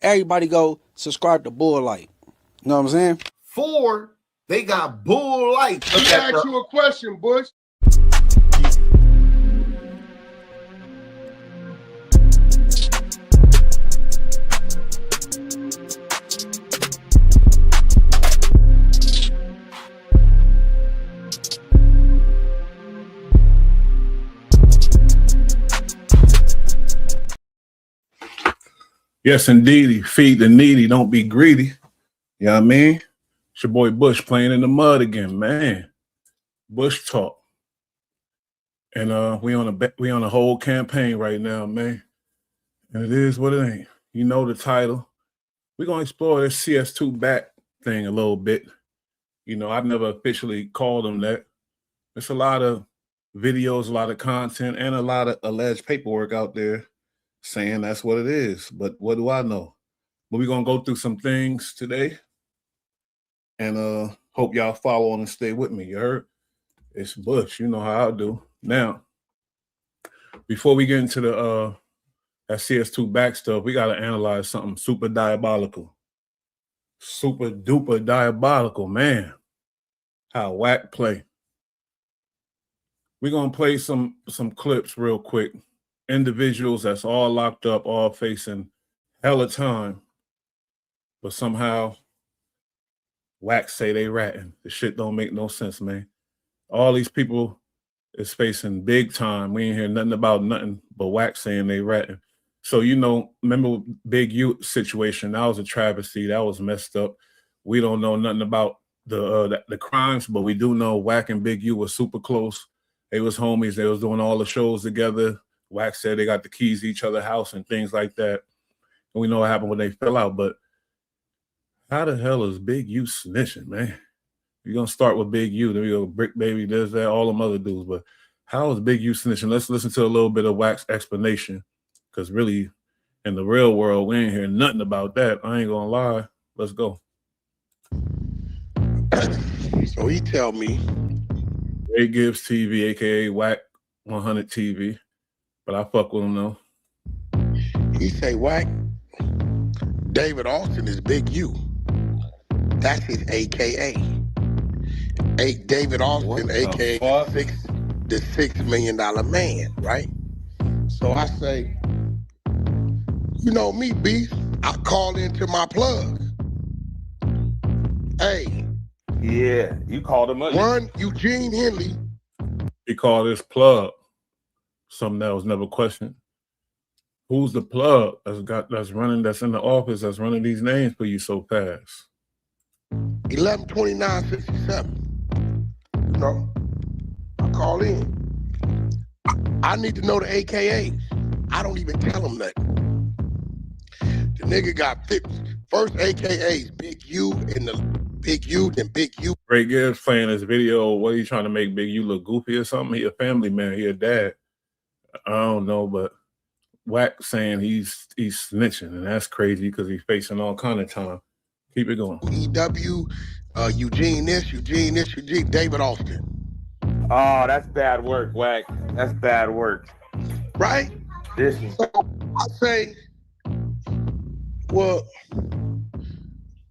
everybody go subscribe to Bull Light. You know what I'm saying? 4, they got Bull Light. Let me ask you a question, Bush. Yes, indeed. Feed the needy. Don't be greedy. You know what I mean? It's your boy Bush playing in the mud again, man. Bush talk. And we on a whole campaign right now, man. And it is what it ain't. You know the title. We're gonna explore this CS2 Back thing a little bit. You know, I've never officially called them that. There's a lot of videos, a lot of content, and a lot of alleged paperwork out there saying that's what it is. But what do I know? But we're gonna go through some things today, and hope y'all follow on and stay with me. You heard? It's Bush. You know how I do. Now, before we get into the that CS2 Back stuff, we gotta analyze something super diabolical. Super duper diabolical, man. How Wack play. We're gonna play some clips real quick. Individuals that's all locked up, all facing hella time, but somehow Wack say they ratting. The shit don't make no sense, man. All these people is facing big time. We ain't hear nothing about nothing but Wack saying they ratting. So, you know, remember Big U situation? That was a travesty. That was messed up. We don't know nothing about the crimes, but we do know Wack and Big U were super close. They was homies. They was doing all the shows together. Wack said they got the keys to each other's house and things like that. And we know what happened when they fell out. But how the hell is Big U snitching, man? You're going to start with Big U. Then we go Brick Baby, there's that, all them other dudes. But how is Big U snitching? Let's listen to a little bit of Wack's explanation. Because really, in the real world, we ain't hearing nothing about that. I ain't going to lie. Let's go. So he tell me. Ray Gibbs TV, a.k.a. Wack 100 TV. But I fuck with him, though. He say, Wack, David Austin is Big U. That's his AKA. David Austin, AKA the $6 million man, right? So I say, you know me, Beast. I call into my plug. Hey. Yeah, you called him up. One, Eugene Henley. He called his plug. Something that was never questioned. Who's the plug that's running, that's in the office, that's running these names for you so fast? 11/29/67. You know, I call in. I need to know the AKAs. I don't even tell them nothing. The nigga got 50. First AKAs, Big U and the Big U, then Big U. Ray Gibbs playing this video. What are you trying to make Big U look goofy or something? He a family man. He a dad. I don't know, but Wack saying he's snitching, and that's crazy because he's facing all kind of time. Keep it going. EW, Eugene this, Eugene, David Austin. Oh, that's bad work, Wack. That's bad work. Right? So I say, well,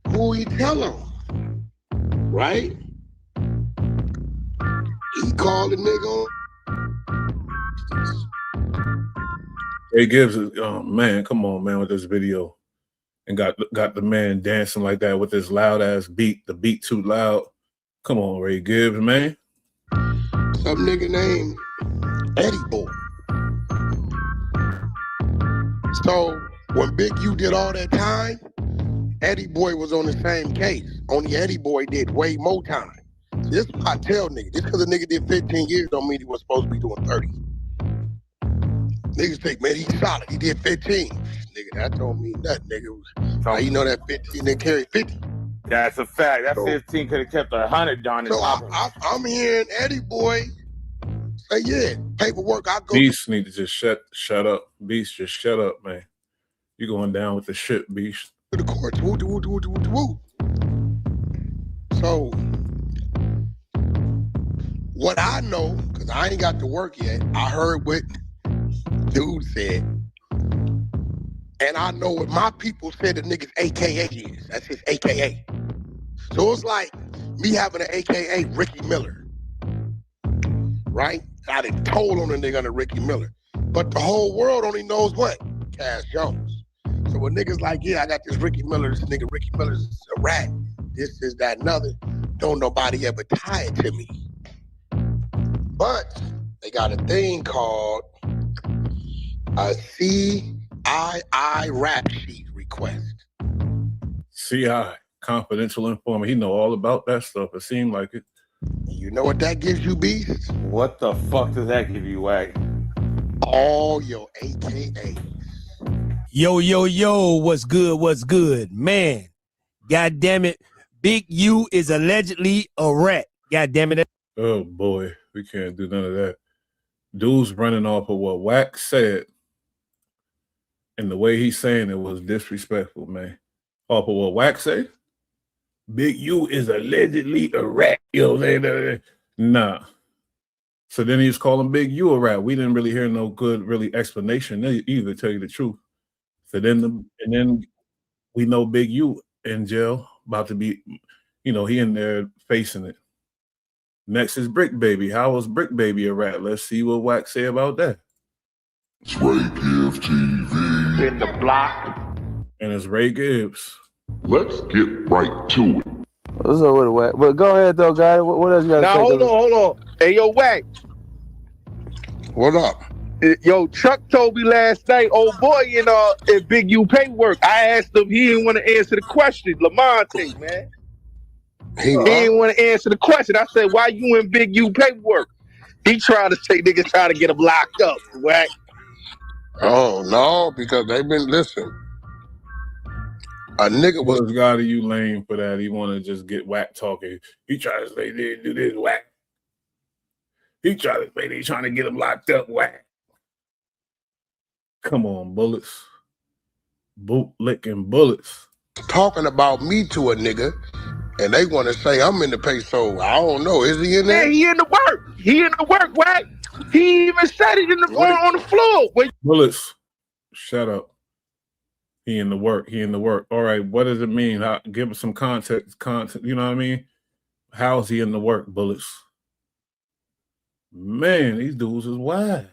who he tell him? Right? He called the nigga on. Ray Gibbs is, man, come on, man, with this video. And got the man dancing like that with this loud ass beat. The beat too loud. Come on, Ray Gibbs, man. Some nigga named Eddie Boy. So when Big U did all that time, Eddie Boy was on the same case. Only Eddie Boy did way more time. This is what I tell niggas. Just because a nigga did 15 years don't mean he was supposed to be doing 30. Niggas think, man, he's solid. He did 15. Nigga, that don't mean nothing, nigga. How you know that 15 they carry 50? That's a fact. That 15 could have kept 100 on it. So I'm hearing Eddie Boy say, yeah, paperwork, I go. Beast need to just shut up. Beast, just shut up, man. You going down with the shit, Beast. To the courts. Woo. So what I know, because I ain't got to work yet, I heard what dude said. And I know what my people said the nigga's AKA is. That's his AKA. So it's like me having an AKA Ricky Miller, right? I done told on the nigga under Ricky Miller. But the whole world only knows what? Cass Jones. So when niggas like, yeah, I got this Ricky Miller, this nigga Ricky Miller's a rat, this is that, another, don't nobody ever tie it to me. But they got a thing called a CII rap sheet request. CI, confidential informant. He know all about that stuff. It seemed like it. You know what that gives you, Beast? What the fuck does that give you, Wack? All your AKAs. Yo, what's good? Man, God damn it. Big U is allegedly a rat. God damn it. Oh boy, we can't do none of that. Dude's running off of what Wack said, and the way he's saying it was disrespectful, man. Off of what Wack said? Big U is allegedly a rat. You know what I'm saying? Nah. So then he was calling Big U a rat. We didn't really hear no good, really explanation either, tell you the truth. So then, and then we know Big U in jail, about to be, he in there facing it. Next is Brick Baby. How was Brick Baby a rat? Let's see what Wack say about that. It's Ray Gibbs TV. In the block. And it's Ray Gibbs. Let's get right to it. What's up with it, Wack? But go ahead though, guys. What else you got to say? Now hold on. Hey, yo, Wack. What up? Yo, Chuck told me last night, old boy in Big U paperwork. I asked him, he didn't want to answer the question. Lamonte, man. He didn't want to answer the question. I said, why you in Big U paperwork? He trying to say niggas trying to get him locked up, Wack. Oh, no, because they've been, listen. A nigga was... What's God, you lame for that? He want to just get Wack talking. He trying to say, they do this, Wack. He trying to say they trying to get him locked up, Wack. Come on, bullets. Bootlicking bullets. Talking about me to a nigga, and they want to say I'm in the peso. I don't know. Is he in there? Yeah, he in the work. He in the work, Wack. He even said it on the floor. Bullets, shut up. He in the work. All right, what does it mean? Give us some context. You know what I mean? How is he in the work, Bullets? Man, these dudes is wild.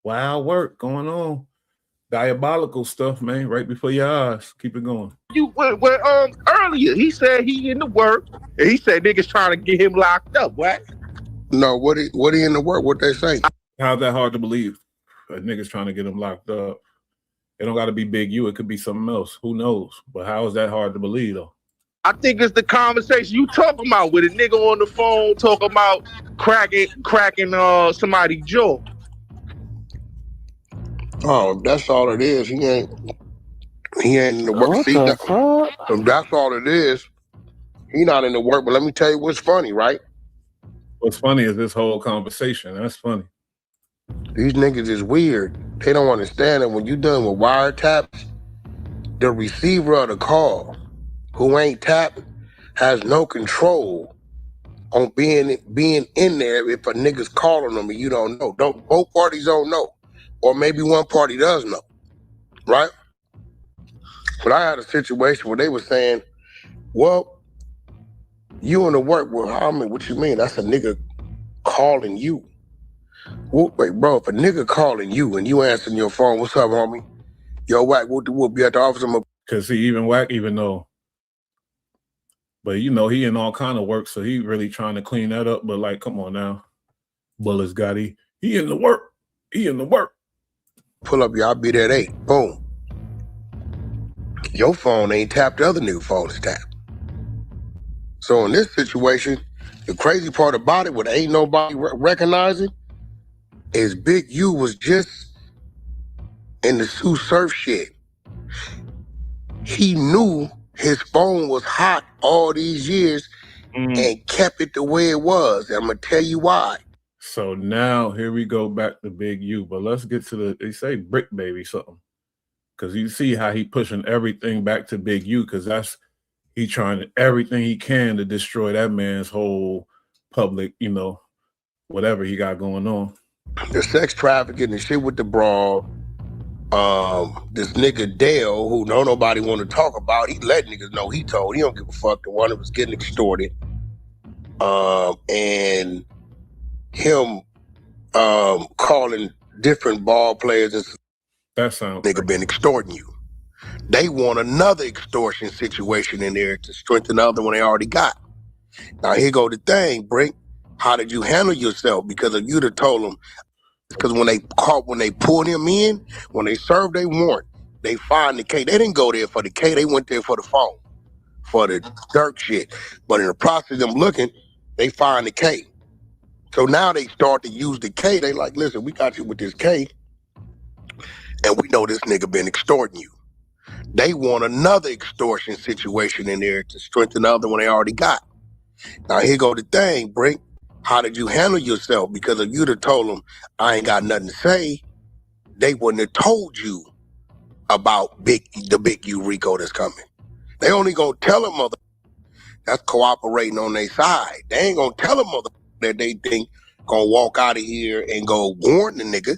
Wild work going on. Diabolical stuff, man, right before your eyes. Keep it going. Earlier, he said he in the work, and he said niggas trying to get him locked up, Wack. No, what he in the work? What they say? How's that hard to believe? Niggas trying to get him locked up. It don't got to be Big U. It could be something else. Who knows? But how is that hard to believe, though? I think it's the conversation you talking about with a nigga on the phone talking about cracking somebody's jaw. Oh, that's all it is. He ain't in the work. See, that's all it is. He not in the work. But let me tell you what's funny, right? What's funny is this whole conversation. That's funny. These niggas is weird. They don't understand that when you done with wiretaps, the receiver of the call, who ain't tapped, has no control on being in there if a nigga's calling them and you don't know. Both parties don't know. Or maybe one party does know, right? But I had a situation where they were saying, well, you in the work, well, what you mean? That's a nigga calling you. Well, wait, bro, if a nigga calling you and you answering your phone, what's up, homie? Yo, Wack, we'll be at the office. Because Wack even know. But he in all kind of work, so he really trying to clean that up. But like, come on now. Bullets got he in the work. He in the work. Pull up, y'all be there at 8. Boom. Your phone ain't tapped, the other nigga phone is tapped. So in this situation, the crazy part about it, what ain't nobody recognizing, is Big U was just in the Sue Surf shit. He knew his phone was hot all these years and kept it the way it was. And I'm going to tell you why. So now here we go back to Big U, but let's get to they say Brick Baby something. Because you see how he pushing everything back to Big U, because he trying everything he can to destroy that man's whole public, whatever he got going on. The sex trafficking, the shit with the brawl, This nigga Dale, who nobody want to talk about, he let niggas know he told. He don't give a fuck. The one that was getting extorted. And him calling different ball players and that sounds nigga been extorting you. They want another extortion situation in there to strengthen the other one they already got. Now here go the thing, Brink. How did you handle yourself? Because if you'd have told them, because when they pulled him in, when they served their warrant, they find the K. They didn't go there for the K. They went there for the phone, for the dirt shit. But in the process of them looking, they find the K. So now they start to use the K. They like, listen, we got you with this K, and we know this nigga been extorting you. They want another extortion situation in there to strengthen the other one they already got. Now here go the thing, Brink. How did you handle yourself? Because if you'd have told them, I ain't got nothing to say, they wouldn't have told you about the big U Rico that's coming. They only gonna tell them mother that's cooperating on their side. They ain't gonna tell them mother that they think gonna walk out of here and go warn the nigga.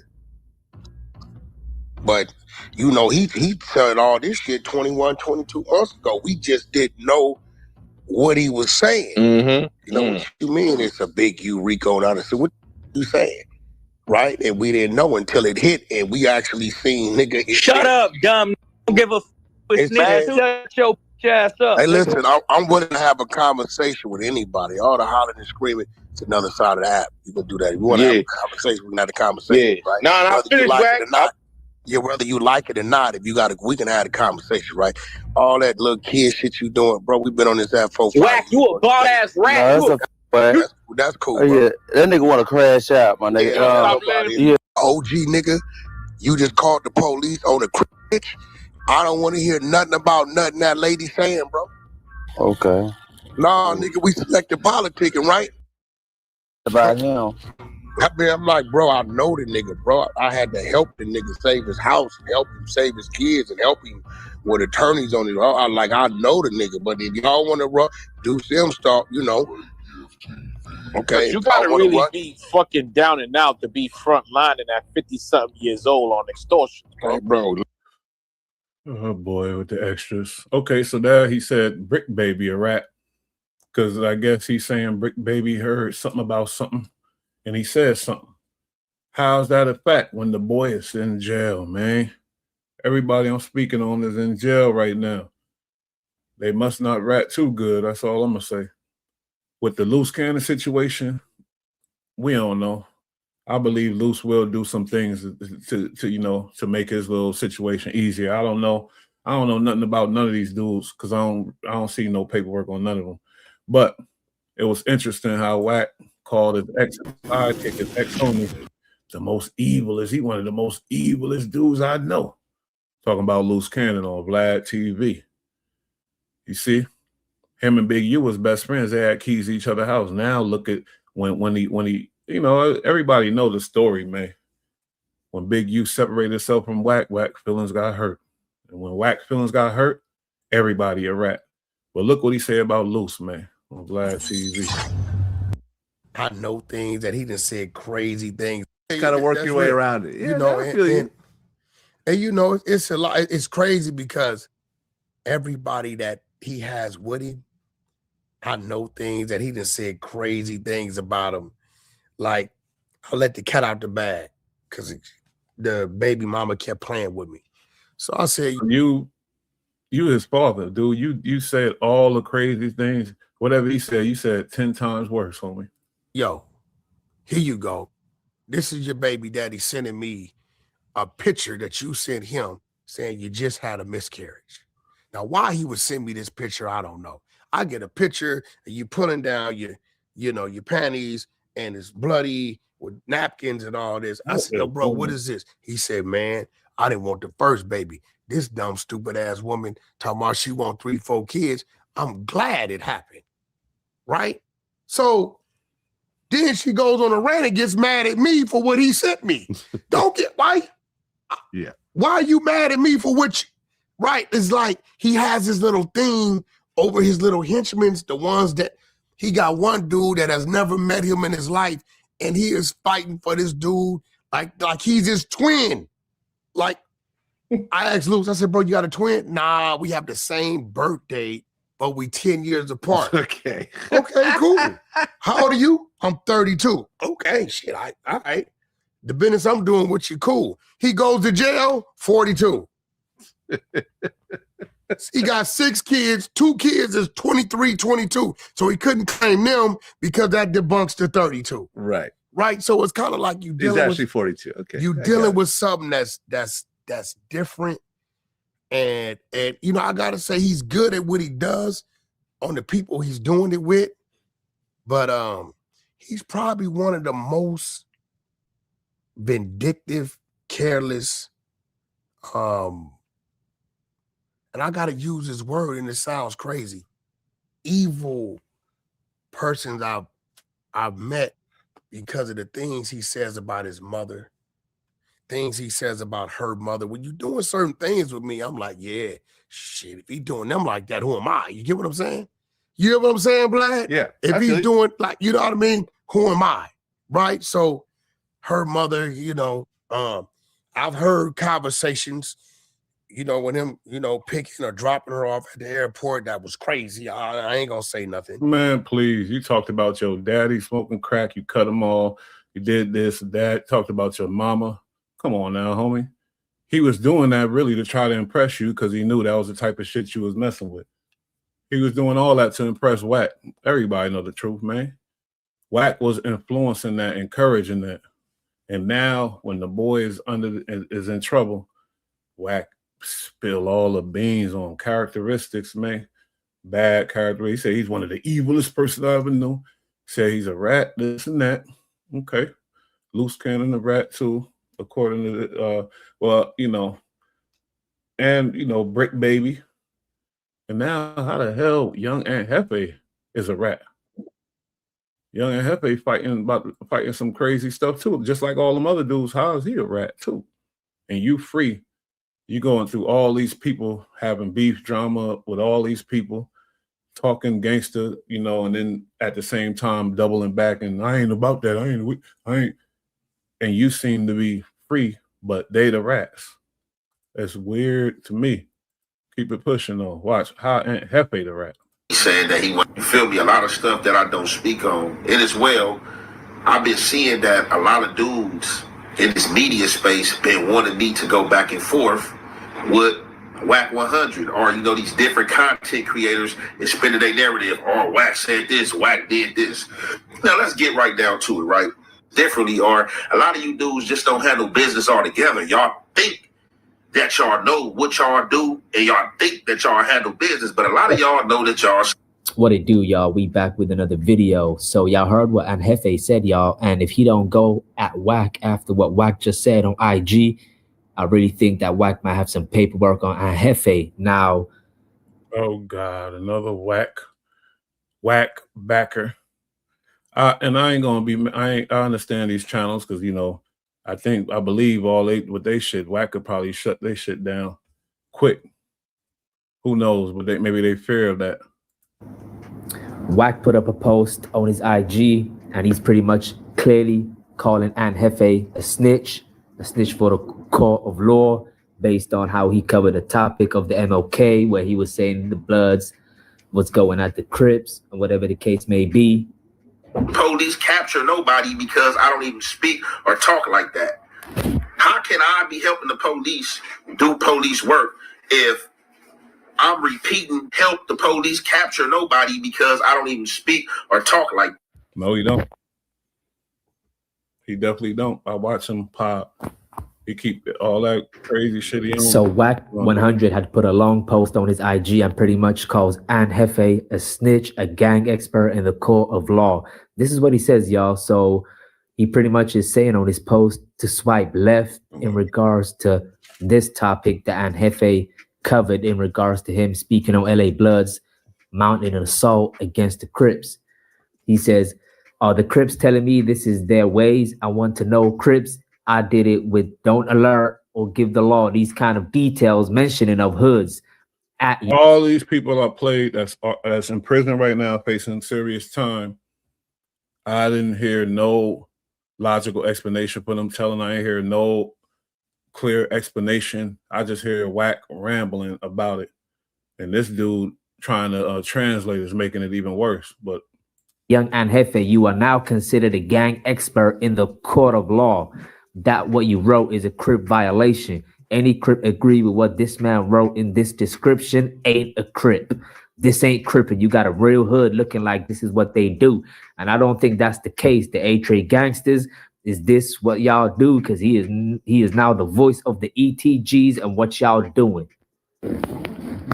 But you know, he said all this shit 21, 22 months ago. We just didn't know what he was saying. Mm-hmm. You know what you mean? It's a big U Rico. And I said, what you saying? Right? And we didn't know until it hit, and we actually seen nigga. Shut up, dumb. Don't give a f. Shut your ass up. Hey, listen, I'm willing to have a conversation with anybody. All the hollering and screaming, it's another side of the app. You can do that. If you want to have a conversation, we can have a conversation, right? No, whether you like it or not. Yeah, whether you like it or not, if you got we can have a conversation, right? All that little kid shit you doing, bro. We've been on this app for 5 years. Wack, you a bald ass rat. That's cool, bro. Yeah, that nigga want to crash out, my nigga. OG nigga, you just called the police on a bitch. I don't want to hear nothing about nothing that lady saying, bro. Okay. Nah, nigga, we selected politicking, right? About him. I mean, I'm like, bro, I know the nigga, bro. I had to help the nigga save his house, and help him save his kids, and help him with attorneys on it. I know the nigga, but if y'all want to do some stuff, you know. Okay. But you gotta really be fucking down and out to be front line and at 50-something years old on extortion. Hey, bro. Oh boy, with the extras. Okay, so there he said Brick Baby a rat. Because I guess he's saying Brick Baby heard something about something. And he said something. How's that a fact when the boy is in jail, man? Everybody I'm speaking on is in jail right now. They must not rat too good. That's all I'm going to say. With the Loose Cannon situation, we don't know. I believe Loose will do some things to make his little situation easier. I don't know nothing about none of these dudes because I don't see no paperwork on none of them. But it was interesting how Wack called his ex-sidekick, his ex-homie, the most evilest. He one of the most evilest dudes I know. Talking about Loose Cannon on Vlad TV. You see? Him and Big U was best friends. They had keys to each other's house. Now look at when he everybody know the story, man. When Big U separated himself from Wack, Wack feelings got hurt. And when Wack feelings got hurt, everybody a rat. But look what he said about Loose, man, on Vlad TV. I know things that he done said crazy things. Kind of work your way around it. Yeah, and you know, it's a lot. It's crazy because everybody that he has with him, I know things that he done said crazy things about him. Like, I let the cat out the bag because the baby mama kept playing with me. So I said, you his father, dude. You said all the crazy things. Whatever he said, you said 10 times worse, homie. Yo, here you go. This is your baby daddy sending me a picture that you sent him saying you just had a miscarriage. Now, why he would send me this picture, I don't know. I get a picture and you pulling down your panties and it's bloody with napkins and all this. I said, yo, bro, what is this? He said, man, I didn't want the first baby. This dumb, stupid ass woman talking about she want 3, 4 kids. I'm glad it happened. Right? So then she goes on a rant and gets mad at me for what he sent me. Don't get why? Yeah. Why are you mad at me for what right? It's like he has his little thing over his little henchmen, the ones that he got one dude that has never met him in his life, and he is fighting for this dude like he's his twin. Like, I asked Luke, I said, bro, you got a twin? Nah, we have the same birthday, but we 10 years apart. Okay. Okay, cool. How old are you? I'm 32. Okay, shit, all right. The business I'm doing with you, cool. He goes to jail, 42. He got 6 kids. 2 kids is 23, 22. So he couldn't claim them because that debunks the 32. Right. Right. So it's kind of like you dealing He's actually 42. Okay. You dealing with something that's different. And you know, I gotta say he's good at what he does on the people he's doing it with. But he's probably one of the most vindictive, careless, and I gotta use this word, and it sounds crazy, evil persons I've met because of the things he says about his mother, things he says about her mother. When you're doing certain things with me, I'm like, yeah, shit, if he doing them like that, who am I? You get what I'm saying? You get what I'm saying, Vlad? Yeah. If he's doing like, you know what I mean? Who am I? Right? So her mother, you know, I've heard conversations, you know, with him, you know, picking or dropping her off at the airport. That was crazy. I ain't gonna say nothing. Man, please. You talked about your daddy smoking crack. You cut him all. You did this, that. Talked about your mama. Come on now, homie. He was doing that really to try to impress you because he knew that was the type of shit you was messing with. He was doing all that to impress Wack. Everybody know the truth, man. Wack was influencing that, encouraging that. And now when the boy is in trouble, Wack spill all the beans on characteristics, man. Bad character. He said he's one of the evilest person I ever knew. Said he's a rat, this and that. Okay. Loose cannon, a rat too, according to well, you know, and you know, Brick Baby. And now how the hell young Aunt Hefe is a rat? Young Aunt Hefe fighting some crazy stuff too, just like all them other dudes. How is he a rat too? And you free. You going through all these people having beef drama with all these people, talking gangster, you know, and then at the same time doubling back and I ain't about that. I ain't. And you seem to be free, but they the rats. That's weird to me. Keep it pushing though. Watch how Aunt Hefe the rat. He's saying that he want, you feel me, a lot of stuff that I don't speak on. And as well, I've been seeing that a lot of dudes in this media space been wanting me to go back and forth with Wack 100 or, you know, these different content creators and spinning their narrative. Oh, Wack said this, Wack did this. Now, let's get right down to it, right? Differently, or a lot of you dudes just don't handle business altogether. Y'all think that y'all know what y'all do and y'all think that y'all handle business, but a lot of y'all know that y'all... What it do, y'all? We back with another video. So y'all heard what Aunt Hefe said, y'all, and if he don't go at Wack after what Wack just said on IG, I really think that Wack might have some paperwork on Aunt Hefe now. Oh God, another Wack backer. And I ain't gonna be. I understand these channels because you know, I believe all with they shit. Wack could probably shut they shit down quick. Who knows? But maybe they fear of that. Wack put up a post on his IG, and he's pretty much clearly calling Aunt Hefe a snitch for the court of law, based on how he covered the topic of the MLK, where he was saying the Bloods was going at the Crips, and whatever the case may be. Police capture nobody because I don't even speak or talk like that. How can I be helping the police do police work if I'm repeating help the police capture nobody because I don't even speak or talk like that? No, he don't. He definitely don't. I watch him pop. He keep all that crazy shit he on. So Wack 100 had put a long post on his IG and pretty much calls Aunt Hefe a snitch, a gang expert in the court of law. This is what he says, y'all. So he pretty much is saying on his post to swipe left in regards to this topic that Aunt Hefe covered in regards to him speaking on LA Bloods mounting an assault against the Crips. He says, are the Crips telling me this is their ways? I want to know, Crips. I did it with don't alert or give the law these kind of details mentioning of hoods. All these people I played that's in prison right now facing serious time. I didn't hear no logical explanation for them telling. I ain't hear no clear explanation. I just hear Wack rambling about it, and this dude trying to translate is making it even worse. But Young Anjefe, you are now considered a gang expert in the court of law. That what you wrote is a Crip violation. Any Crip agree with what this man wrote in this description ain't a Crip. This ain't Crippin'. You got a real hood looking like this is what they do. And I don't think that's the case. The A-Trade gangsters, is this what y'all do? Because he is now the voice of the ETGs and what y'all doing.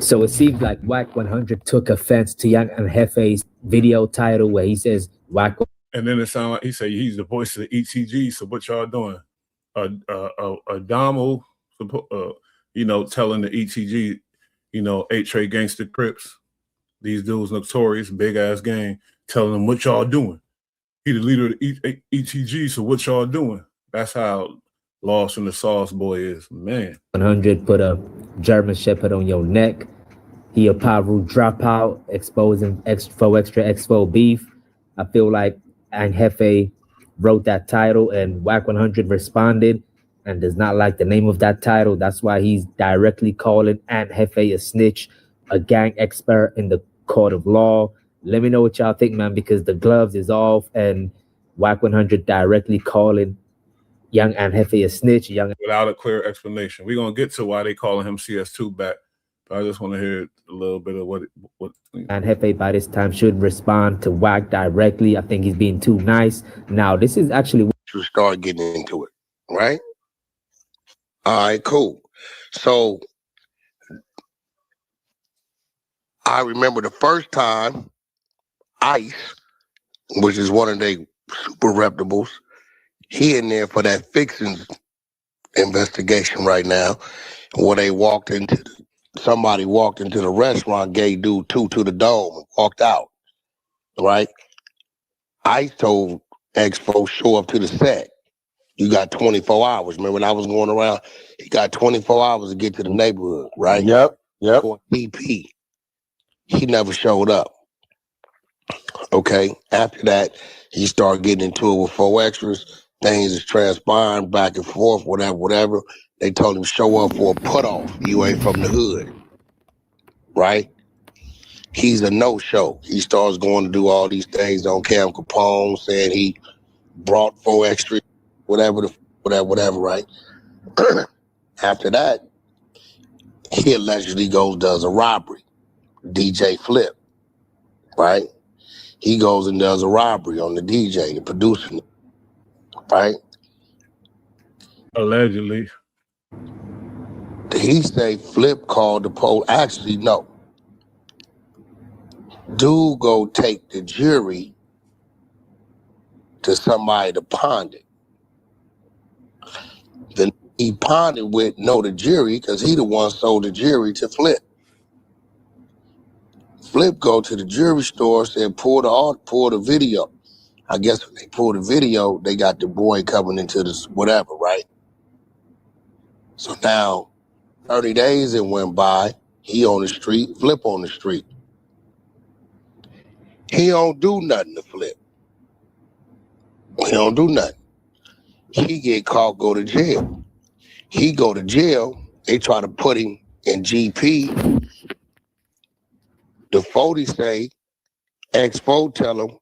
So it seems like Wack 100 took offense to Young Anjefe's video title where he says Wack. And then it sounds like he said he's the voice of the ETG. So what y'all doing? Adamo, telling the ETG, A-Trade gangster Crips, these dudes notorious, big ass gang, telling them what y'all doing. He the leader of the ETG, so what y'all doing? That's how Lost in the Sauce boy is, man. 100 put a German Shepherd on your neck. He a Paru dropout, exposing extra expo beef. I feel like Anjefe wrote that title and Wack 100 responded and does not like the name of that title. That's why he's directly calling Anjefe a snitch, a gang expert in the court of law. Let me know what y'all think, man, because the gloves is off and Wack 100 directly calling Young Anjefe a snitch. Without a clear explanation. We're going to get to why they calling him CS2 Back. But I just want to hear a little bit of what Anjefe by this time should respond to Wack directly. I think he's being too nice. Now, this is actually... You start getting into it, right? All right, cool. So, I remember the first time ICE, which is one of their super reputables, he in there for that fixings investigation right now, where they somebody walked into the restaurant, gave dude 2 to the dome, and walked out, right? ICE told Expo, show up to the set. You got 24 hours. Remember when I was going around, he got 24 hours to get to the neighborhood, right? Yep. For DP. He never showed up. Okay. After that, he started getting into it with 4 extras. Things is transpiring back and forth, whatever. They told him show up for a put off. You ain't from the hood. Right? He's a no-show. He starts going to do all these things on Cam Capone, saying he brought 4 extras, whatever, right? After that, he allegedly does a robbery. DJ Flip, right? He goes and does a robbery on the DJ, the producer, right? Allegedly. He say Flip called the police. Actually, no. Dude go take the jury to somebody to pond it. Then he ponded with the jury because he the one sold the jury to Flip. Flip go to the jury store, said pull the video. I guess when they pulled the video, they got the boy coming into this whatever, right? So now 30 days it went by, he on the street, Flip on the street. He don't do nothing to Flip. He don't do nothing. He get caught, go to jail. He go to jail, they try to put him in GP. The 40 say, Expo tell him,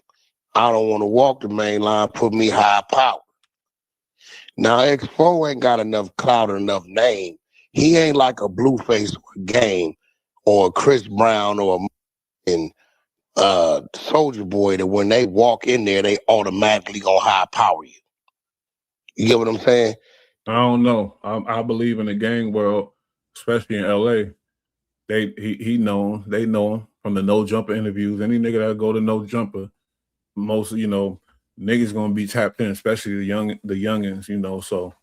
I don't want to walk the main line, put me high power. Now Expo ain't got enough clout or enough name. He ain't like a Blueface or a Game or a Chris Brown or a Soldier Boy that when they walk in there, they automatically gonna high power you. You get what I'm saying? I don't know. I believe in the gang world, especially in LA. They know him from the No Jumper interviews. Any nigga that go to No Jumper, most niggas gonna be tapped in, especially the youngins. So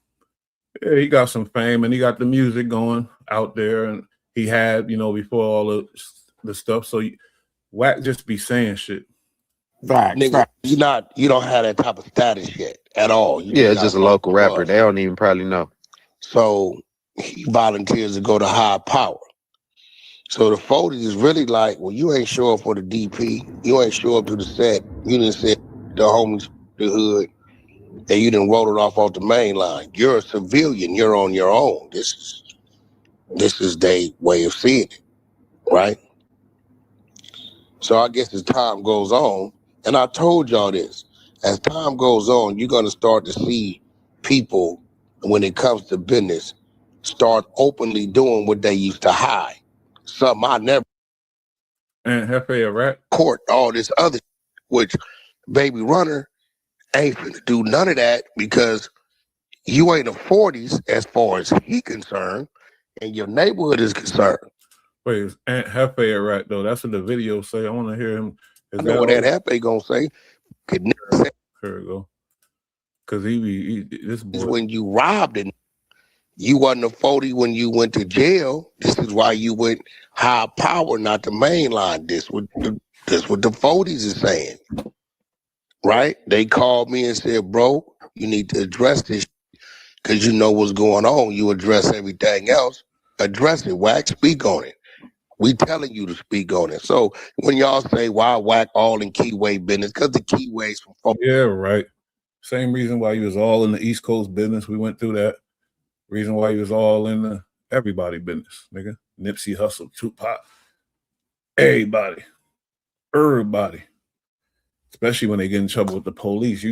yeah, he got some fame and he got the music going out there, and he had before all the stuff. So Wack just be saying shit. Right, nigga, you don't have that type of status yet at all. It's just a local rapper. They don't even probably know. So he volunteers to go to high power. So the 40 is really like, well, you ain't show up for the DP. You ain't show up to the set. You didn't say the homies, the hood. and you didn't roll it off the main line. You're a civilian. You're on your own. This is their way of seeing it, right? So I guess as time goes on, and I told y'all this, as time goes on, you're going to start to see people, when it comes to business, start openly doing what they used to hide. Something I never. And Hefe a rat. Court, all this other, which Baby Runner ain't finna do none of that because you ain't a 40s as far as he concerned, and your neighborhood is concerned. Wait, is Aunt Hefe a rat though? That's what the video say. I want to hear him. I know what Aunt Hefe gonna say. Could never say. Here we go. Cause this boy. When you robbed it, you wasn't a 40 when you went to jail. This is why you went high power, not the main line. This what the 40s is saying. Right? They called me and said, bro, you need to address this because you know what's going on. You address everything else. Address it, Wack. Speak on it. We telling you to speak on it. So when y'all say why Wack all in Keyway business, because the Keyways from folks. Yeah, right. Same reason why you was all in the East Coast business. We went through that. Reason why you was all in the everybody business, nigga. Nipsey Hussle, Tupac, everybody. Especially when they get in trouble with the police,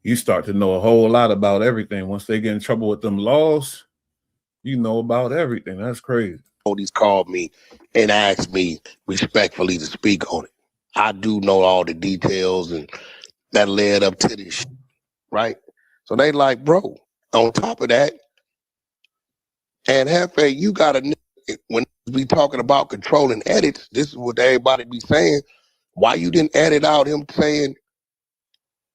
you start to know a whole lot about everything. Once they get in trouble with them laws, you know about everything. That's crazy. Police called me and asked me respectfully to speak on it. I do know all the details and that led up to this shit, right? So they like, bro, on top of that, and Hefe, you got to, when we talking about controlling edits, this is what everybody be saying. Why you didn't edit out him saying,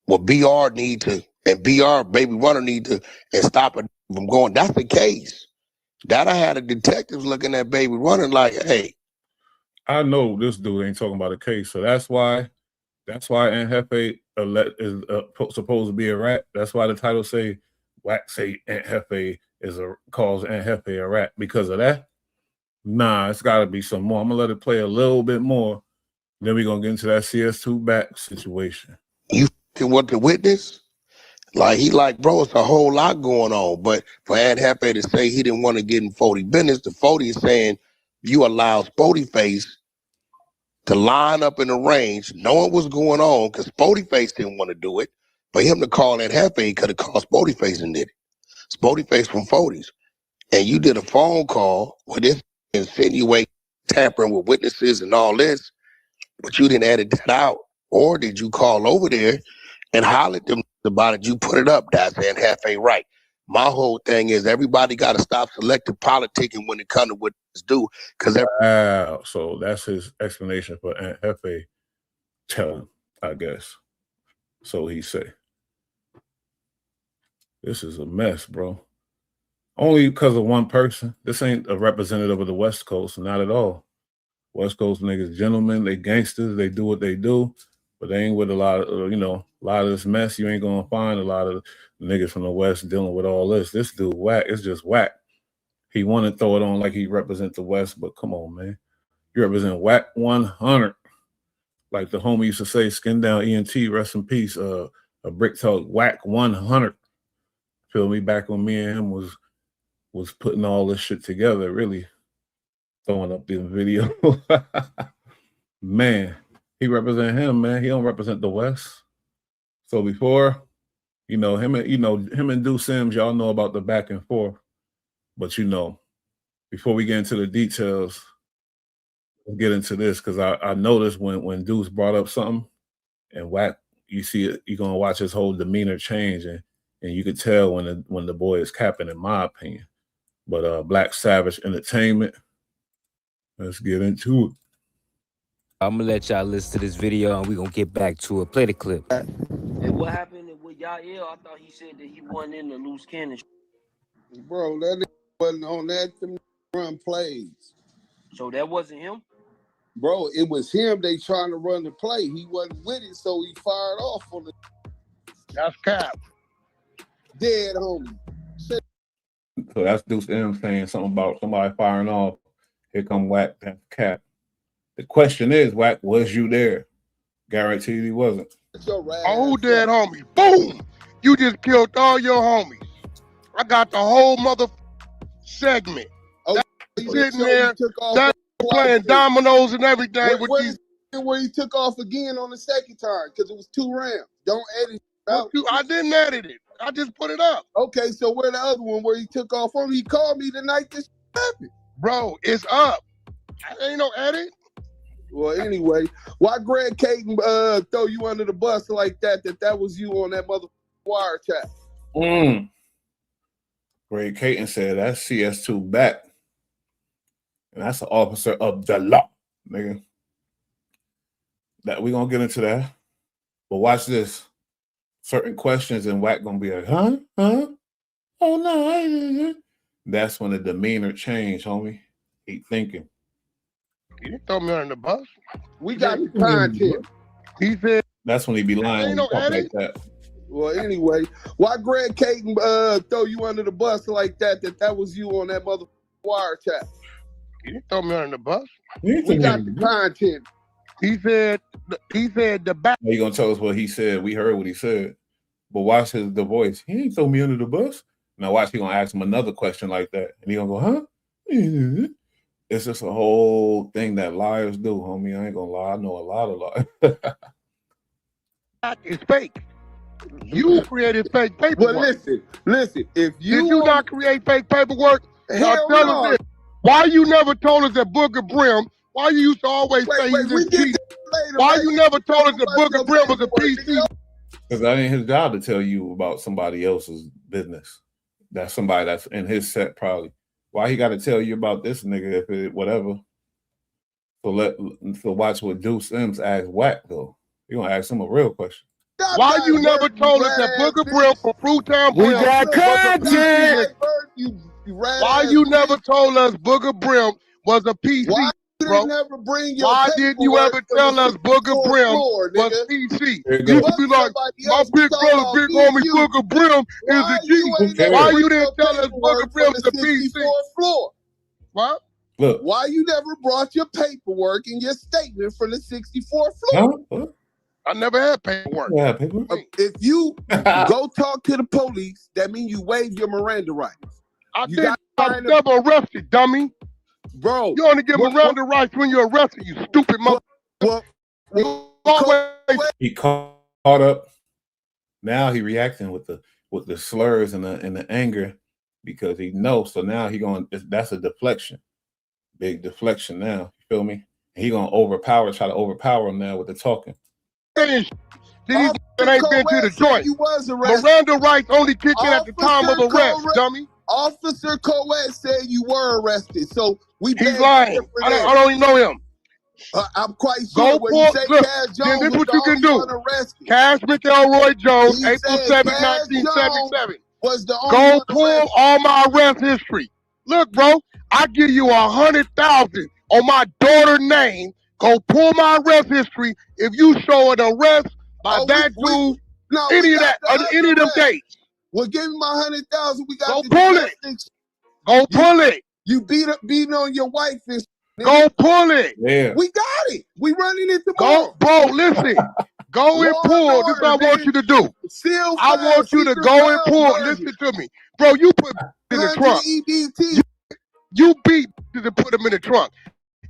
well, BR need to, and BR Baby Runner need to, and stop it from going. That's the case. That I had a detectives looking at Baby Runner like, hey. I know this dude ain't talking about a case, so that's why Aunt Hefe is supposed to be a rat. That's why the title say, Wack say Aunt Hefe calls Aunt Hefe a rat. Because of that? Nah, it's got to be some more. I'm going to let it play a little bit more. Then we're going to get into that CS2 Back situation. You want the witness? Like, he like, bro, it's a whole lot going on. But for Aunt Hefe to say he didn't want to get in 40 business, the 40 is saying you allow Spody Face to line up in the range, knowing what's going on, because Spody Face didn't want to do it. For him to call Aunt Hefe could have called Spody Face and did it. Spody Face from 40s. And you did a phone call with this insinuate tampering with witnesses and all this, but you didn't edit that out. Or did you call over there and holler at them about it? You put it up. That's Aunt Hefe right. My whole thing is everybody got to stop selective politicking when it comes to what it's due. Wow. So that's his explanation for Aunt Hefe telling, I guess. So he say. This is a mess, bro. Only because of one person. This ain't a representative of the West Coast, not at all. West Coast niggas, gentlemen, they gangsters, they do what they do, but they ain't with a lot of, a lot of this mess. You ain't gonna find a lot of niggas from the West dealing with all this. This dude Wack, it's just Wack. He want to throw it on like he represent the West, but come on, man. You represent Wack 100. Like the homie used to say, skin down ENT, rest in peace. A brick talk, Wack 100. Feel me? Back when me and him was putting all this shit together, really throwing up the video. Man, he represent him, man. He don't represent the West. So before, him and Deuce Sims, y'all know about the back and forth. But before we get into the details, let's get into this, because I noticed when Deuce brought up something and Wack, you see it, you're gonna watch his whole demeanor change, and you could tell when the boy is capping, in my opinion. But Black Savage Entertainment, let's get into it. I'm gonna let y'all listen to this video and we're gonna get back to it. Play the clip. And what happened with Yael? I thought he said that he wasn't in the loose cannon. Bro, that wasn't on that. Them run plays. So that wasn't him? Bro, it was him. They trying to run the play. He wasn't with it, so he fired off on the. That's cap. Dead homie. So that's Deuce M saying something about somebody firing off. Here come Wack, that's cap. The question is, Wack, was you there? Guaranteed he wasn't. Oh, dead homie. Boom. You just killed all your homies. I got the whole mother segment. Okay, Sitting there, that playing dominoes and everything with these. Where he took off again on the second time because it was 2 rounds. Don't edit it out. I didn't edit it. I just put it up. Okay, so where the other one where he took off on? He called me the night this happened. Bro, it's up. Ain't no edit. Well, anyway, why Greg Caton throw you under the bus like that? That was you on that mother wiretap. Greg Caton said that's CS2 Back. And that's an officer of the law, nigga. That we gonna get into that. But watch this. Certain questions and Wack gonna be like, huh? Oh no. That's when the demeanor change, homie. Keep thinking. You didn't throw me under the bus. We got the content. He said that's when he be lying ain't no edit. like that. Well, anyway, why Greg Caton throw you under the bus like that? That was you on that mother wiretap. You didn't throw me under the bus. We got the content. He said the back. Are you gonna tell us what he said? We heard what he said. But watch the voice. He ain't throw me under the bus. Now watch, he gonna ask him another question like that. And he gonna go, huh? It's just a whole thing that liars do, homie. I ain't gonna lie. I know a lot of lies. It's fake. You created fake paperwork. Well, listen. If you did you not create fake paperwork? Hell tell no. us this. Why you never told us that Booger Brim? Why you used to always say you just cheated? Why you never told us that Booger Brim was a PC? Because that ain't his job to tell you about somebody else's business. That's somebody that's in his set probably. Why he got to tell you about this nigga if it whatever? So watch what Deuce Sims asked Wack though. He gonna ask him a real question. Why you never told us that Booger Brim from Fruitown Brim? We got content. Why you never told us Booger Brim was a PC? Why you bro? never bring your Why didn't you ever tell us Booger Brim was PC? You would be like, my big brother, big homie Booger Brim is a G. Why you didn't tell us Booger Brim is a PC? Floor? What? Look. Why you never brought your paperwork and your statement from the 64th floor? Huh? I never had paperwork. Yeah, paperwork. If you go talk to the police, that means you waive your Miranda rights. I was never arrested, dummy. Bro, you only get Miranda rights when you're arrested, you stupid mother. He caught up. Now he reacting with the slurs and the anger because he knows. So now he going. That's a deflection, big deflection. Now you feel me? He gonna try to overpower him now with the talking. These ain't been to the joint. Miranda rights only kick in at the time of arrest, dummy. Officer Coed said you were arrested, so he's lying. I don't even know him. I'm quite sure when you say Cash Jones this was what you can do. Unarrested. Cash McElroy Jones, April 7, 1977. Was the go pull all my arrest history. Look, bro, I give you $100,000 on my daughter's name. Go pull my arrest history. If you show an arrest by that dude, any of them dates. Well, give me my $100,000. We got go pull it. Go pull it. You beating on your wife and go pull it. Yeah. We got it. We running it Go, tomorrow. bro, listen. Go and pull. This is what I want you to do. I want you to go and pull. Listen to me. Bro, you put in the trunk. You beat to put them in the trunk.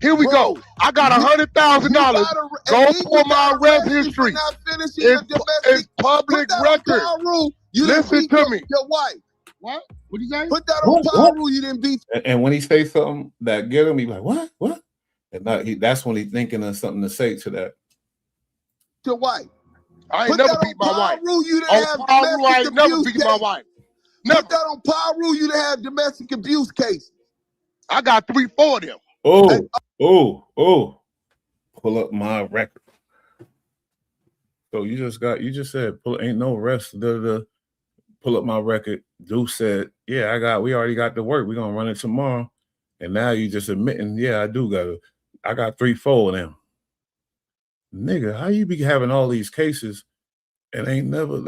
Here we go. I got $100,000. Go pull my arrest history. It's public record. Listen to me. Your wife. What? What you say? Put that on power rule. You didn't beat. And when he say something that get him, he like, what? What? And that's when he's thinking of something to say to that. Your wife. I ain't never beat my wife. Rule, you didn't have I ain't never beat my wife. Never. Put that on power rule. You didn't have domestic abuse cases. I got 3-4 of them. Oh. Pull up my record. So you just said ain't no rest. Pull up my record. Deuce said, yeah, we already got the work. We're gonna run it tomorrow. And now you just admitting, yeah, I got 3-4 of them. Nigga, how you be having all these cases and ain't never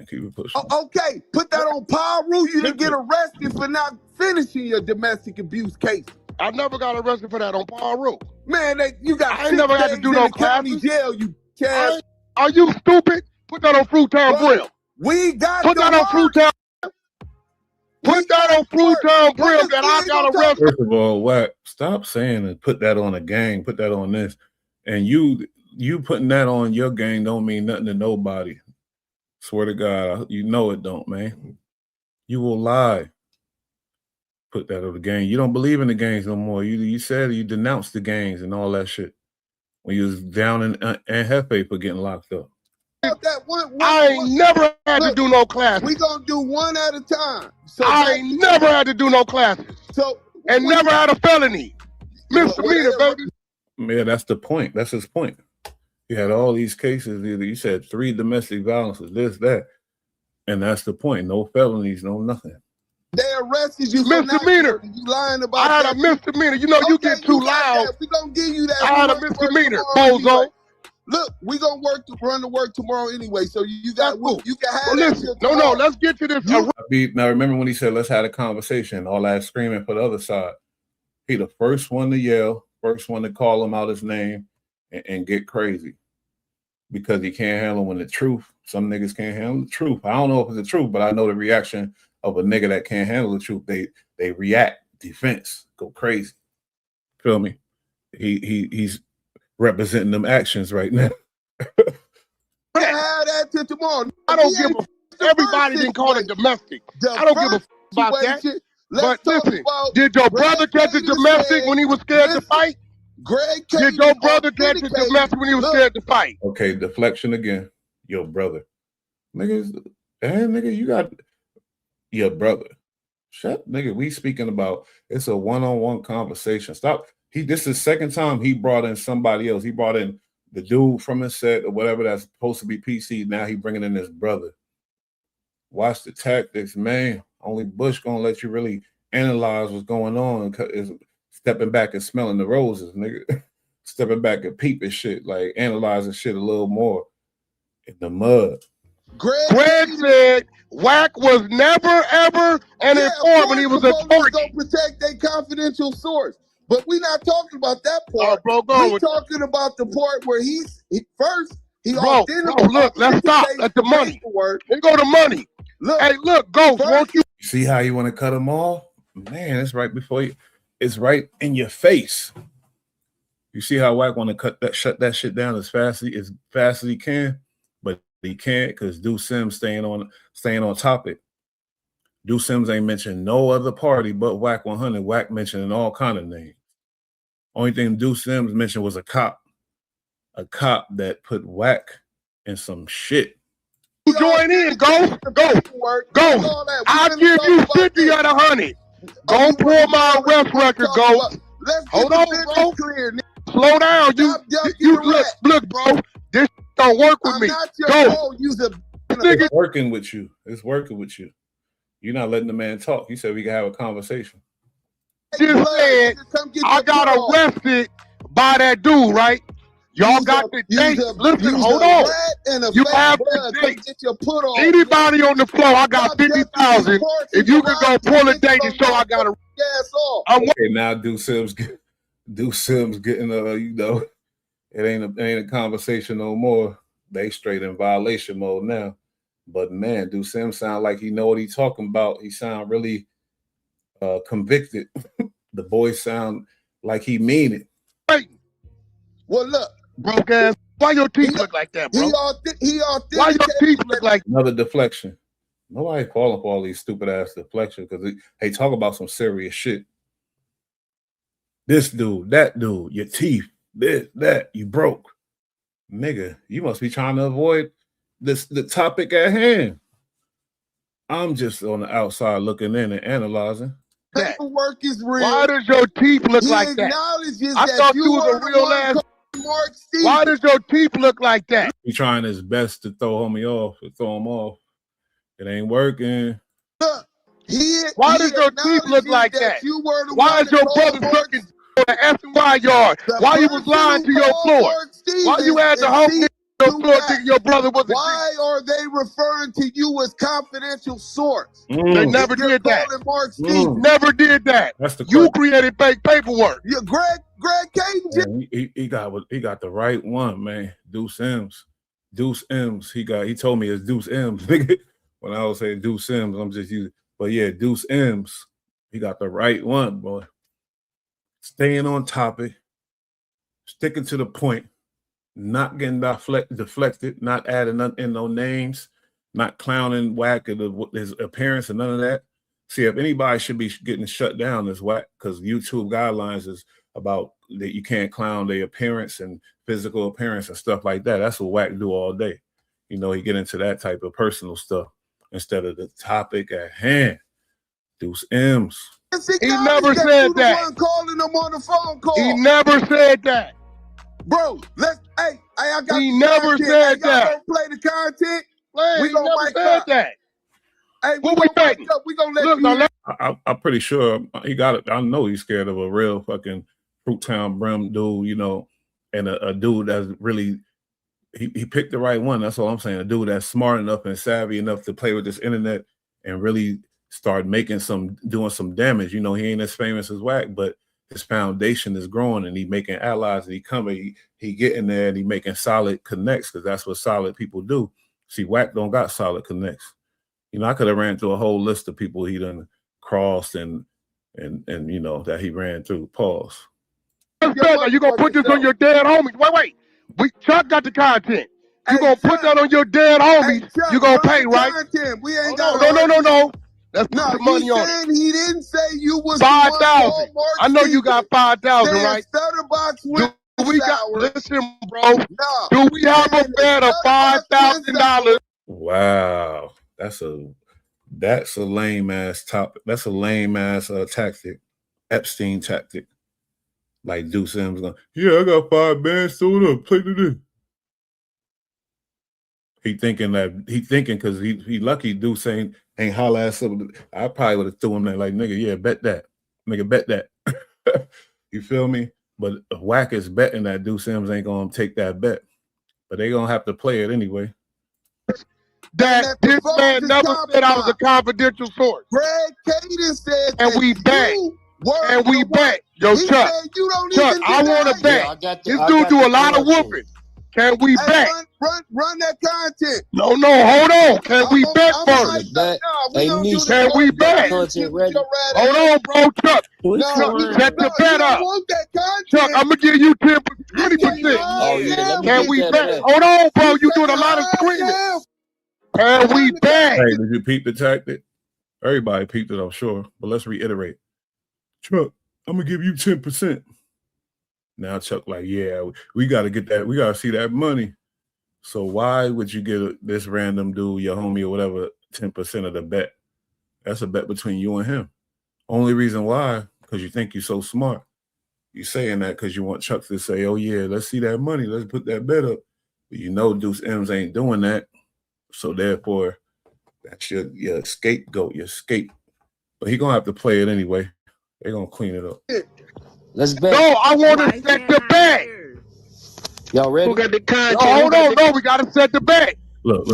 keep it pushing. Okay, put that on power rule. You didn't get arrested for not finishing your domestic abuse case. I never got arrested for that on power rule. Man, you got I ain't never had to do no county jail, you cat. Are you stupid? Put that on Fruitown Brim. We got Put that on Fruitown. Put that on Fruitown Grill that I got arrested. First of all, Wack, stop saying and put that on a gang, put that on this. And you putting that on your gang don't mean nothing to nobody. Swear to God, you know it don't, man. You will lie. Put that on the gang. You don't believe in the gangs no more. You said you denounced the gangs and all that shit when you was down in Jefe for getting locked up. I ain't never had to do no classes. We gonna do one at a time. So I ain't never had to do no classes. So and never had a felony. Misdemeanor, baby. Yeah, that's the point. That's his point. You had all these cases. You said 3 domestic violences, this, that. And that's the point. No felonies, no nothing. They arrested you misdemeanor. For you lying about I had a misdemeanor. You know, you get too loud. We gonna give you that. I had a misdemeanor, bozo. Look, we gonna run to work tomorrow anyway. So you got you can have listen, no, let's get to this. Now remember when he said let's have a conversation, all that screaming for the other side. He the first one to yell, first one to call him out his name and get crazy. Because he can't handle when the truth. Some niggas can't handle the truth. I don't know if it's the truth, but I know the reaction of a nigga that can't handle the truth. They react, defense, go crazy. Feel me? He's representing them actions right now. I have that till tomorrow. I don't give a. Everybody didn't call it domestic. I don't give a about that. But listen, did your brother catch a domestic when he was scared to fight? Greg, did your brother catch a domestic when he was scared to fight? Okay, deflection again. Your brother. Niggas, nigga, you got your brother. Shut, nigga, we speaking about, it's a one-on-one conversation. Stop. This is the second time he brought in somebody else. He brought in the dude from his set or whatever that's supposed to be PC. Now he bringing in his brother. Watch the tactics, man. Only Bush gonna let you really analyze what's going on. Is stepping back and smelling the roses, nigga. Stepping back and peeping shit, like analyzing shit a little more in the mud. Greg said Wack was never, ever an informant. He was a target. Don't protect their confidential source. But we're not talking about that part. Bro, we're talking about the part where he first bro, look, let's stop at the money. Let's go to money. Look, hey, look, Ghost, won't you? See how you want to cut them off? Man, it's right before you. It's right in your face. You see how Wack want to shut that shit down as fast as he can, but he can't because Deuce Sims staying on topic. Deuce Sims ain't mentioned no other party but Wack 100. Wack mentioning all kind of names. Only thing Deuce Sims mentioned was a cop that put Wack in some shit. You join in, go. I'll give you 50 out of 100. Don't pull my arrest record, go. Hold on, bro. Slow down. You look, bro. This don't work with me. Go. It's working with you. It's working with you. You're not letting the man talk. He said we can have a conversation. Just said I got arrested by that dude, right? Y'all got the date. Listen, hold on. You have the date. Anybody on the floor, I got 50,000. If you can go pull a date and show I got a. Okay, now Deuce Sims getting it ain't a conversation no more. They straight in violation mode now. But man, Deuce Sims sound like he know what he talking about. He sound really convicted. The boy sound like he mean it. Hey. Well, look, broke ass. Why your teeth look like that, bro? Why your teeth look like another deflection? Nobody falling for all these stupid ass deflections because they talk about some serious shit. This dude, that dude, your teeth, this, that, you broke. Nigga, you must be trying to avoid the topic at hand. I'm just on the outside looking in and analyzing. Paperwork is real. Why does your teeth look like that? I thought you was a real ass. Why does your teeth look like that? He trying his best to throw him off. It ain't working. Look, why does your teeth look like that? Why is your brother sucking on the F&Y yard? Why you was lying to your floor? Why you had the whole your floor thinking your brother was a Why are they referring to you as confidential source? They never did that. Never did that. That's the you created fake paperwork. Yeah, Greg Caden. He got the right one, man. Deuce Sims. Deuce M's. He told me it's Deuce M's. When I was saying Deuce M's, I'm just using. But yeah, Deuce M's. He got the right one, boy. Staying on topic, sticking to the point, not getting deflected, not adding in no names, not clowning Wack or his appearance and none of that. See, if anybody should be getting shut down, is Wack, because YouTube guidelines is about that you can't clown their appearance and physical appearance and stuff like that. That's what Wack do all day. You know, he get into that type of personal stuff instead of the topic at hand. Deuce M's. He never said that. Calling him on the phone call. He never said that. Bro, I got he never said that. Play the content. Man, we gonna never said that. Hey, we gonna let you. I'm pretty sure he got it. I know he's scared of a real fucking Fruittown Brim dude, you know, and a dude that's really he picked the right one. That's all I'm saying. A dude that's smart enough and savvy enough to play with this internet and really start doing some damage. You know, he ain't as famous as Wack, but his foundation is growing and he making allies and he getting there and he making solid connects, because that's what solid people do. See, Wack don't got solid connects. You know, I could have ran through a whole list of people he done crossed and you know that he ran through. Pause. You gonna put this on your dead homies? Wait. Chuck got the content. You gonna put that on your dead homies? You gonna pay, right? We ain't got no. Let's put the money on it. He didn't say you was 5,000. I know you got 5,000, right? Do we got? Listen, bro. Do we have a bet of $5,000? Wow, that's a lame ass topic. That's a lame ass tactic, Epstein tactic. Like Deuce M's going, yeah, I got 5 bands stored up. Play today. He thinking because he lucky Deuce ain't holla at something. I probably would have threw him there like, nigga, yeah, bet that. Nigga, bet that. You feel me? But Wack is betting that Deuce M's ain't gonna take that bet. But they gonna have to play it anyway. That this man never said I was a confidential source. Greg Caden said and we bet. And we bet. Yo, Chuck, I want to bet. This dude do a lot of whooping. Can we bet? Run that content. No, hold on. Can we bet first? Can we bet? Hold on, bro, Chuck. Chuck, set the bet up. Chuck, I'm going to give you 20%. Can we bet? Hold on, bro. You doing a lot of screaming. Can we bet? Hey, did you peep the tactic? Everybody peeped it, I'm sure. But let's reiterate. Chuck, I'm going to give you 10%. Now Chuck like, yeah, we got to get that. We got to see that money. So why would you give this random dude, your homie or whatever, 10% of the bet? That's a bet between you and him. Only reason why, because you think you're so smart. You saying that because you want Chuck to say, oh, yeah, let's see that money. Let's put that bet up. But you know Deuce M's ain't doing that. So therefore, that's your scapegoat, your escape. But he going to have to play it anyway. They're going to clean it up. Let's bet. No, I want to set the bet. Y'all ready? Who got the content? Hold on. No, we got to set the bet. Look.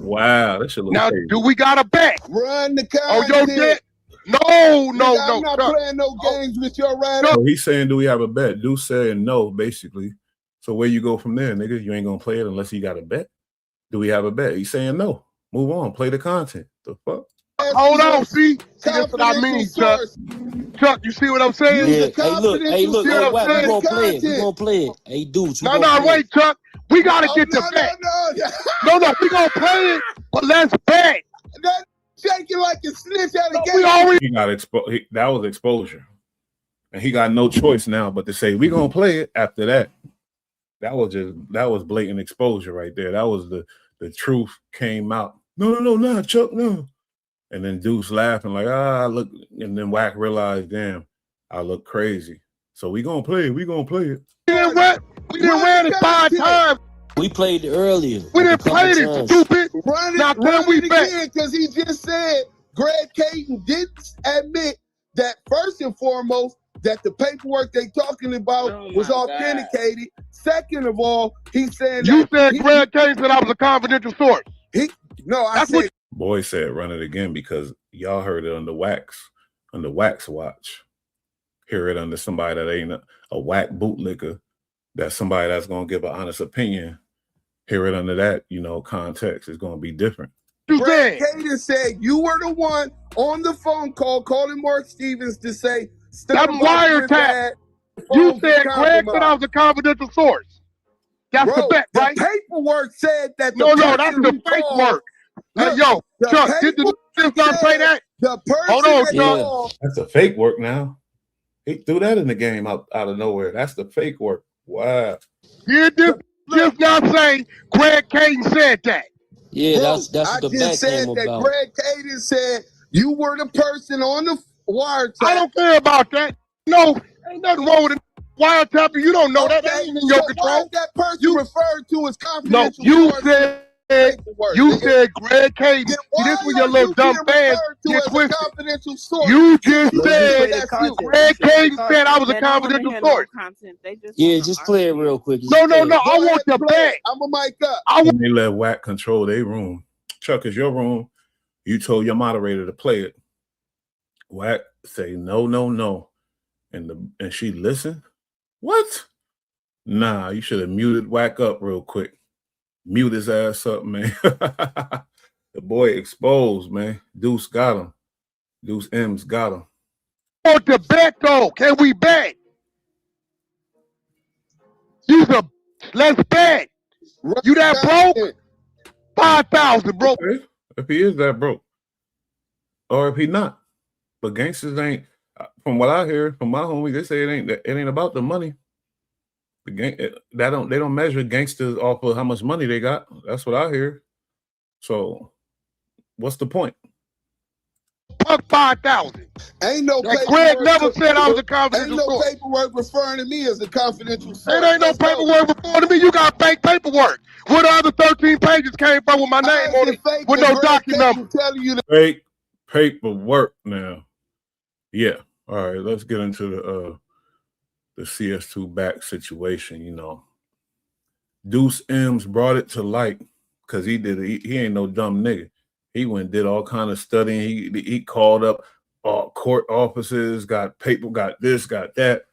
Wow, that shit look now, crazy. Do we got a bet? Run the content. Oh, yo, no. I'm not playing no games with your rider. So he's saying, do we have a bet? Deuce saying no, basically. So where you go from there, nigga? You ain't going to play it unless you got a bet? Do we have a bet? He's saying no. Move on. Play the content. The fuck? Hold on, see that's what I mean, Chuck. Chuck, you see what I'm saying? Yeah. Hey, look. Hey, Wack, we gonna play it. We gonna play it. Hey, dudes. No, wait, Chuck. We gotta get the bet. No, we gonna play it, but let's bet. That shaking like a snitch at a game. He got that was exposure, and he got no choice now but to say we gonna play it. After that, that was blatant exposure right there. That was the truth came out. No, Chuck, no. And then Deuce laughing like, look. And then Wack realized, damn, I look crazy. So we gonna play it. We didn't run it 5 times. We played it earlier. We didn't play it, stupid. Run it again, because he just said Greg Caden didn't admit that first and foremost that the paperwork they talking about was authenticated. God. Second of all, he's saying you said Greg Caden said I was a confidential source. I said. Boy said run it again because y'all heard it on the Wax watch. Hear it under somebody that ain't a Wack bootlicker, that's somebody that's gonna give an honest opinion. hear it under that, context. It's going to be different. Greg Caden said you were the one on the phone call calling Mark Stevens to say that wiretap. You said Greg said I was a confidential source. That's the bet, right? The paperwork said that. No, that's the paperwork. Hey, yo, Chuck, did the news not say that? The person hold on, Chuck. That's the fake work now. He threw that in the game out of nowhere. That's the fake work. Wow. Did this just not say Greg Caden said that? Yeah, that's I what the just said that about. Greg Caden said you were the person on the wiretap. I don't care about that. No, ain't nothing wrong with it. Wiretap, you don't know that. That ain't in your control. Why that person you referred to as confidential? No, you said Greg Caden. See, this was your little dumb fans get twisted. You just said Greg Caden said I was a confidential source. Yeah, just play it real quick. No, I want the bet. I'm a mic up. They let Wack control their room. Chuck, is your room. You told your moderator to play it. Wack say no. And she listened. What? Nah, you should have muted Wack up real quick. Mute his ass up, man. The boy exposed, man. Deuce got him. Deuce M's got him. I want the bet, though. Can we bet? Let's bet. You that broke? 5,000, bro. Okay. If he is that broke. Or if he not. But gangsters ain't, from what I hear from my homie, they say it ain't about the money. They don't measure gangsters off of how much money they got. That's what I hear. So, what's the point? Fuck 5,000. Ain't no paperwork. Greg never said I was a confidential source. source. Ain't no paperwork referring to me as a confidential source. It ain't no paperwork referring to me. You got fake paperwork. Where the other 13 pages came from with my name on it, with no document number. Fake paperwork now. Yeah. All right. Let's get into the CS2 Back situation. Deuce M's brought it to light because he did it. He ain't no dumb nigga. He went and did all kind of studying. He called up court offices, got paper, got this, got that.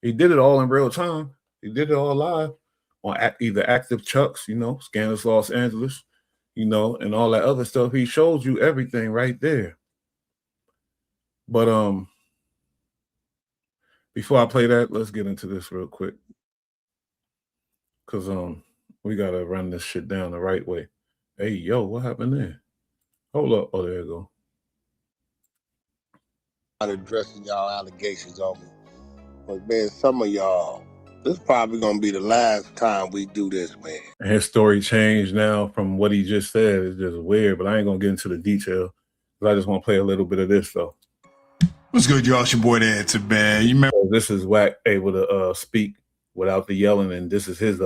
He did it all in real time. He did it all live on either Active Chucks, Scandalous Los Angeles, and all that other stuff. He shows you everything right there. But before I play that, let's get into this real quick. Cause we gotta run this shit down the right way. Hey, yo, what happened there? Hold up. Oh, there you go. Not addressing y'all allegations on me. But man, some of y'all, this is probably gonna be the last time we do this, man. And his story changed now from what he just said. It's just weird, but I ain't gonna get into the detail. But I just want to play a little bit of this though. What's good, y'all? It's your boy, the Answer, man. You remember this is Wack able to speak without the yelling, and this is his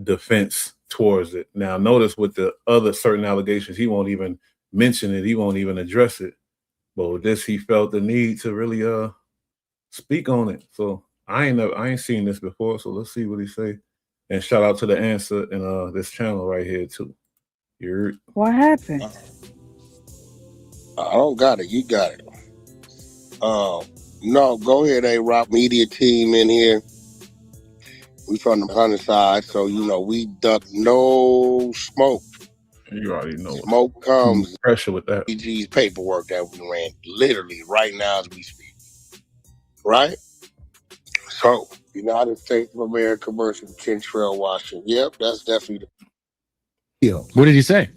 defense towards it. Now, notice with the other certain allegations, he won't even mention it. He won't even address it. But with this, he felt the need to really speak on it. So I ain't seen this before. So let's see what he say. And shout out to the Answer and this channel right here too. What happened? I don't got it. You got it. No, go ahead, A-Rock media team in here. We from the Hunter side, so we duck no smoke. You already know. Smoke comes. Pressure with that. PG's paperwork that we ran literally right now as we speak. Right? So, United States of America versus Kentrell Washington. Yep, that's definitely What did he say?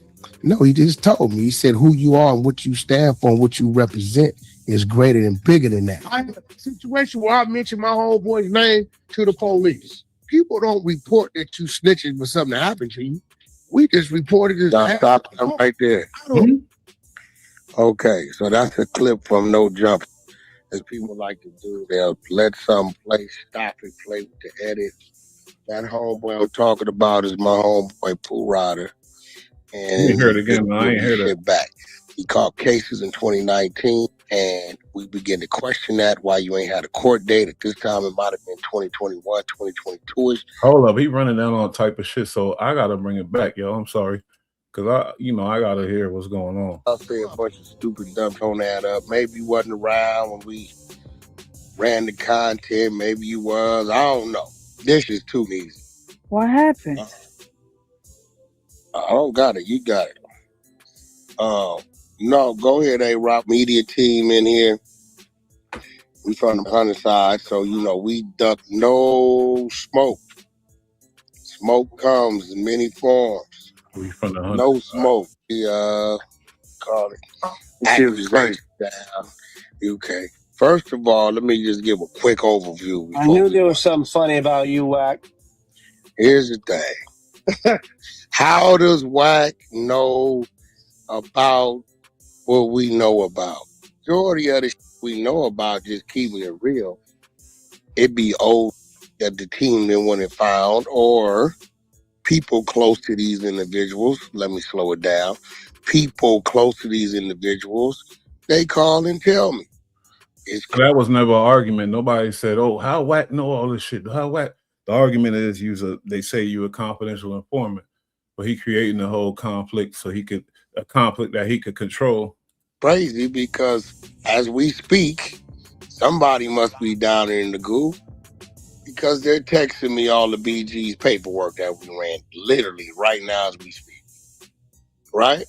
No, he just told me. He said who you are and what you stand for and what you represent is greater and bigger than that. I had a situation where I mentioned my homeboy's name to the police. People don't report that you snitching for something that happened to you. We just reported it. Stop right there. Okay, so that's a clip from No Jump. As people like to do, they'll let some play, stop it, play with the edit. That homeboy I'm talking about is my homeboy Pooh Rider. And you heard it again, man. I ain't heard it. Back. He called cases in 2019, and we began to question that why you ain't had a court date. At this time, it might have been 2021, 2022-ish. Hold up, he running down all type of shit, so I gotta bring it back, yo. I'm sorry, cause I gotta hear what's going on. I'll say a bunch of stupid dumb don't add up. Maybe you wasn't around when we ran the content. Maybe you was. I don't know. This is too easy. What happened? I don't got it. You got it. No, go ahead, A-Rock media team in here. We from the hunter side, so we duck no smoke. Smoke comes in many forms. We from the hunter No side. smoke. Call it accusation down. Okay. First of all, let me just give a quick overview. I knew there was something funny about you, Wack. Here's the thing. How does Wack know about what we know about? Majority of the shit we know about, just keeping it real, it be old that the team didn't want it found, or people close to these individuals. Let me slow it down. People close to these individuals, they call and tell me. That was never an argument. Nobody said, "Oh, how Wack know all this shit?" How Wack? The argument is, they say you a confidential informant, but he creating a whole conflict so a conflict that he could control. Crazy, because as we speak, somebody must be down there in the goo, because they're texting me all the BG's paperwork that we ran literally right now as we speak. Right?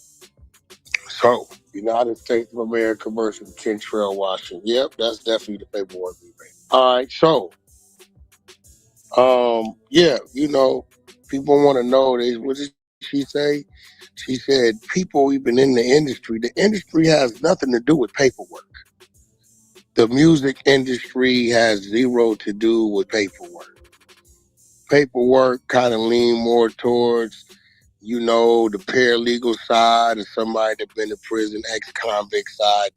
So, United States of America versus Kentrell, Washington. Yep, that's definitely the paperwork we ran. All right, so, yeah, people want to know, what did she say? She said, people even in the industry has nothing to do with paperwork. The music industry has zero to do with paperwork. Paperwork kind of lean more towards, the paralegal side, or somebody that's been to prison, ex-convict side.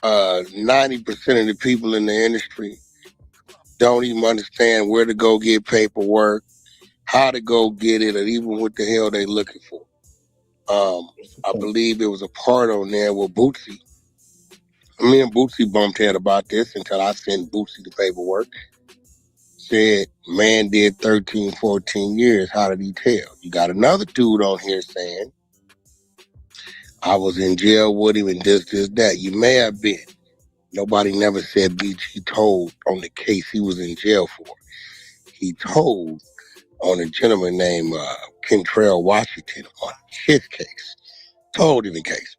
90% of the people in the industry don't even understand where to go get paperwork, how to go get it, or even what the hell they looking for. I believe there was a part on there with Bootsy. Me and Bootsy bumped head about this until I sent Bootsy the paperwork. Said, man did 13, 14 years. How did he tell? You got another dude on here saying, I was in jail with him and this, that. You may have been. Nobody never said BG told on the case he was in jail for. He told on a gentleman named Kentrell, Washington, on his case. Told in the case.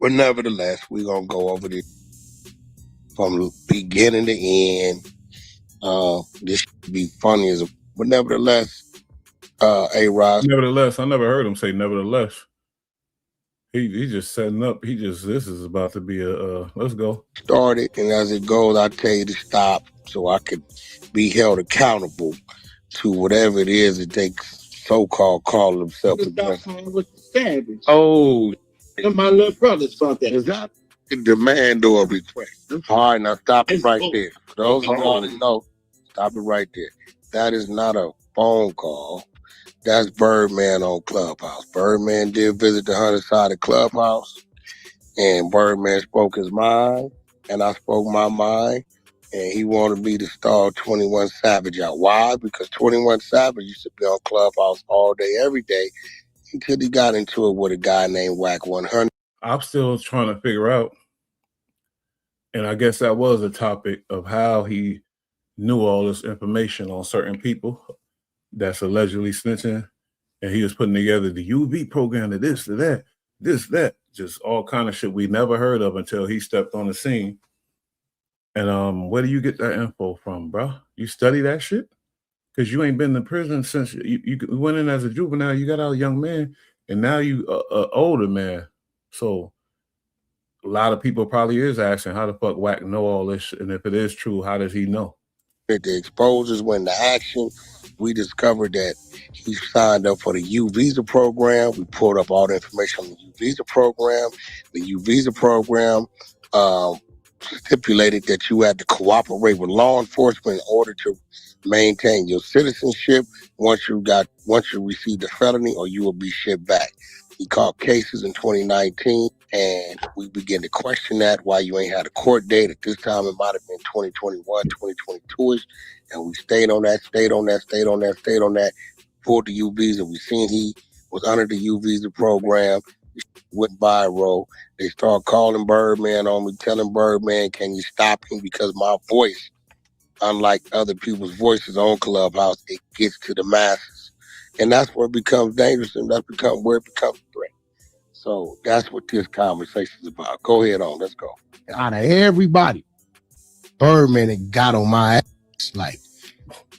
But nevertheless, we're going to go over this from beginning to end. This should be funny but nevertheless, A-Rod. Nevertheless, I never heard him say nevertheless. He just setting up. This is about to be let's go. Started, and as it goes, I tell you to stop so I could be held accountable to whatever it is that they so-called call themselves. Oh, my little brother's about that. Is that a demand or a request? All right, now stop it right there. For those who don't know, stop it right there. That is not a phone call. That's Birdman on Clubhouse. Birdman did visit the Hunter side of Clubhouse, and Birdman spoke his mind, and I spoke my mind, and he wanted me to stall 21 Savage out. Why? Because 21 Savage used to be on Clubhouse all day, every day, until he got into it with a guy named Wack 100. I'm still trying to figure out, and I guess that was a topic of how he knew all this information on certain people that's allegedly snitching, and he was putting together the UV program, to this, to that, that, just all kind of shit we never heard of until he stepped on the scene. And where do you get that info from, bro? You study that shit? Because you ain't been in prison since you went in as a juvenile, you got out a young man, and now you a older man. So a lot of people probably is asking, how the fuck Wack know all this shit? And if it is true, how does he know? The exposures went into action. We discovered that he signed up for the U visa program. We pulled up all the information on the U visa program. The U visa program stipulated that you had to cooperate with law enforcement in order to maintain your citizenship. Once you received a felony, or you will be shipped back. He caught cases in 2019, and we began to question that, why you ain't had a court date. At this time, it might have been 2021, 2022-ish, and we stayed on that, pulled the U visa. We seen he was under the U visa program, went viral. They start calling Birdman on me, telling Birdman, can you stop him? Because my voice, unlike other people's voices on Clubhouse, it gets to the masses. And that's where it becomes dangerous, and that's where it becomes a threat. So that's what this conversation is about. Go ahead on. Let's go. Out of everybody, Birdman had got on my ass, like,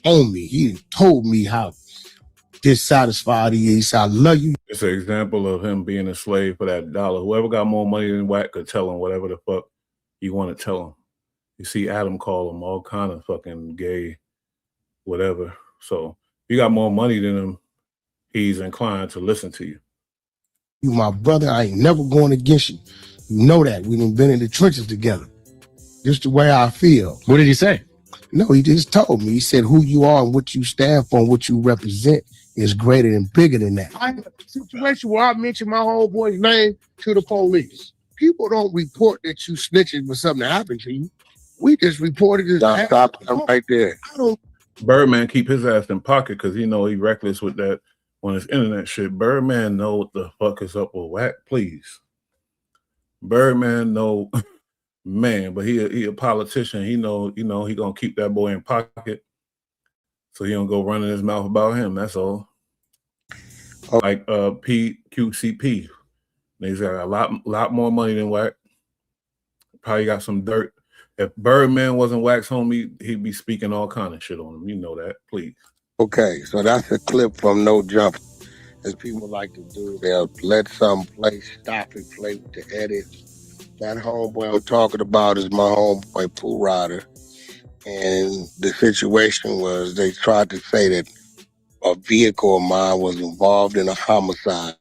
on me. He told me how dissatisfied he is. He said, I love you. It's an example of him being a slave for that dollar. Whoever got more money than Wack could tell him whatever the fuck you want to tell him. You see Adam call him all kind of fucking gay, whatever. So if you got more money than him, he's inclined to listen to you. You my brother, I ain't never going against you. You know that. We done been in the trenches together. Just the way I feel. What did he say? No, he just told me. He said who you are and what you stand for and what you represent is greater and bigger than that. I had a situation where I mentioned my homeboy's name to the police. People don't report that you snitching for something that happened to you. We just reported it. Stop right there. Birdman keep his ass in pocket because he know he reckless with that on his internet shit. Birdman know what the fuck is up with Wack, please. Birdman know, man, but he a politician. He know he gonna keep that boy in pocket, so he don't go running his mouth about him. That's all. Like PQCP, he's got a lot more money than Wack. Probably got some dirt. If Birdman wasn't Wack's homie, he'd be speaking all kind of shit on him. You know that, please. Okay, so that's a clip from No Jump. As people like to do, they'll let some place stop and play with the edit. That homeboy I'm talking about is my homeboy Pooh Rider. And the situation was they tried to say that a vehicle of mine was involved in a homicide.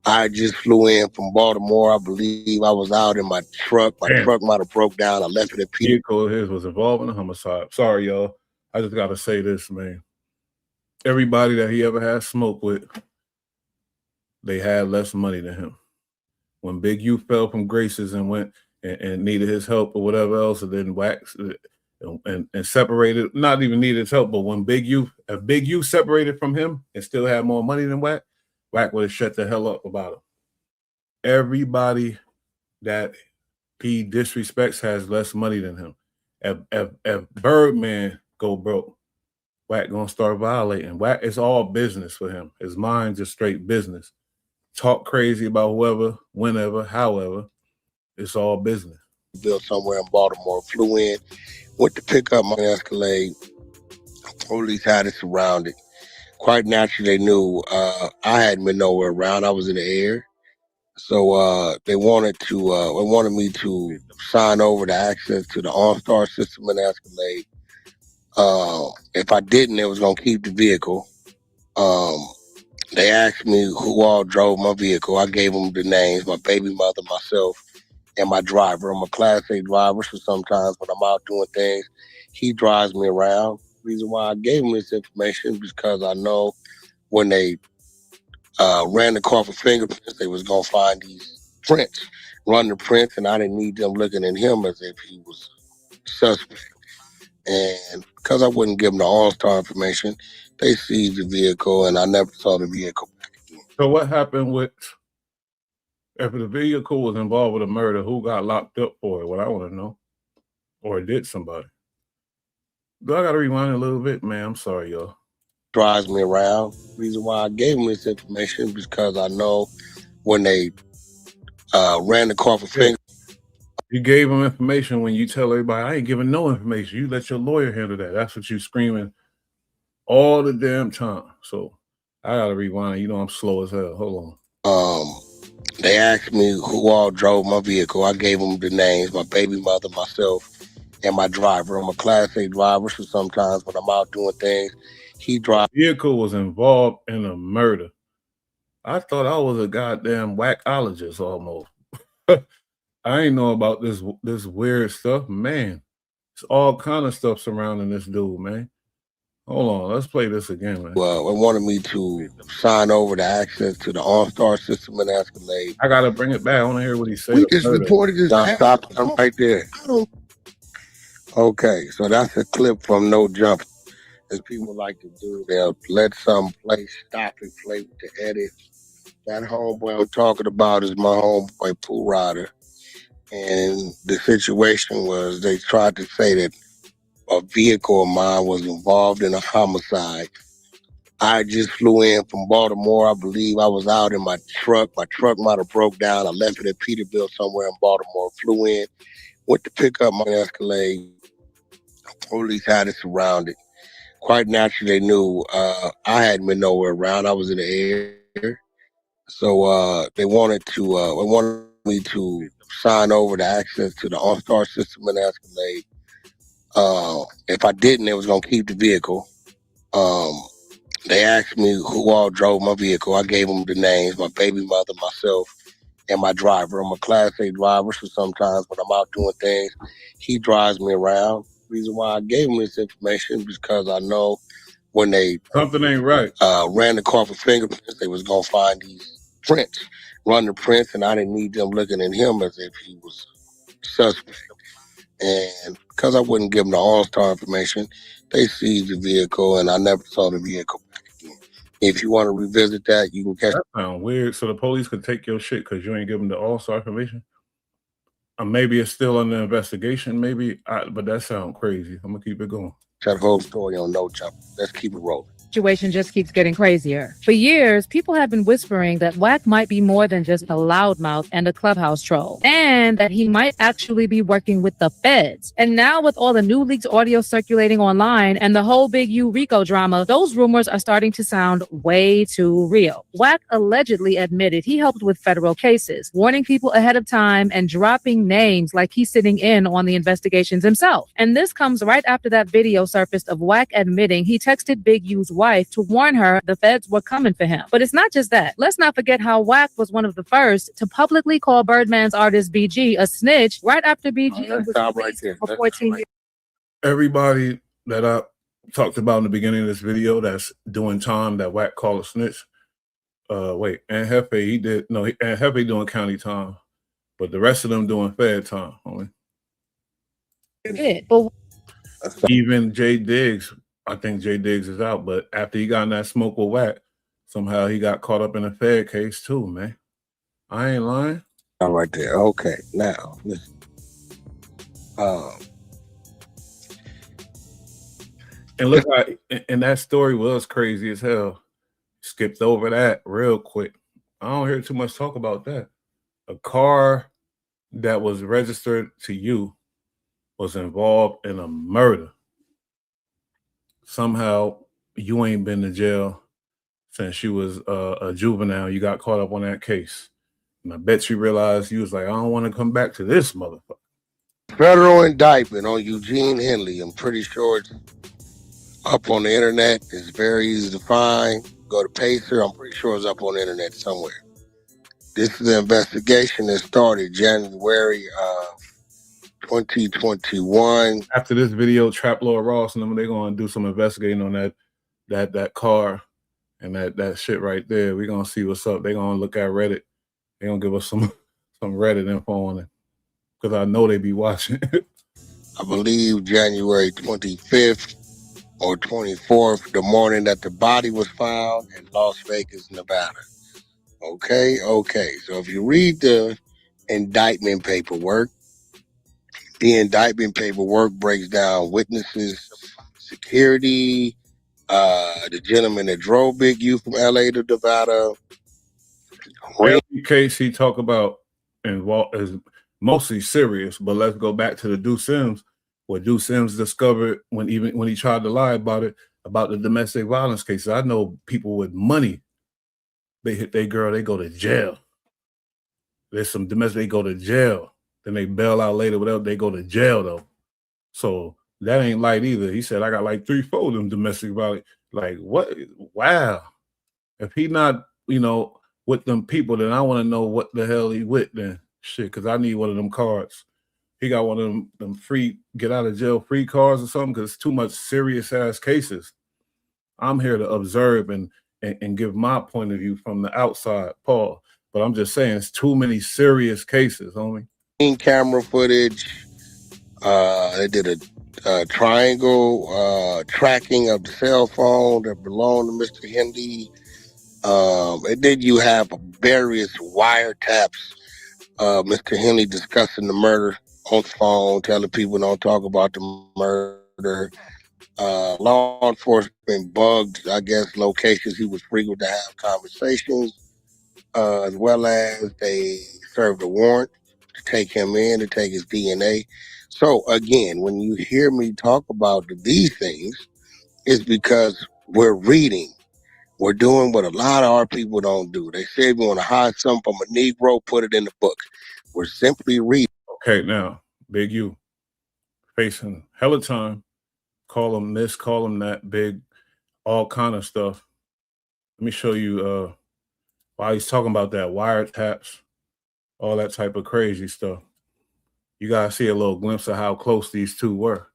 I just flew in from Baltimore. I believe I was out in my truck. My truck might have broke down. I left it at people. Vehicle of his was involved in a homicide. Sorry, y'all. I just got to say this, man. Everybody that he ever had smoke with, they had less money than him. When Big U fell from graces and went and needed his help or whatever else, and then Wax and separated, not even needed his help, but when if Big U separated from him and still had more money than Wack, Wack would have shut the hell up about him. Everybody that he disrespects has less money than him. If Birdman go broke, Wack gonna start violating. Wack, it's all business for him. His mind's just straight business. Talk crazy about whoever, whenever, however. It's all business. Built somewhere in Baltimore, flew in, went to pick up my Escalade. Police had it surrounded. Quite naturally, they knew I hadn't been nowhere around. I was in the air. So they wanted me to sign over the access to the OnStar system in Escalade. If I didn't, they was gonna keep the vehicle. They asked me who all drove my vehicle. I gave them the names, my baby mother, myself, and my driver. I'm a Class A driver, so sometimes when I'm out doing things, he drives me around. The reason why I gave him this information is because I know when they ran the car for fingerprints, they was gonna find these prints, run the prints, and I didn't need them looking at him as if he was suspect. And because I wouldn't give them the all-star information, they seized the vehicle, and I never saw the vehicle back again. So what happened with, if the vehicle was involved with a murder, who got locked up for it? What I want to know. Or did somebody? Do I got to rewind a little bit? Man, I'm sorry, y'all. Drives me around. The reason why I gave him this information is because I know when they ran the car for fingerprints. You gave him information when you tell everybody, I ain't giving no information. You let your lawyer handle that. That's what you screaming all the damn time. So I got to rewind. You know I'm slow as hell. Hold on. They asked me who all drove my vehicle. I gave them the names, my baby mother, myself, and my driver. I'm a Class A driver, so sometimes when I'm out doing things, he drives. The vehicle was involved in a murder. I thought I was a goddamn whackologist almost. I ain't know about this weird stuff, man. It's all kind of stuff surrounding this dude, man. Hold on, let's play this again, man. Well, they wanted me to sign over the access to the OnStar system in Escalade. I gotta bring it back. I want to hear what he said. We just reported this. Stop right there. Okay, so that's a clip from No Jump. As people like to do, they'll let some place stop and play with the edit. That homeboy I'm talking about is my homeboy Pooh Rider. And the situation was they tried to say that a vehicle of mine was involved in a homicide. I just flew in from Baltimore. I believe I was out in my truck. My truck might have broke down. I left it at Peterbilt somewhere in Baltimore. Flew in, went to pick up my Escalade. Police had it surrounded. Quite naturally, they knew I hadn't been nowhere around. I was in the air, so they wanted me to sign over the access to the OnStar system in Escalade. If I didn't, they was gonna keep the vehicle. They asked me who all drove my vehicle. I gave them the names: my baby mother, myself, and my driver. I'm a Class A driver, so sometimes when I'm out doing things, he drives me around. Reason why I gave him this information is because I know when they something ain't right. Ran the car for fingerprints, they was gonna find these prints, run the prints, and I didn't need them looking at him as if he was suspect. And because I wouldn't give them the all-star information, they seized the vehicle, and I never saw the vehicle back again. If you want to revisit that, you can catch. That sound weird. So the police could take your shit because you ain't give them the all-star information? Maybe it's still under investigation, but that sounds crazy. I'm gonna keep it going. That whole story on No Chopper. Let's keep it rolling. Situation just keeps getting crazier. For years, people have been whispering that Wack might be more than just a loudmouth and a clubhouse troll, and that he might actually be working with the feds. And now with all the new leaked audio circulating online and the whole Big U Rico drama, those rumors are starting to sound way too real. Wack allegedly admitted he helped with federal cases, warning people ahead of time and dropping names like he's sitting in on the investigations himself. And this comes right after that video surfaced of Wack admitting he texted Big U's wife to warn her the feds were coming for him. But it's not just that. Let's not forget how Wack was one of the first to publicly call Birdman's artist BG a snitch right after BG was released for 14 years. Everybody that I talked about in the beginning of this video that's doing time that Wack called a snitch. And Hefe, and Hefe doing county time, but the rest of them doing fed time. Even Jay Diggs. I think Jay Diggs is out, but after he got in that smoke with Wack, somehow he got caught up in a Fed case too, man. I ain't lying. All right there. Okay, now listen. And look, and that story was crazy as hell. Skipped over that real quick. I don't hear too much talk about that. A car that was registered to you was involved in a murder. Somehow you ain't been to jail since you was a juvenile. You got caught up on that case. And I bet you realized you was like, I don't want to come back to this motherfucker. Federal indictment on Eugene Henley. I'm pretty sure it's up on the internet. It's very easy to find. Go to Pacer. I'm pretty sure it's up on the internet somewhere. This is an investigation that started January 2021. After this video, Trap Lord Ross and them, they're gonna do some investigating on that car and that shit right there. We're gonna see what's up. They're gonna look at Reddit. They're gonna give us some Reddit info on it. Because I know they be watching. I believe January 25th or 24th, the morning that the body was found in Las Vegas, Nevada. Okay. So if you read the indictment paperwork, the indictment paperwork breaks down witnesses, security, the gentleman that drove Big U from LA to Nevada. Every case he talk about is mostly serious, but let's go back to the Deuce Sims. What Deuce Sims discovered when he tried to lie about it, about the domestic violence cases. I know people with money, they hit their girl, they go to jail. There's some domestic, they go to jail. Then they bail out later, whatever, they go to jail though. So that ain't light either. He said, I got like 3-4 of them domestic violence. Like, what? Wow. If he not, with them people, then I want to know what the hell he with then. Shit, because I need one of them cards. He got one of them free, get out of jail free cards or something, because it's too much serious ass cases. I'm here to observe and give my point of view from the outside, Paul. But I'm just saying, it's too many serious cases, homie. Camera footage. They did a triangle tracking of the cell phone that belonged to Mr. Henley. And then you have various wiretaps. Mr. Henley discussing the murder on the phone, telling people don't talk about the murder. Law enforcement bugged, I guess, locations he was frequent to have conversations, as well as they served a warrant to take him in, to take his DNA. So again, when you hear me talk about these things, it's because we're reading. We're doing what a lot of our people don't do. They say we want to hide something from a Negro, put it in the books. We're simply reading. Okay, now, Big U, facing hella time. Call him this, call him that, big, all kind of stuff. Let me show you while he's talking about that, wiretaps, all that type of crazy stuff. You guys see a little glimpse of how close these two were.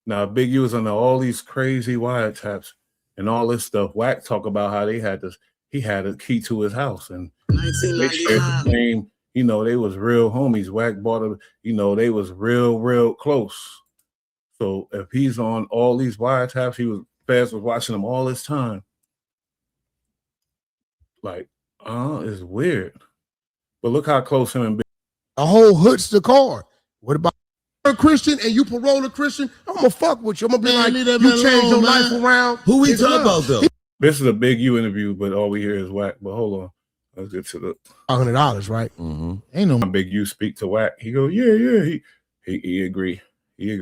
Now, Big U was under all these crazy wiretaps and all this stuff. Wack talk about how he had a key to his house, and they shared the same, they was real homies. Wack bought a, they was real close. So if he's on all these wiretaps, Faz was watching them all this time. Like, it's weird. But look how close him and Big. A whole hood's the card. What about a Christian and you parole a Christian? I'm gonna fuck with you. I'm gonna be like, you change your life around. Who we talking about though? This is a Big U interview, but all we hear is Wack. But hold on, let's get to the $100, right? Mm-hmm. Ain't no Big U speak to Wack. He go, yeah. He agree. He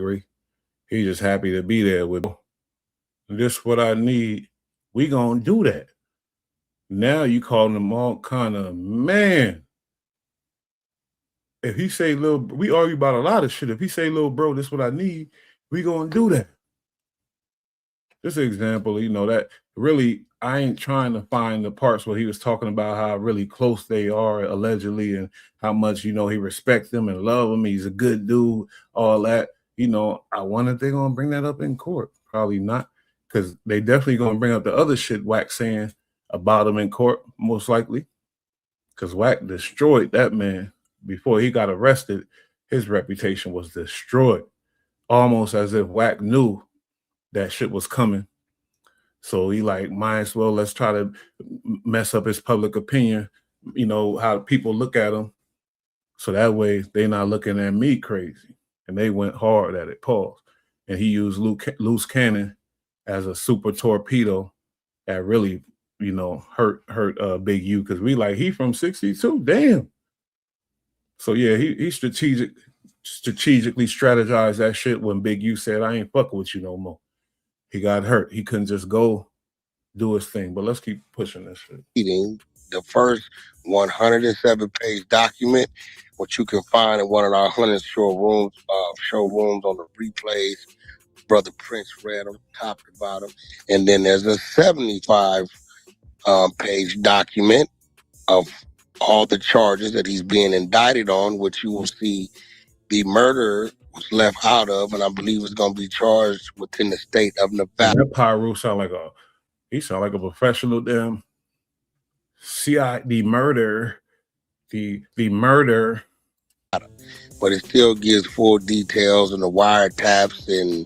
just happy to be there with this. What I need. We gonna do that. Now you calling them all kind of man. If he say we argue about a lot of shit. If he say, little bro, this is what I need, we gonna do that. Just an example, that really, I ain't trying to find the parts where he was talking about how really close they are allegedly and how much, he respects them and love him. He's a good dude, all that. I wonder if they're gonna bring that up in court. Probably not, because they definitely gonna bring up the other shit Wack saying about him in court, most likely. Because Wack destroyed that man. Before he got arrested, his reputation was destroyed. Almost as if Wack knew that shit was coming. So he might as well, let's try to mess up his public opinion, how people look at him. So that way they not looking at me crazy. And they went hard at it, pause. And he used loose cannon as a super torpedo that really, hurt Big U. Because he from 62, damn. So yeah, he strategically strategized that shit when Big U said, I ain't fucking with you no more. He got hurt. He couldn't just go do his thing. But let's keep pushing this shit. The first 107-page document, which you can find in one of our 100 showrooms on the replays. Brother Prince read them top to bottom. And then there's a 75-page document of all the charges that he's being indicted on, which you will see the murder was left out of, and I believe it's going to be charged within the state of Nevada. That Pyro sound like a professional damn the murder. But it still gives full details on the wiretaps and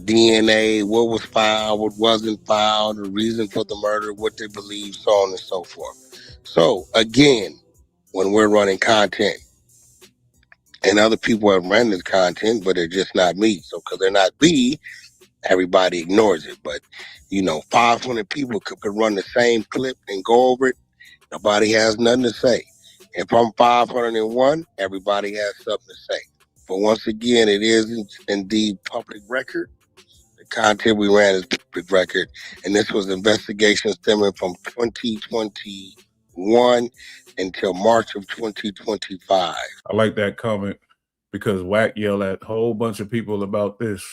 DNA, what was found, what wasn't found, the reason for the murder, what they believe, so on and so forth. So again, when we're running content, and other people have run this content, but they're just not me. So because they're not me, everybody ignores it. But 500 people could run the same clip and go over it. Nobody has nothing to say. If I'm 501, everybody has something to say. But once again, it is indeed public record. The content we ran is public record. And this was investigation stemming from 2021 until March of 2025. I like that comment because Wack yelled at a whole bunch of people about this.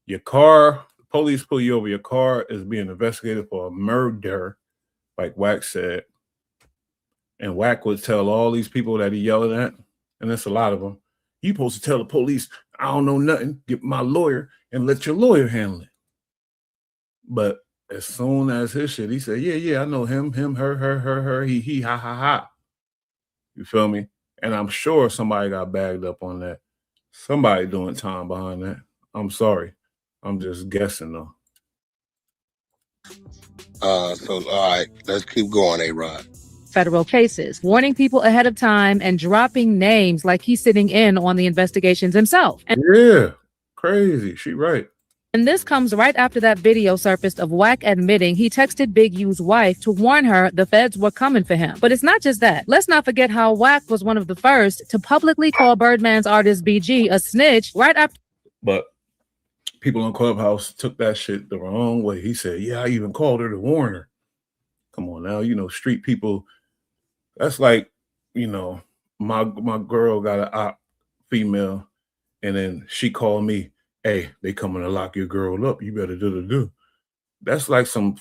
Your car, police pull you over, your car is being investigated for a murder, like Wack said. And Wack would tell all these people that he yelling at, and that's a lot of them, you supposed to tell the police, I don't know nothing, get my lawyer and let your lawyer handle it. But as soon as his shit, he said, yeah, I know him, her, he, ha, ha, ha. You feel me? And I'm sure somebody got bagged up on that. Somebody doing time behind that. I'm sorry. I'm just guessing though. So all right, let's keep going, A-Rod. Federal cases, warning people ahead of time and dropping names like he's sitting in on the investigations himself. Yeah, crazy. She right. And this comes right after that video surfaced of Wack admitting he texted Big U's wife to warn her the feds were coming for him. But it's not just that. Let's not forget how Wack was one of the first to publicly call Birdman's artist BG a snitch right after. But people on Clubhouse took that shit the wrong way. He said, yeah, I even called her to warn her. Come on now, you know, street people, that's like, you know, my girl got an op female, and then she called me, hey, they coming to lock your girl up. You better do. That's like some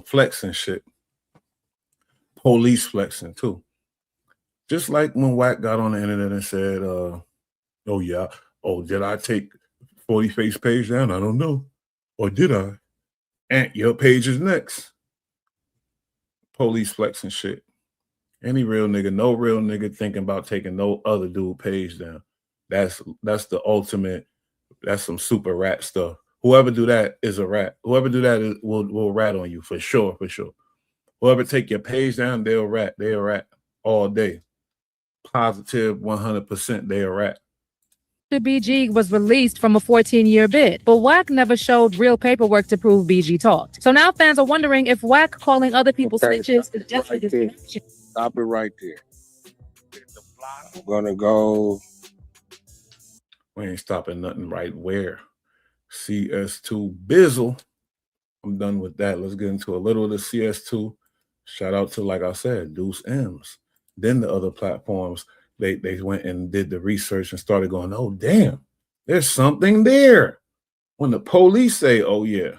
flexing shit. Police flexing too. Just like when Wack got on the internet and said, oh yeah, did I take 40 Face page down? I don't know. Or did I? And your page is next. Police flexing shit. Any real nigga, no real nigga thinking about taking no other dude page down. That's the ultimate. That's some super rat stuff. Whoever do that is a rat. Whoever do that will rat on you for sure. Whoever take your page down, they'll rat. They're a rat all day. Positive 100%. They're a rat. BG was released from a 14-year bid, but Wack never showed real paperwork to prove BG talked. So now fans are wondering if Wack calling other people snitches is just Stop it right there. I'm gonna go. We ain't stopping nothing right where. CS2 Bizzle. I'm done with that. Let's get into a little of the CS2. Shout out to, like I said, Deuce M's. Then the other platforms, they went and did the research and started going, oh, damn, there's something there. When the police say, oh, yep,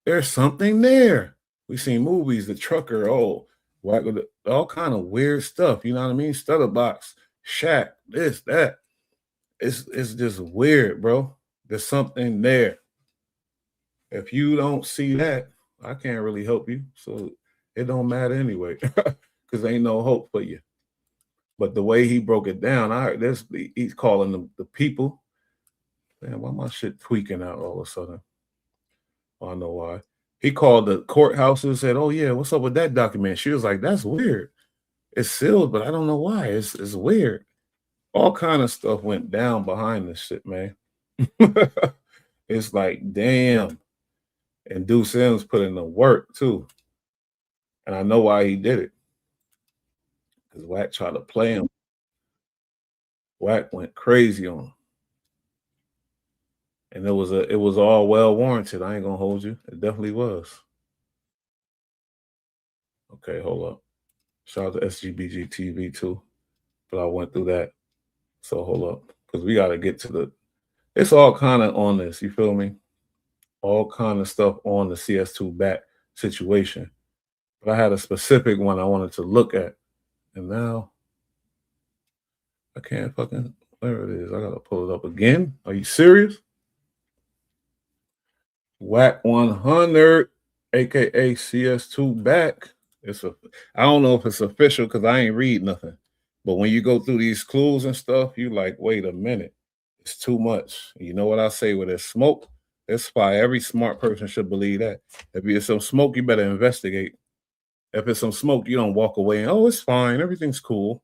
there's something there. We seen movies, the trucker, all kind of weird stuff. You know what I mean? Stutterbox, Shaq, this, that. It's just weird, bro. There's something there. If you don't see that, I can't really help you. So it don't matter anyway, because ain't no hope for you. But the way he broke it down, he's calling them the people. Man, why my shit tweaking out all of a sudden? I know why. He called the courthouse and said, oh yeah, what's up with that document? She was like, that's weird. It's sealed, but I don't know why. It's weird. All kind of stuff went down behind this shit, man. It's like, damn. And Deuce M's put in the work too. And I know why he did it. Because Wack tried to play him. Wack went crazy on him. And it was all well warranted. I ain't gonna hold you. It definitely was. Okay, hold up. Shout out to SGBG TV too. But I went through that. So hold up. Because we gotta get to it's all kind of on this, you feel me? All kind of stuff on the CS2 Back situation. But I had a specific one I wanted to look at. And now I can't fucking, where it is. I gotta pull it up again. Are you serious? Wack 100, aka CS2 Back. I don't know if it's official because I ain't read nothing. But when you go through these clues and stuff, you like, wait a minute. It's too much. You know what I say? When there's smoke, there's fire. Every smart person should believe that. If there's some smoke, you better investigate. If it's some smoke, you don't walk away and, oh, it's fine. Everything's cool.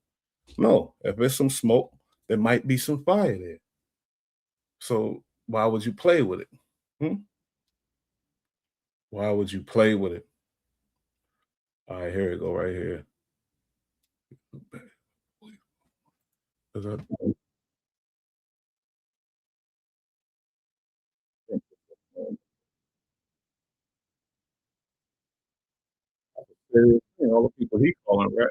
No. If it's some smoke, there might be some fire there. So why would you play with it? Why would you play with it? All right, here we go right here. All the people he calling right.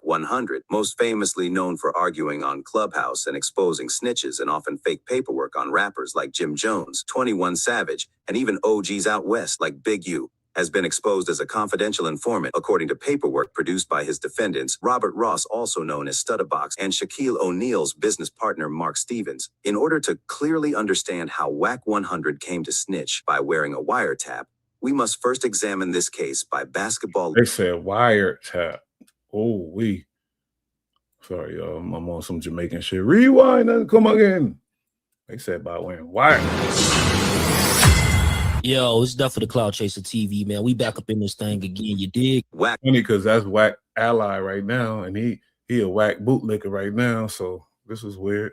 100, most famously known for arguing on Clubhouse and exposing snitches and often fake paperwork on rappers like Jim Jones, 21 Savage, and even OGs out west like Big U, has been exposed as a confidential informant according to paperwork produced by his defendants, Robert Ross, also known as Stutterbox, and Shaquille O'Neal's business partner Mark Stevens. In order to clearly understand how Wack 100 came to snitch by wearing a wiretap, we must first examine this case by basketball. They said wiretap. Oh, sorry, y'all. I'm on some Jamaican shit. Rewind and come again. They said by wearing wire. Yo, it's Duff for the Cloud Chaser TV, man. We back up in this thing again. You dig? Wack. Funny because that's Wack ally right now, and he a Wack bootlicker right now. So this is weird.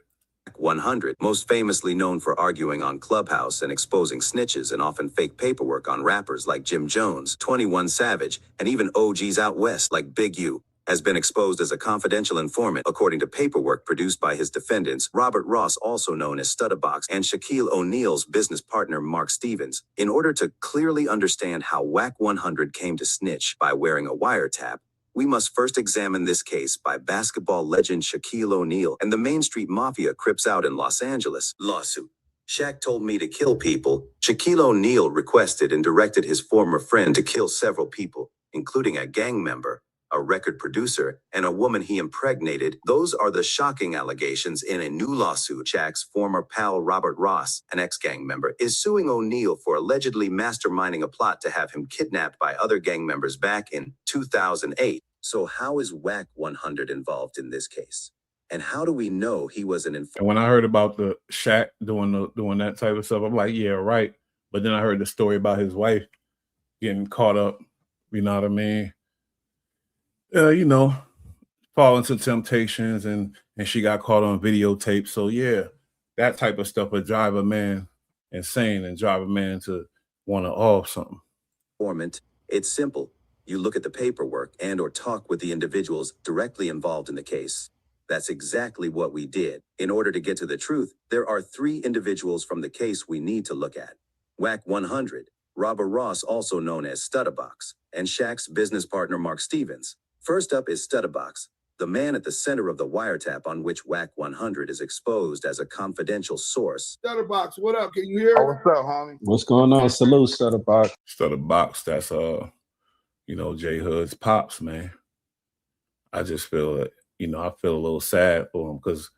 100, most famously known for arguing on Clubhouse and exposing snitches and often fake paperwork on rappers like Jim Jones, 21 Savage, and even OGs out west like Big U, has been exposed as a confidential informant according to paperwork produced by his defendants, Robert Ross, also known as Stutterbox, and Shaquille O'Neal's business partner Mark Stevens. In order to clearly understand how Wack 100 came to snitch by wearing a wiretap, we must first examine this case by basketball legend Shaquille O'Neal and the Main Street Mafia Crips out in Los Angeles. Lawsuit. Shaq told me to kill people. Shaquille O'Neal requested and directed his former friend to kill several people, including a gang member, a record producer, and a woman he impregnated. Those are the shocking allegations in a new lawsuit. Shaq's former pal Robert Ross, an ex-gang member, is suing O'Neal for allegedly masterminding a plot to have him kidnapped by other gang members back in 2008. So how is Wack 100 involved in this case? And how do we know he was an informant? And when I heard about the Shaq doing that type of stuff, I'm like, yeah, right. But then I heard the story about his wife getting caught up, you know what I mean? You know, fall into temptations and she got caught on videotape. So yeah, that type of stuff would drive a man insane and drive a man to want to off something. Informant, it's simple. You look at the paperwork and or talk with the individuals directly involved in the case. That's exactly what we did. In order to get to the truth, there are 3 individuals from the case we need to look at. Wack 100, Robert Ross, also known as Stutterbox, and Shaq's business partner Mark Stevens. First up is Stutterbox, the man at the center of the wiretap on which Wack 100 is exposed as a confidential source. Stutterbox, what up? Can you hear? Oh, what's up, homie? What's going on? Salute, Stutterbox. Stutterbox, that's you know, J Hood's pops, man. I just feel, you know, I feel a little sad for him because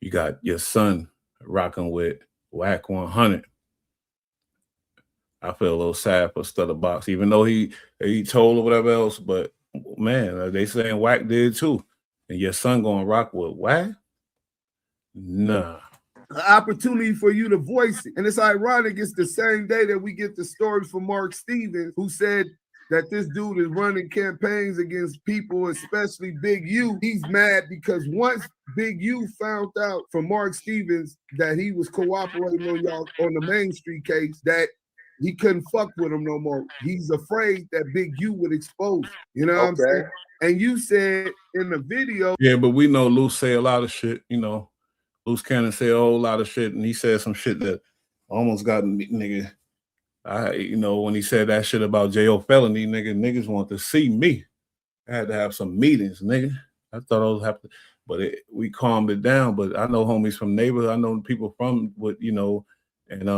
you got your son rocking with Wack 100. I feel a little sad for Stutterbox, even though he told or whatever else, but man, they saying Wack did too. And your son gonna rock with Wack? Nah. An opportunity for you to voice it. And it's ironic, it's the same day that we get the story from Mark Stevens, who said that this dude is running campaigns against people, especially Big U. He's mad because once Big U found out from Mark Stevens that he was cooperating on the Main Street case, that he couldn't fuck with him no more. He's afraid that Big U would expose him. You know what I'm saying? And you said in the video. Yeah, but we know Luce say a lot of shit, you know. Luce Cannon say a whole lot of shit, and he said some shit that almost got nigga. You know, when he said that shit about J.O. Felony, niggas want to see me. I had to have some meetings, nigga. I thought I was happy, but we calmed it down. But I know homies from neighborhood. I know people from what, you know, and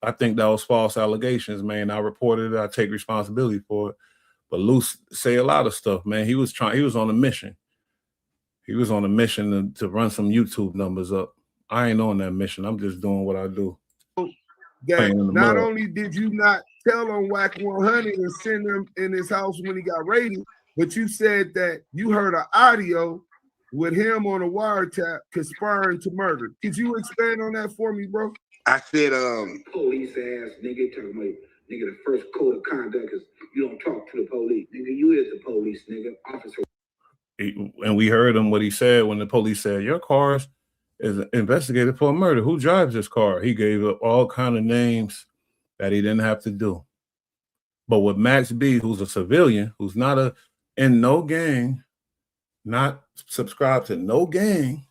I think that was false allegations, man. I reported it. I take responsibility for it. But Luce say a lot of stuff, man. He was on a mission. He was on a mission to run some YouTube numbers up. I ain't on that mission. I'm just doing what I do. That not only did you not tell on Wack 100 and send him in his house when he got raided, but you said that you heard an audio with him on a wiretap conspiring to murder. Could you expand on that for me, bro? I said, police ass nigga talking about nigga, the first code of conduct is you don't talk to the police. Nigga, you is the police, nigga. Officer. And we heard him what he said when the police said, your car is investigated for a murder. Who drives this car? He gave up all kind of names that he didn't have to do. But with Max B, who's a civilian, who's not in no gang, not subscribed to no gang,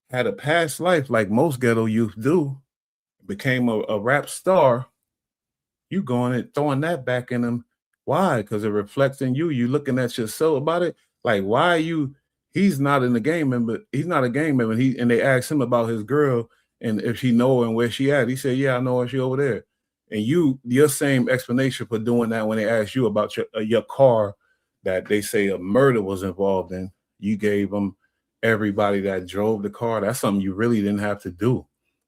had a past life like most ghetto youth do, became a rap star, you going and throwing that back in him. Why? Because it reflects in you. You looking at yourself about it. Like, why are you? He's not in the gang member. He's not a gang member. And they asked him about his girl and if he know her and where she at. He said, yeah, I know her. She over there. And your same explanation for doing that when they asked you about your car that they say a murder was involved in, you gave them everybody that drove the car. That's something you really didn't have to do.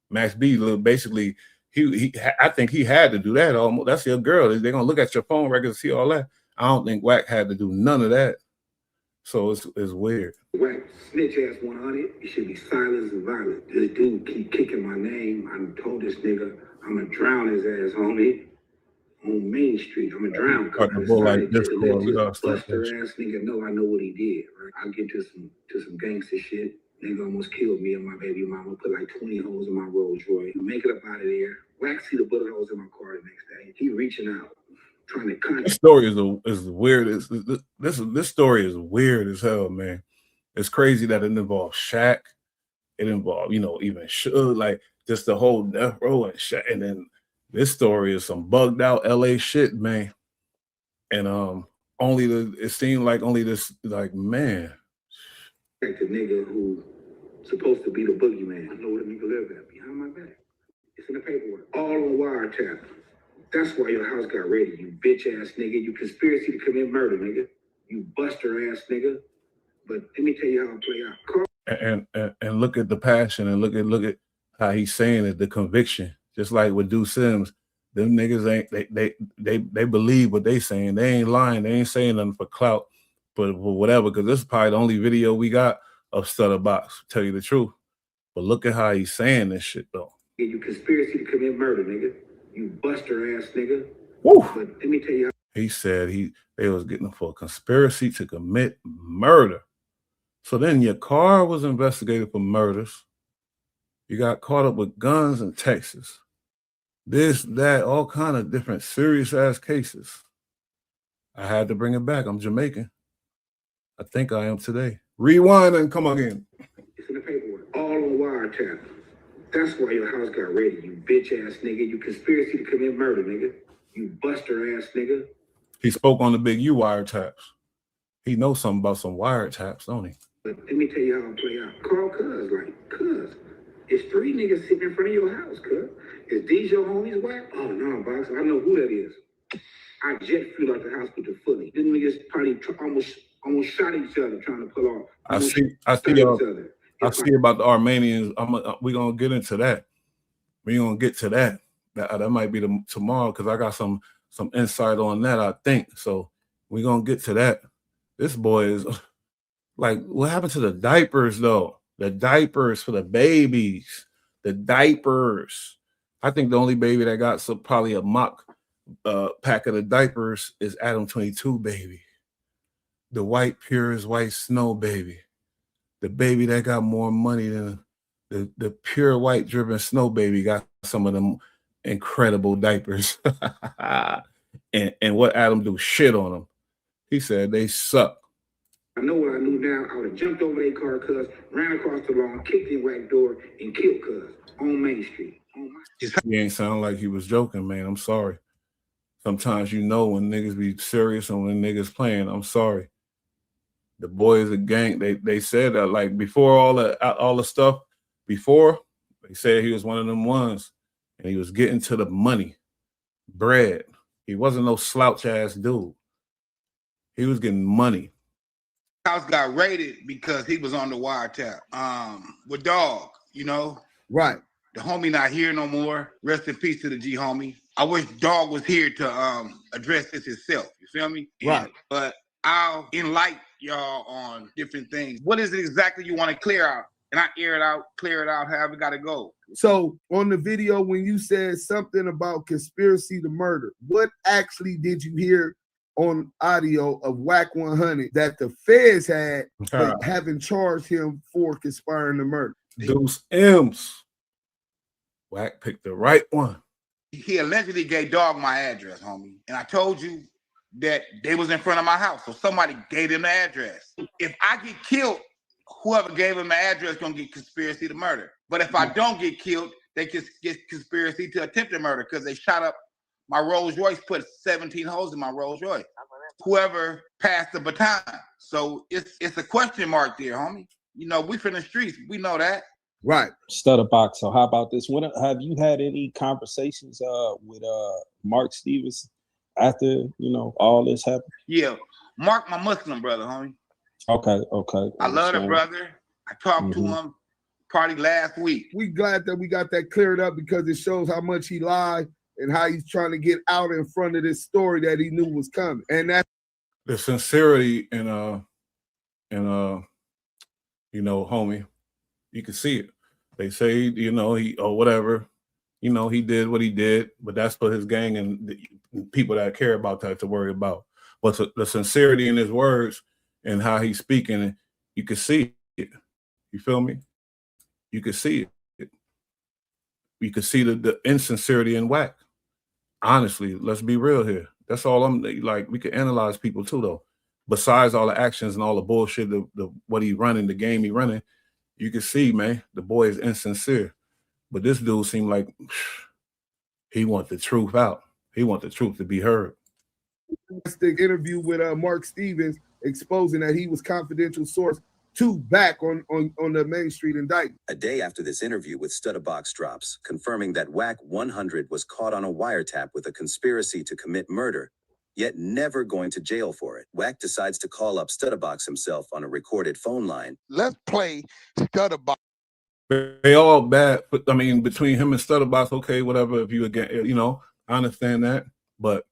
Max B, basically, I think he had to do that. Almost. That's your girl. They're gonna look at your phone records, see all that. I don't think Wack had to do none of that. So it's weird. Wack, snitch ass 100. It should be silence and violence. This dude keep kicking my name. I told this nigga I'm gonna drown his ass, homie. On Main Street, I'm gonna drown. Like this, we gotta start buster ass nigga know I know what he did. Right? I'll get to some gangster shit. Nigga almost killed me and my baby mama, put like 20 holes in my Rolls Royce. Make it up out of there. Wack see the bullet holes in my car the next day. He reaching out, trying to contact. This story is weird. This story is weird as hell, man. It's crazy that it involves Shaq. It involved, even Suge, like just the whole death row and Shaq. And then this story is some bugged out LA shit, man. And it seemed like only this, like, man. Like the nigga who supposed to be the boogeyman. I know where the nigga live at, behind my back. It's in the paperwork. All on wiretap. That's why your house got raided, you bitch ass nigga. You conspiracy to commit murder, nigga. You buster ass nigga. But let me tell you how it play out. And look at the passion and look at how he's saying it, the conviction. Just like with Deuce Sims, them niggas ain't they believe what they saying. They ain't lying. They ain't saying nothing for clout, but for whatever. Because this is probably the only video we got of Stutterbox, to tell you the truth. But look at how he's saying this shit though. You conspiracy to commit murder, nigga. You buster ass nigga. Woo. But let me tell you how. He said they was getting him for a conspiracy to commit murder. So then your car was investigated for murders. You got caught up with guns in Texas. This, that, all kind of different serious ass cases. I had to bring it back. I'm Jamaican. I think I am today. Rewind and come again. It's in the paperwork. All on wiretap. That's why your house got raided, you bitch ass nigga. You conspiracy to commit murder, nigga. You buster ass nigga. He spoke on the Big U wiretaps. He knows something about some wiretaps, don't he? But let me tell you how it play out. Call cuz. It's 3 niggas sitting in front of your house, cuz. Is these your homies, Wack? Oh, no, boss. I know who that is. I jet flew out the house with the fully. Them niggas probably almost shot each other trying to pull off. I see about the Armenians. We're going to get into that. We're going to get to that. That might be tomorrow because I got some insight on that, I think. So we're going to get to that. This boy is like, what happened to the diapers, though? The diapers for the babies. The diapers. I think the only baby that got probably a mock pack of the diapers is Adam 22 baby. The white purest white snow baby. The baby that got more money than the pure white driven snow baby got some of them incredible diapers. and what Adam do? Shit on them. He said they suck. I know what I knew now. I would have jumped over their car, cuz, ran across the lawn, kicked in Wack door, and killed cuz on Main Street. He ain't sound like he was joking, man. I'm sorry. Sometimes you know when niggas be serious and when niggas playing. I'm sorry. The boy is a gang. They said that like before all the stuff, before they said he was one of them ones and he was getting to the money, bread. He wasn't no slouch ass dude. He was getting money. House got raided because he was on the wiretap with Dog, Right. The homie not here no more. Rest in peace to the G homie. I wish Dog was here to address this himself. You feel me? Right. But I'll enlighten y'all on different things. What is it exactly you want to clear out? And I air it out, clear it out, however it got to go. So on the video, when you said something about conspiracy to murder, what actually did you hear on audio of Wack 100 that the feds had having charged him for conspiring to murder? Deuce M's. Wack picked the right one. He allegedly gave Dog my address, homie. And I told you that they was in front of my house. So somebody gave him the address. If I get killed, whoever gave him the address gonna get conspiracy to murder. But if I don't get killed, they can get conspiracy to attempted murder because they shot up my Rolls Royce, put 17 holes in my Rolls Royce. Whoever passed the baton. So it's a question mark there, homie. We from the streets. We know that. Right. Stutterbox. So how about this? Have you had any conversations with Mark Stevens after all this happened? Yeah, Mark, my Muslim brother, homie. Okay. I love the brother. I talked to him probably last week. We glad that we got that cleared up because it shows how much he lied and how he's trying to get out in front of this story that he knew was coming. And that's the sincerity and homie, you can see it. They say, he or whatever, he did what he did, but that's for his gang and the people that care about that to worry about. But the sincerity in his words and how he's speaking, you can see it. You feel me? You could see it. You could see the insincerity in Wack. Honestly, let's be real here. That's all I'm like. We could analyze people too, though. Besides all the actions and all the bullshit, what he running, the game he running, you can see, man, the boy is insincere. But this dude seemed like he want the truth out. He want the truth to be heard. Interview with Mark Stevens exposing that he was confidential source 2 Back on the Main Street indictment. A day after this interview with Stutterbox drops, confirming that Wack 100 was caught on a wiretap with a conspiracy to commit murder, yet never going to jail for it. Wack decides to call up Stutterbox himself on a recorded phone line. Let's play Stutterbox. They all bad, but I mean, between him and Stutterbox, okay, whatever. If you again, you know, I understand that, but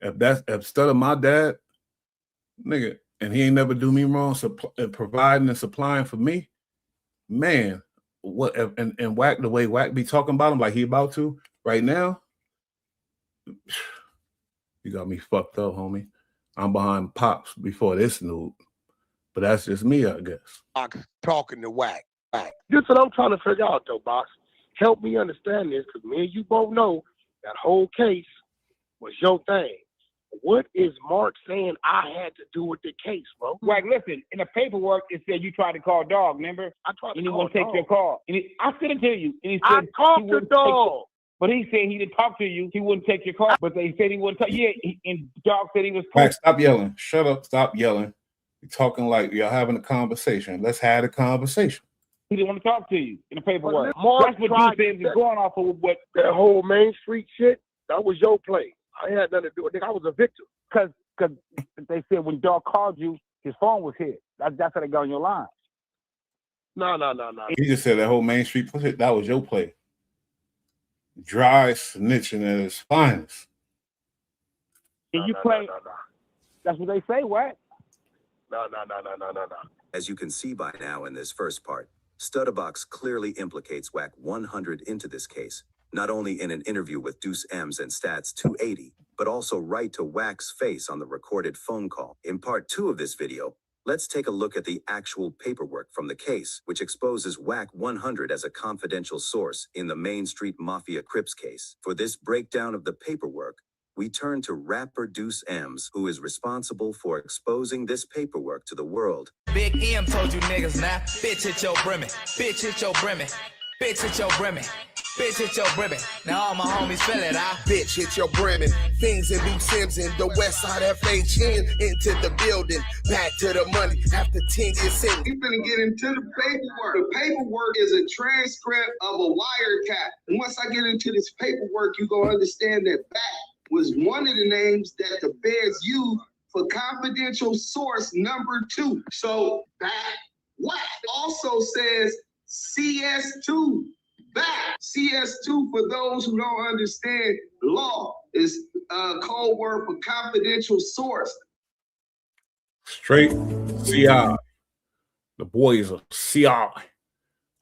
if Stutter my dad, nigga, and he ain't never do me wrong, providing and supplying for me, man, what and Wack, the way Wack be talking about him like he about to right now, you got me fucked up, homie. I'm behind Pops before this noob, but that's just me, I guess. Talking to Wack. This is what I'm trying to figure out, though, Box. Help me understand this, because me and you both know that whole case was your thing. What is Mark saying I had to do with the case, bro? Wack, listen, in the paperwork, it said you tried to call Dog, remember? I tried to and he call won't take Dog. your call. And I sent it to you. And he I said talked to Dog. But he said he didn't talk to you. He wouldn't take your call. But they said he wouldn't talk. Yeah, and Dog said he was cool. Wack, stop yelling. Shut up. Stop yelling. You're talking like y'all having a conversation. Let's have a conversation. He didn't want to talk to you in the paperwork. Mark That's what you said was going off of what that whole Main Street shit, that was your play. I had nothing to do with it. I was a victim. Because they said when Dog called you, his phone was hit. That's how they got on your line. No. He just said that whole Main Street pussy, that was your play. Dry snitching at its finest. And you play. That's what they say, what? No. As you can see by now in this first part, Stutterbox clearly implicates Wack 100 into this case, not only in an interview with Deuce M's and Stats 280, but also right to Wack's face on the recorded phone call. In part 2 of this video, let's take a look at the actual paperwork from the case, which exposes Wack 100 as a confidential source in the Main Street Mafia Crips case. For this breakdown of the paperwork, we turn to rapper Deuce M's, who is responsible for exposing this paperwork to the world. Big M told you niggas now, bitch hit your brimmy, bitch hit your brimmy, bitch hit your brimmy, bitch hit your brimmy. Now all my homies feel it, bitch hit your brimmy. Things in Big Sims in the West Side FHN into the building, back to the money after 10 years in. We're gonna get into the paperwork. The paperwork is a transcript of a wiretap. And once I get into this paperwork, you're gonna understand that Back was one of the names that the Bears used for confidential source number 2. So Back Wack also says CS2 Back. CS2, for those who don't understand law, is a code word for confidential source. Straight CI. The boy is a CI.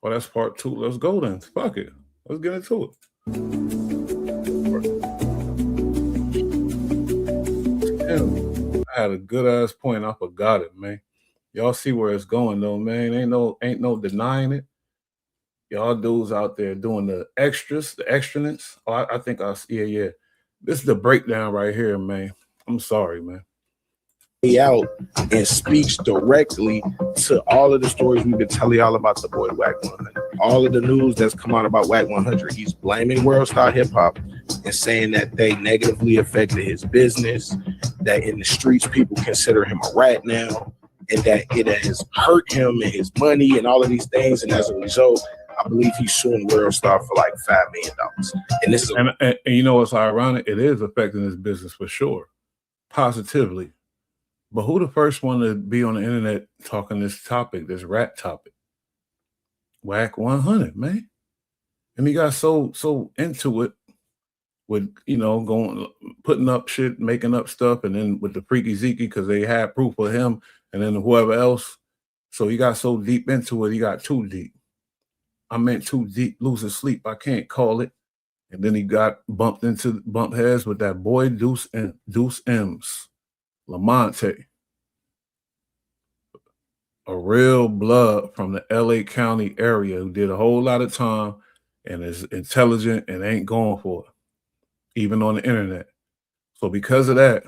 Well, that's part 2. Let's go then. Fuck it. Let's get into it. Damn, I had a good ass point. I forgot it, man. Y'all see where it's going though, man. Ain't no denying it. Y'all dudes out there doing the extras, the extraness. Oh, I think yeah. This is the breakdown right here, man. I'm sorry, man. Out and speaks directly to all of the stories we've been telling y'all about the boy Wack 100. All of the news that's come out about Wack 100. He's blaming World Star Hip Hop and saying that they negatively affected his business, that in the streets people consider him a rat now, and that it has hurt him and his money and all of these things. And as a result, I believe he's suing World Star for like $5 million. And this is and you know what's ironic? It is affecting his business for sure, positively. But who the first one to be on the internet talking this topic, this rat topic? Wack 100, man. And he got so into it with, you know, putting up shit, making up stuff, and then with the Freaky Zeke, because they had proof of him, and then whoever else. So he got so deep into it, he got too deep. I meant too deep, losing sleep. I can't call it. And then he got bumped heads with that boy Deuce M's. Lamonte. a real blood from the LA County area who did a whole lot of time and is intelligent and ain't going for it, even on the internet. So because of that,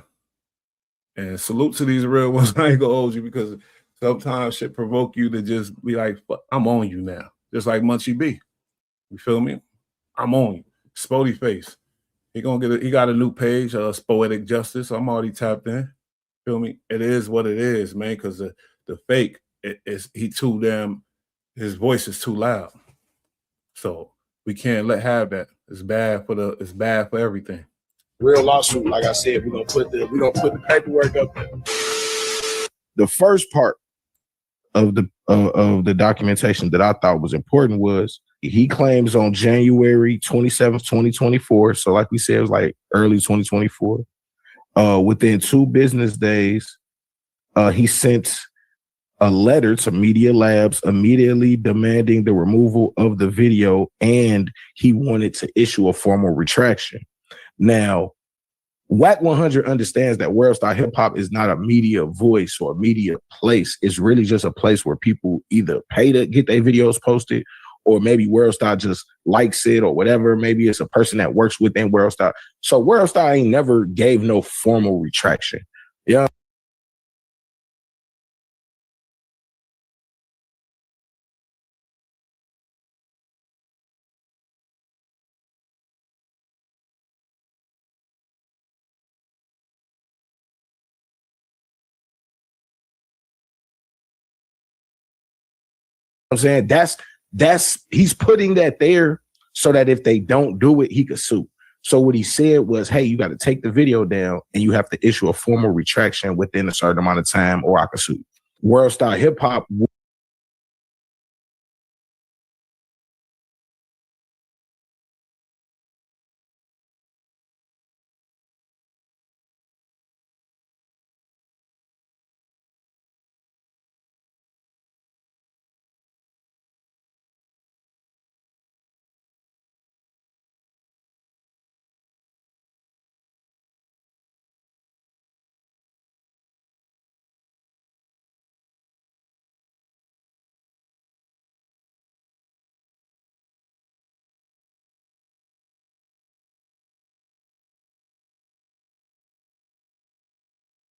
and salute to these real ones, I ain't gonna hold you because sometimes shit provoke you to just be like, I'm on you now. Just like Munchie B. You feel me? I'm on you. Spody Face. He got a new page, Spoetic Justice. I'm already tapped in. Feel me? It is what it is, man, because the fake his voice is too loud. So we can't have that. It's bad for everything. Real lawsuit, like I said, we're gonna put the paperwork up there. The first part of the documentation that I thought was important was he claims on January 27th, 2024. So like we said, it was like early 2024. Within 2 business days, he sent a letter to Media Labs immediately demanding the removal of the video, and he wanted to issue a formal retraction. Now, Wack 100 understands that World Star Hip Hop is not a media voice or a media place. It's really just a place where people either pay to get their videos posted, or maybe World Star just likes it or whatever. Maybe it's a person that works within World Star. So World Star ain't never gave no formal retraction. Yeah. I'm saying that's he's putting that there so that if they don't do it, he could sue. So what he said was, hey, you got to take the video down and you have to issue a formal retraction within a certain amount of time or I could sue. World Star Hip Hop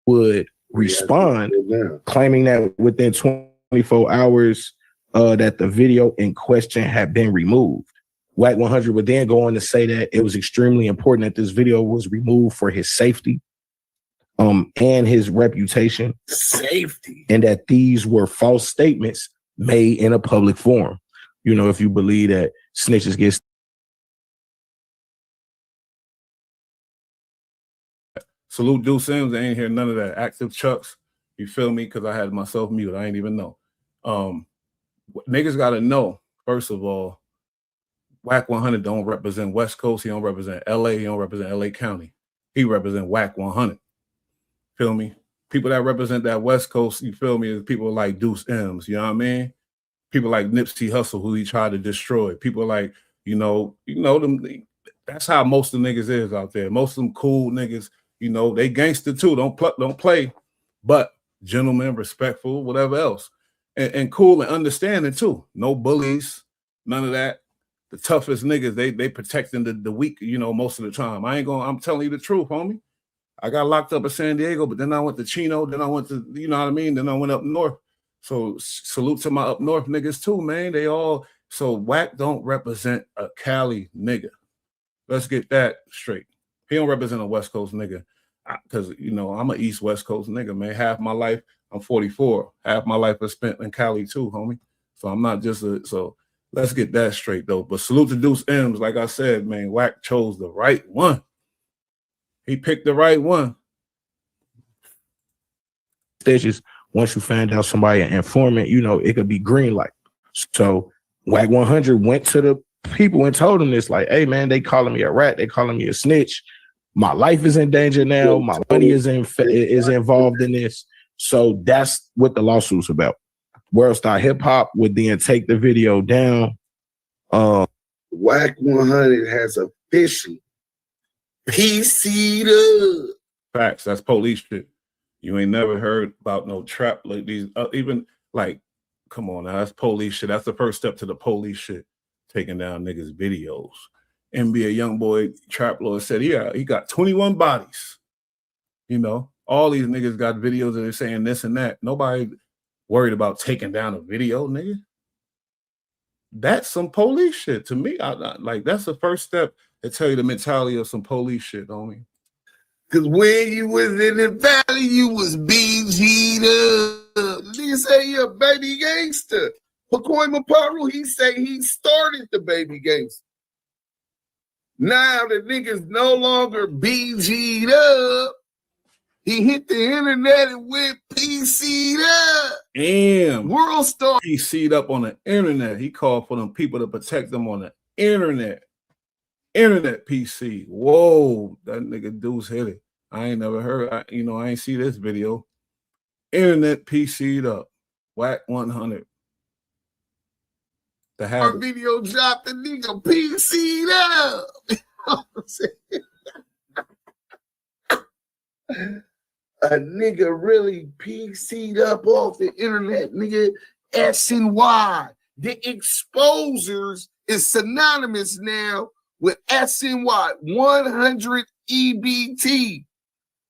would respond claiming that within 24 hours that the video in question had been removed. Wack 100 would then go on to say that it was extremely important that this video was removed for his safety and his reputation. Safety. And that these were false statements made in a public forum. You know, if you believe that snitches get Salute Deuce Sims. I ain't hear none of that. Active Chucks. You feel me? Because I had myself muted. I ain't even know. Niggas got to know, first of all, Wack 100 don't represent West Coast. He don't represent LA. He don't represent LA County. He represent Wack 100. Feel me? People that represent that West Coast, you feel me, is people like Deuce M's. You know what I mean? People like Nipsey Hussle, who he tried to destroy. People like, you know them. That's how most of the niggas is out there. Most of them cool niggas, you know, they gangster too. Don't play, but gentlemen, respectful, whatever else, and cool and understanding too. No bullies, none of that. The toughest niggas, they protecting the weak, you know, most of the time. I'm telling you the truth, homie. I got locked up in San Diego, but then I went to Chino, then I went to, you know what I mean? Then I went up north. So salute to my up north niggas too, man. They all, so Wack don't represent a Cali nigga. Let's get that straight. He don't represent a West Coast nigga. Because, you know, I'm an East West Coast nigga, man. Half my life, I'm 44. Half my life is spent in Cali too, homie. So I'm not just so let's get that straight though. But salute to Deuce M's. Like I said, man, Wack chose the right one. He picked the right one. Stitches, once you find out somebody an informant, you know, it could be green light. So Wack 100 went to the people and told them this, like, hey man, they calling me a rat, they calling me a snitch. My life is in danger now. My money is involved in this. So that's what the lawsuit's about. World Star Hip Hop would then take the video down. Wack 100 has officially PC'd up. Facts. That's police shit. You ain't never heard about no trap like these. Even Like, come on now, that's police shit. That's the first step to the police shit, taking down niggas' videos. NBA YoungBoy Trap Lord said, yeah, he got 21 bodies. You know, all these niggas got videos that they're saying this and that. Nobody worried about taking down a video, nigga. That's some police shit to me. Like, that's the first step to tell you the mentality of some police shit, homie. Cause when you was in the valley, you was BG'd up. Nigga say you're a baby gangster. Pacoy Maparu, he say he started the baby gangster. Now the nigga's no longer BG'd up. He hit the internet and went PC'd up. Damn. World star. PC'd up on the internet. He called for them people to protect them on the internet. Internet PC. Whoa, that nigga Deuce hit it. I ain't never heard. I ain't see this video. Internet PC'd up. Wack 100. The habit. Our video dropped, the nigga PC'd up. A nigga really PC'd up off the internet, nigga. S and Y. The exposers is synonymous now with S and Y. 100 EBT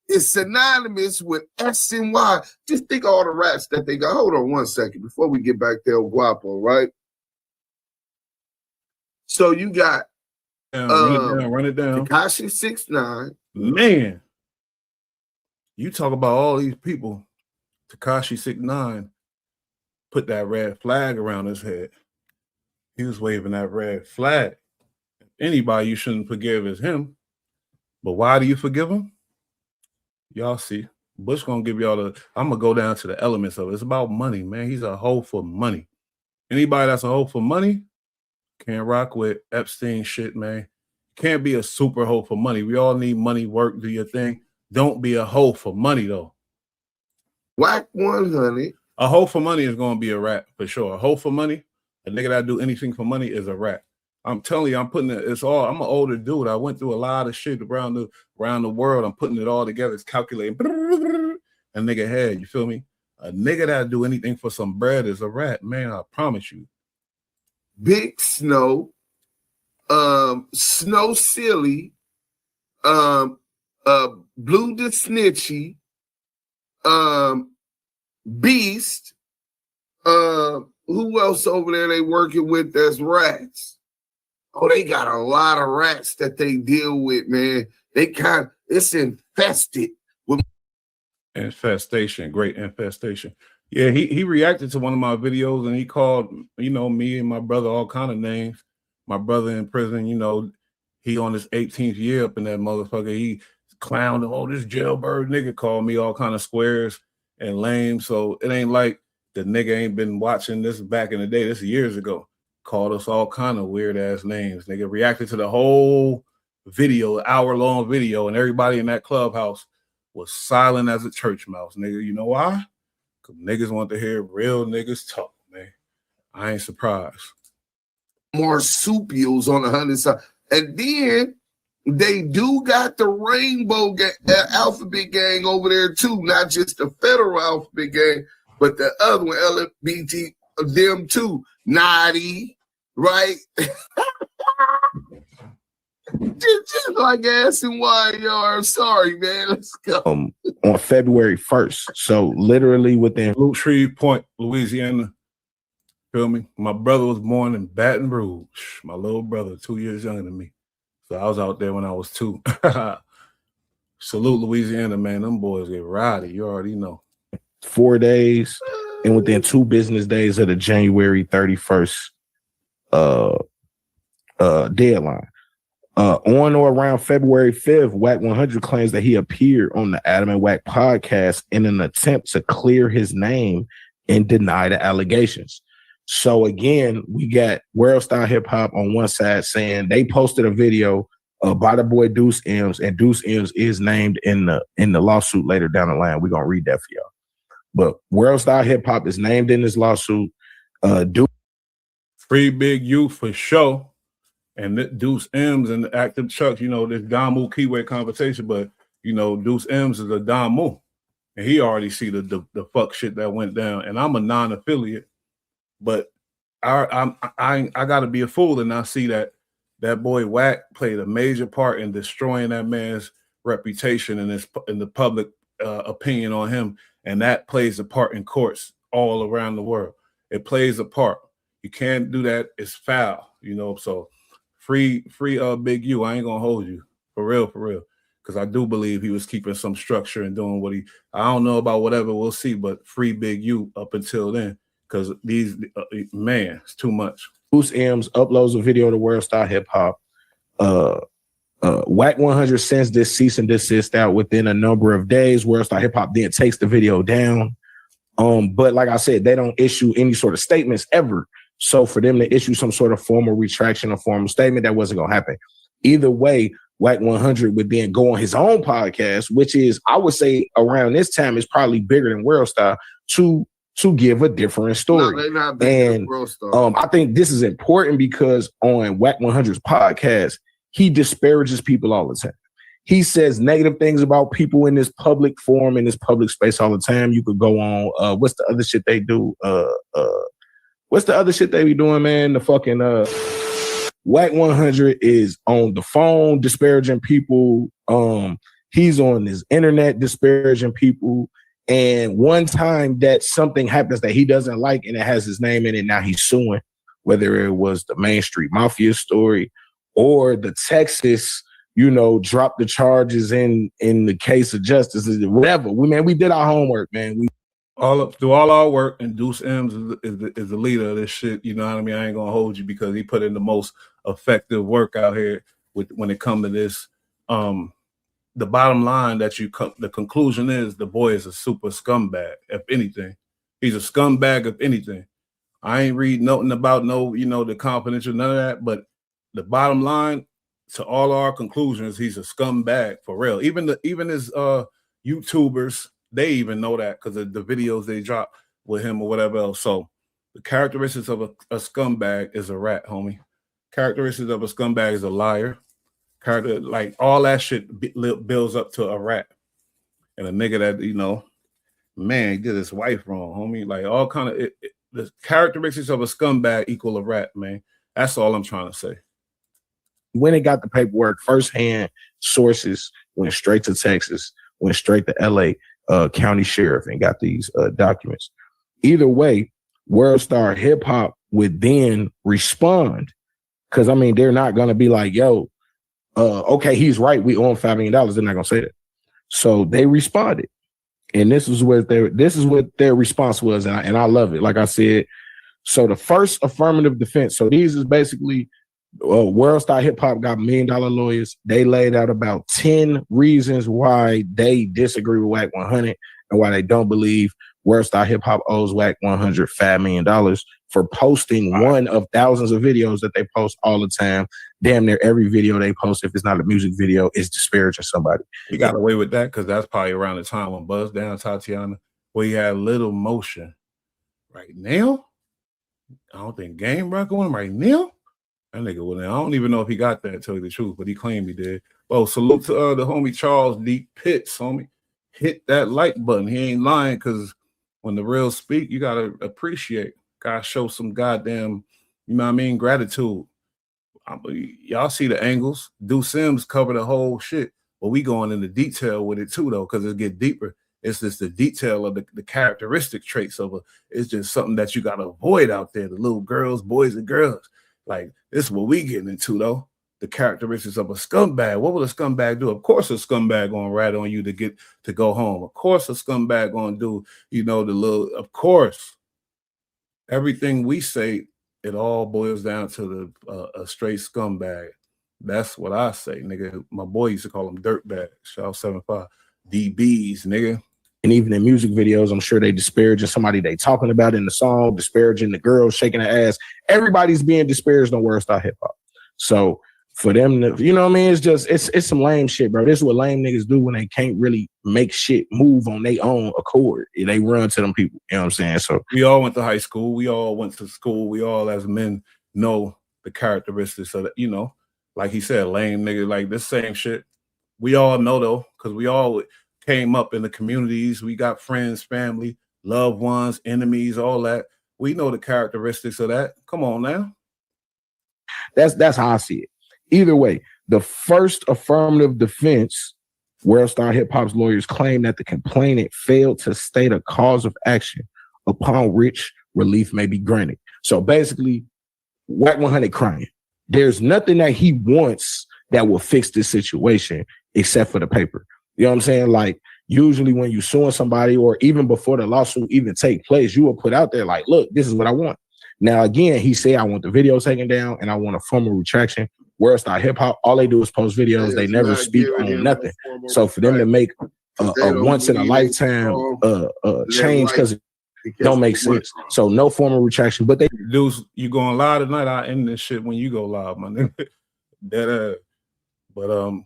is synonymous with S and Y. Just think of all the rats that they got. Hold on one second before we get back there, Guapo, right? So you got run it down. Tekashi 6ix9ine. Man, you talk about all these people. Tekashi 6ix9ine put that red flag around his head. He was waving that red flag. Anybody you shouldn't forgive is him. But why do you forgive him? Y'all see. Bush gonna give y'all I'm gonna go down to the elements of it. It's about money, man. He's a hoe for money. Anybody that's a hoe for money can't rock with Epstein shit, man. Can't be a super hoe for money. We all need money, work, do your thing. Don't be a hoe for money, though. Wack 100. A hoe for money is going to be a rat, for sure. A hoe for money, a nigga that do anything for money is a rat. I'm telling you, I'm putting it, I'm an older dude. I went through a lot of shit around the world. I'm putting it all together. It's calculating. A nigga head, you feel me? A nigga that do anything for some bread is a rat, man. I promise you. Big Snow, Snow Silly, Blue the Snitchy, Beast, who else over there they working with that's rats? Oh, they got a lot of rats that they deal with, man. It's infested with infestation, great infestation. Yeah, he reacted to one of my videos and he called, me and my brother all kind of names. My brother in prison, he on his 18th year up in that motherfucker. He clowned, this jailbird nigga called me all kind of squares and lame. So it ain't like the nigga ain't been watching this back in the day. This is years ago. Called us all kind of weird ass names. Nigga reacted to the whole video, hour-long video, and everybody in that clubhouse was silent as a church mouse. Nigga, you know why? Because niggas want to hear real niggas talk, man. I ain't surprised. Marsupials on the 100 side. And then they do got the rainbow alphabet gang over there too, not just the federal alphabet gang, but the other one, LGBT, them too. Naughty, right? just like S and Y, y'all. Sorry, man. Let's go. On February 1st. So literally within Blue Tree Point, Louisiana. Feel me? My brother was born in Baton Rouge. My little brother, 2 years younger than me. So I was out there when I was 2. Salute Louisiana, man. Them boys get rowdy. You already know. 4 days and within 2 business days of the January 31st deadline. On or around February 5th, Wack 100 claims that he appeared on the Adam and Wack podcast in an attempt to clear his name and deny the allegations. So again, we got World Star Hip Hop on one side saying they posted a video by the boy Deuce M's, and Deuce M's is named in the lawsuit later down the line. We're gonna read that for y'all. But World Star Hip Hop is named in this lawsuit. Deuce Free Big U for sure. And Deuce M's and the Active Chucks, this Damu Keyway conversation, but Deuce M's is a Damu. and he already see the fuck shit that went down. And I'm a non-affiliate, but I gotta be a fool and not see that boy Wack played a major part in destroying that man's reputation and in the public opinion on him, and that plays a part in courts all around the world. It plays a part. You can't do that. It's foul, So free Big U. I ain't gonna hold you for real, because I do believe he was keeping some structure and doing what I don't know about whatever, we'll see, but free Big U up until then, because these man, it's too much. Bruce M's uploads a video to World Star Hip Hop. Wack 100 sends this cease and desist out within a number of days. World Star Hip Hop then takes the video down. But like I said, they don't issue any sort of statements ever. So for them to issue some sort of formal retraction or formal statement, that wasn't going to happen. Either way, Wack 100 would then go on his own podcast, which is, I would say around this time, is probably bigger than World Star, to give a different story. No, and I think this is important because on Wack 100's podcast, he disparages people all the time. He says negative things about people in this public forum, in this public space all the time. You could go on, what's the other shit they do? What's the other shit they be doing, man? The fucking Wack 100 is on the phone disparaging people. He's on his internet disparaging people. And one time that something happens that he doesn't like and it has his name in it, now he's suing, whether it was the Main Street Mafia story or the Texas, drop the charges in the case of justice, whatever. We did our homework, man. We do all our work, and Deuce M's is the leader of this shit. You know what I mean? I ain't gonna hold you because he put in the most effective work out here when it comes to this. The bottom line the conclusion is the boy is a super scumbag. If anything, he's a scumbag. If anything, I ain't read nothing about the confidential, none of that. But the bottom line to all our conclusions, he's a scumbag for real. Even his YouTubers, they even know that because of the videos they drop with him or whatever else. So the characteristics of a scumbag is a rat, homie. Characteristics of a scumbag is a liar. Like all that shit builds up to a rat. And a nigga that, man, he did his wife wrong, homie. Like all kind of the characteristics of a scumbag equal a rat, man. That's all I'm trying to say. When it got the paperwork, firsthand sources went straight to Texas, went straight to LA County Sheriff and got these documents. Either way, World Star Hip Hop would then respond. Because, they're not going to be like, yo, okay, he's right. We owe him $5 million. They're not going to say that. So they responded. And this is what their response was. And I love it. Like I said, so the first affirmative defense. So these is basically World Star Hip Hop got $1 million lawyers. They laid out about 10 reasons why they disagree with Wack 100 and why they don't believe World Star Hip Hop owes Wack 100 $5 million for posting one of thousands of videos that they post all the time. Damn near every video they post, if it's not a music video, is disparaging somebody. He got away with that because that's probably around the time when Buzz Down Tatiana, where he had Little Motion. Right now, I don't think Game Rock on him right now. That nigga wouldn't. I don't even know if he got that, to tell you the truth, but he claimed he did. Oh, salute to the homie Charles D. Pitts, homie. Hit that like button. He ain't lying, because when the real speak, you gotta appreciate. Gotta show some goddamn, gratitude. Y'all see the angles. Deuce Sims covered the whole shit, but we going into detail with it too, though, because it get deeper. It's just the detail of the characteristic traits of it's just something that you gotta avoid out there. The little girls, boys, and girls. Like, this is what we getting into, though. The characteristics of a scumbag. What will a scumbag do? Of course a scumbag gonna rat on you to go home. Of course a scumbag gonna do, of course. Everything we say, it all boils down to a straight scumbag. That's what I say, nigga. My boy used to call them dirtbags. Shout out 75. DBs, nigga. And even in music videos, I'm sure they disparaging somebody they talking about in the song, disparaging the girl, shaking her ass. Everybody's being disparaged on World Star Hip Hop. So for them to, it's just, it's some lame shit, bro. This is what lame niggas do when they can't really make shit move on their own accord. They run to them people. You know what I'm saying? So we all went to high school. We all went to school. We all, as men, know the characteristics of that, like he said, lame nigga, like this same shit. We all know, though, because we all came up in the communities. We got friends, family, loved ones, enemies, all that. We know the characteristics of that. Come on now. That's how I see it. Either way, the first affirmative defense, World Star Hip Hop's lawyers claim that the complainant failed to state a cause of action upon which relief may be granted. So basically, Wack 100 crying. There's nothing that he wants that will fix this situation except for the paper. You know what I'm saying? Like, usually when you're suing somebody, or even before the lawsuit even take place, you will put out there like, look, this is what I want. Now, again, he said, I want the video taken down and I want a formal retraction. World Star Hip Hop, all they do is post videos. They never speak on nothing. So for them to make a once in a lifetime change, because it don't make sense. So no formal retraction, but they dudes, you going live tonight? I end this shit when you go live, my nigga. But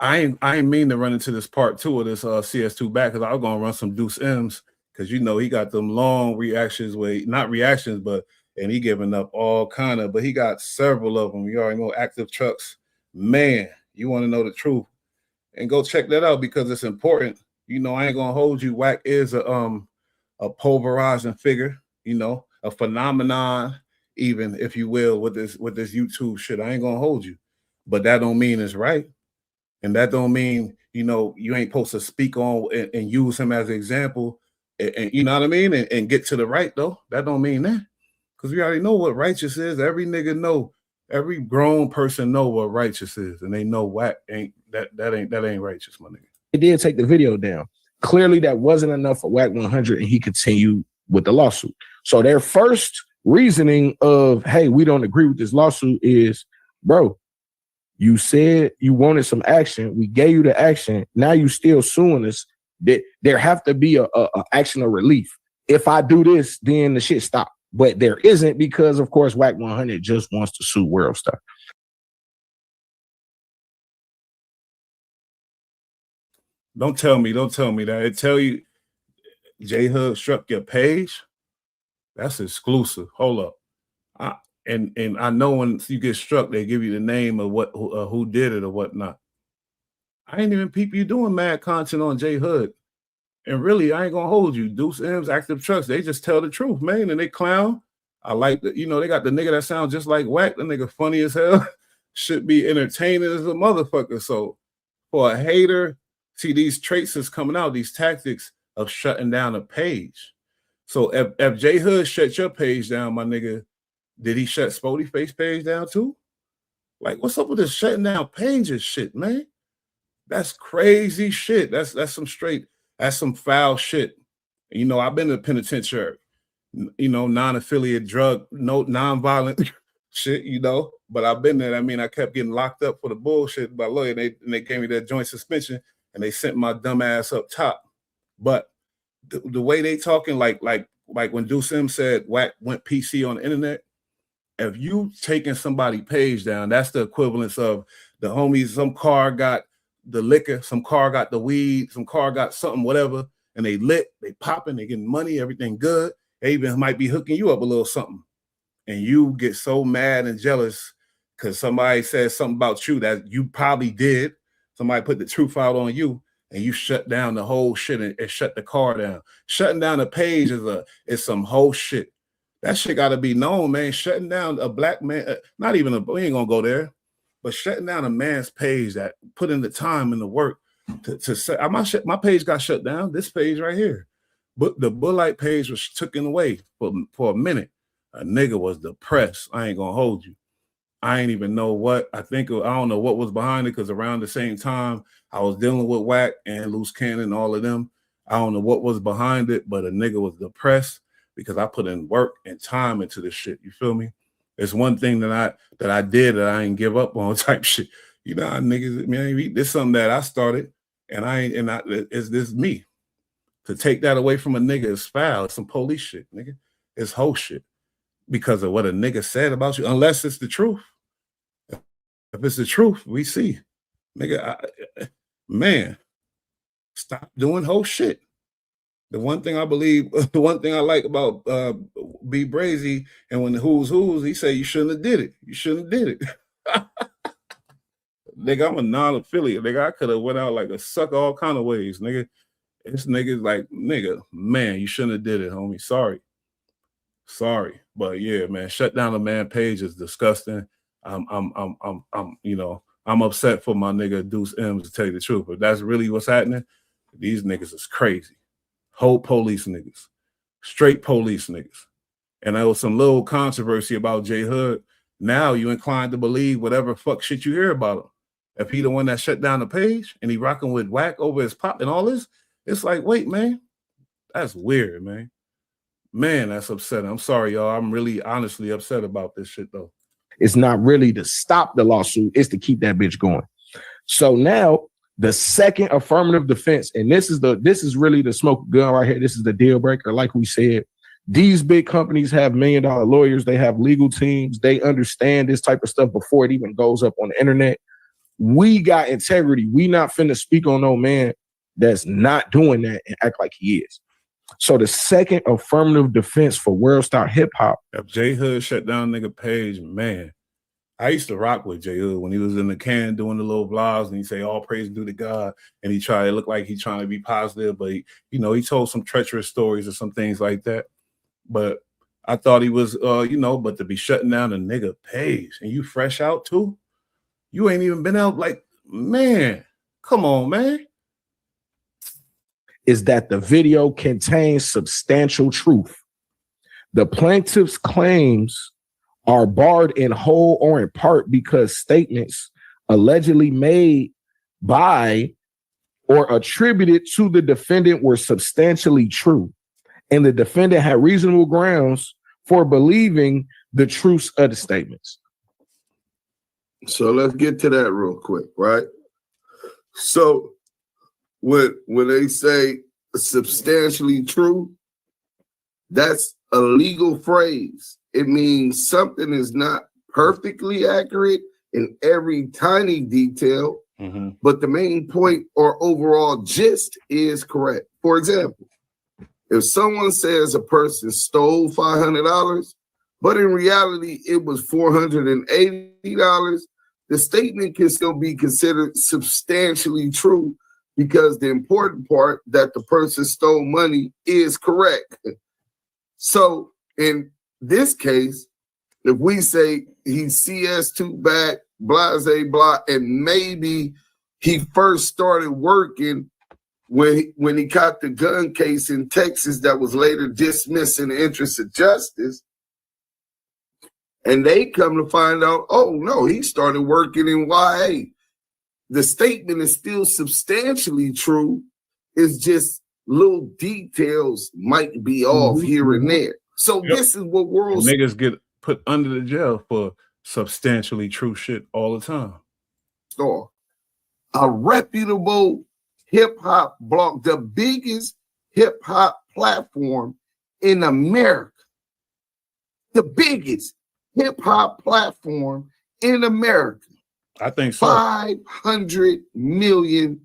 I ain't mean to run into this part 2 of this CS2 Back, because I was gonna run some Deuce M's, because you know he got them long reactions not reactions, but and he giving up all kind of, but he got several of them. You already know active trucks. Man, you want to know the truth, and go check that out because it's important. You know, I ain't gonna hold you. Wack is a pulverizing figure, you know, a phenomenon, even if you will, with this YouTube shit. I ain't gonna hold you, but that don't mean it's right, and that don't mean, you know, you ain't supposed to speak on and use him as an example, and you know what I mean, and get to the right though. That don't mean that. Because we already know what righteous is. Every nigga know, every grown person know what righteous is, and they know Wack ain't righteous, my nigga. They did take the video down. Clearly, that wasn't enough for Wack 100, and he continued with the lawsuit. So their first reasoning of, hey, we don't agree with this lawsuit is, bro, you said you wanted some action. We gave you the action. Now you still suing us. There have to be a action of relief. If I do this, then the shit stops. But there isn't, because, of course, Wack 100 just wants to sue World Star. Don't tell me that. It tell you J Hug struck your page. That's exclusive. Hold up. And I know when you get struck, they give you the name of who did it or whatnot. I ain't even peep you doing mad content on J Hood. And really, I ain't gonna hold you. Deuce M's, active trucks, they just tell the truth, man. And they clown. I like that, you know, they got the nigga that sounds just like Wack. The nigga funny as hell. Should be entertaining as a motherfucker. So for a hater, see, these traits is coming out, these tactics of shutting down a page. So if J Hood shut your page down, my nigga, did he shut Spody Face page down too? Like, what's up with this shutting down pages shit, man? That's crazy shit. That's some foul shit. You know, I've been to the penitentiary, you know, non-affiliate drug, non-violent shit, you know, but I've been there. I mean, I kept getting locked up for the bullshit by lawyer, and they gave me that joint suspension, and they sent my dumb ass up top. But the way they talking, like when Deuce M said Wack went PC on the internet, if you taking somebody page down, that's the equivalence of the homies, some car got the liquor, some car got the weed, some car got something, whatever, and they lit, they popping, they getting money, everything good. They even might be hooking you up a little something. And you get so mad and jealous because somebody says something about you that you probably did. Somebody put the truth out on you, and you shut down the whole shit and shut the car down. Shutting down a page is some whole shit. That shit got to be known, man. Shutting down a black man, we ain't gonna go there, but shutting down a man's page that put in the time and the work to say, my page got shut down. This page right here, but the Bullite page was taken away for a minute. A nigga was depressed. I ain't gonna hold you. I ain't even know what. I don't know what was behind it, because around the same time I was dealing with Wack and Loose Cannon and all of them. I don't know what was behind it, but a nigga was depressed because I put in work and time into this shit. You feel me? It's one thing that I did that I ain't give up on type shit. You know, niggas, man, this is something that I started, and it's this me. To take that away from a nigga is foul. It's some police shit, nigga. It's whole shit because of what a nigga said about you, unless it's the truth. If it's the truth, we see. Nigga, man, stop doing whole shit. The one thing I believe, the one thing I like about B Brazy, and when the who's, he said you shouldn't have did it. You shouldn't have did it. nigga, I'm a non-affiliate. Nigga, I could have went out like a sucker all kind of ways, nigga. This nigga's like, nigga, man, you shouldn't have did it, homie. Sorry. But yeah, man, shut down the man page is disgusting. I'm upset for my nigga Deuce M's to tell you the truth. But that's really what's happening. These niggas is crazy. Whole police niggas. Straight police niggas. And there was some little controversy about J Hood. Now you inclined to believe whatever fuck shit you hear about him. If he the one that shut down the page and he rocking with Wack over his pop and all this, it's like, wait, man, that's weird, man. Man, that's upsetting. I'm sorry, y'all. I'm really honestly upset about this shit, though. It's not really to stop the lawsuit. It's to keep that bitch going. So now the second affirmative defense, and this is really the smoke gun right here. This is the deal breaker. Like we said, these big companies have $1 million lawyers. They have legal teams. They understand this type of stuff before it even goes up on the internet. We got integrity. We not finna speak on no man that's not doing that and act like he is. So the second affirmative defense for World Star Hip Hop. If J Hood shut down nigga page, man, I used to rock with J Hood when he was in the can doing the little vlogs and he say all praise due to God, and he tried to look like he trying to be positive, but he told some treacherous stories or some things like that. But I thought he was but to be shutting down a nigga page and you fresh out too, you ain't even been out, like, man, come on, man. Is that the video contains substantial truth. The plaintiff's claims are barred in whole or in part because statements allegedly made by or attributed to the defendant were substantially true, and the defendant had reasonable grounds for believing the truth of the statements. So let's get to that real quick, right? So when they say substantially true, that's a legal phrase. It means something is not perfectly accurate in every tiny detail, but the main point or overall gist is correct. For example, if someone says a person stole $500, but in reality it was $480, the statement can still be considered substantially true because the important part that the person stole money is correct. So in this case, if we say he's CS2 Back, blase blah, and maybe he first started working when he caught the gun case in Texas that was later dismissed in the interest of justice, and they come to find out, oh no, he started working in YA. The statement is still substantially true. It's just little details might be off here and there. So this is what niggas get put under the jail for substantially true shit all the time. Star, a reputable hip hop blog, the biggest hip hop platform in America, the biggest hip hop platform in America. I think so. 500 million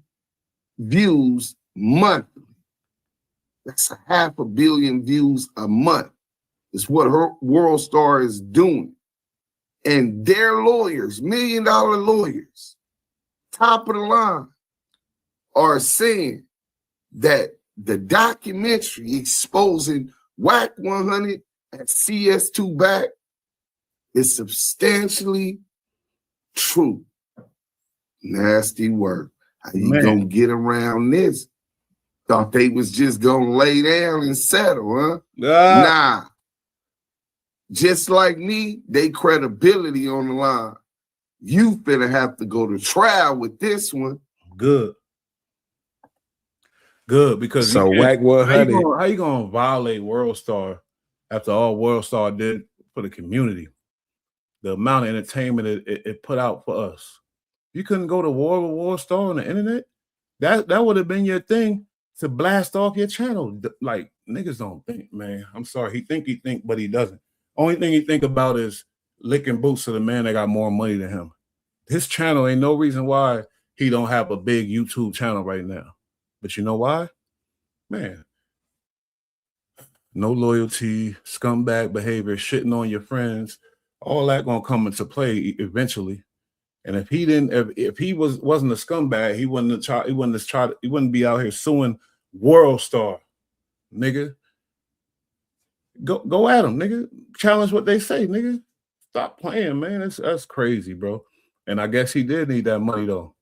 views monthly. That's 500 million views a month. It's what her World Star is doing. And their lawyers, $1 million lawyers, top of the line, are saying that the documentary exposing Wack 100 at CS2 Back is substantially true. Nasty work. How you gonna get around this? Thought they was just gonna lay down and settle, huh? Nah. Just like me, they credibility on the line. You finna have to go to trial with this one. Good, because so Wack 100. How you gonna violate World Star after all World Star did for the community? The amount of entertainment it put out for us. You couldn't go to war with World Star on the internet. That would have been your thing to blast off your channel. Like, niggas don't think, man. I'm sorry. He think, but he doesn't. Only thing he think about is licking boots to the man that got more money than him. His channel ain't no reason why he don't have a big YouTube channel right now. But you know why? Man, no loyalty, scumbag behavior, shitting on your friends, all that gonna come into play eventually. And if he didn't, if he wasn't a scumbag, he wouldn't be out here suing World Star, nigga. Go at him, nigga. Challenge what they say, nigga. Stop playing, man. That's crazy, bro. And I guess he did need that money though.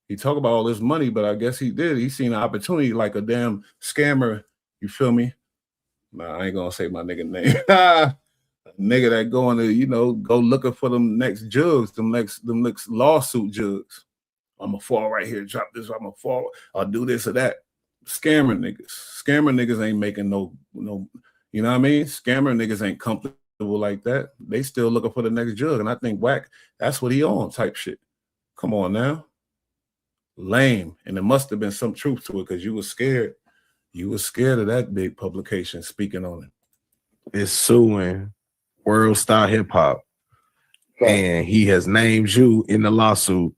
He talk about all this money, but I guess he did. He seen an opportunity like a damn scammer. You feel me? Nah, I ain't gonna say my nigga name. Nigga that going to, go looking for them next jugs, them next lawsuit jugs. I'm gonna fall right here, drop this, I'm gonna fall, I'll do this or that. Scammer niggas ain't making no, you know what I mean? Scammer niggas ain't comfortable like that. They still looking for the next jug. And I think Wack, that's what he on type shit. Come on now. Lame. And there must have been some truth to it because you was scared. You was scared of that big publication speaking on it. It's suing World Star Hip Hop. And he has named you in the lawsuit.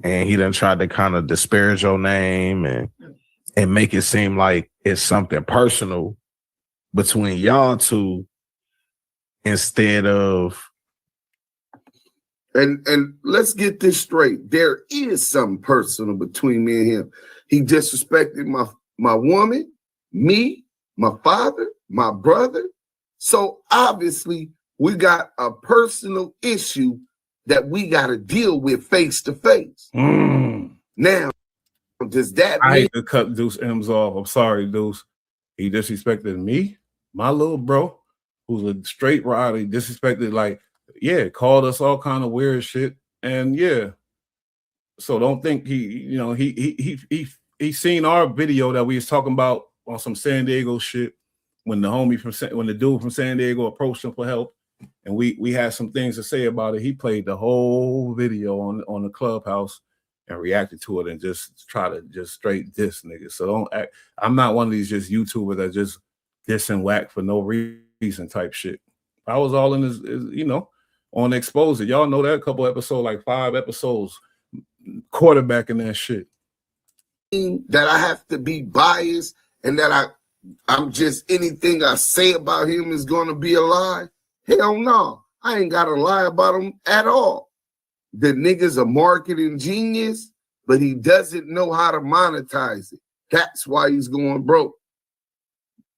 And he done tried to kind of disparage your name and make it seem like it's something personal between y'all two instead of. And let's get this straight. There is something personal between me and him. He disrespected my woman, me, my father, my brother. So obviously we got a personal issue that we got to deal with face to face. Now, does that I mean hate to cut Deuce M's off. I'm sorry, Deuce. He disrespected me, my little bro, who's a straight rider. He disrespected, called us all kind of weird shit. And yeah. So don't think he seen our video that we was talking about on some San Diego shit when the dude from San Diego approached him for help. And we had some things to say about it. He played the whole video on the Clubhouse and reacted to it and just try to just straight diss niggas. So don't act. I'm not one of these just YouTubers that just diss and whack for no reason type shit. I was all in his on Expose It. Y'all know that, a couple episodes, like 5 episodes, quarterbacking that shit. That I have to be biased and that I'm just anything I say about him is going to be a lie? Hell no. I ain't got to lie about him at all. The nigga's a marketing genius, but he doesn't know how to monetize it. That's why he's going broke.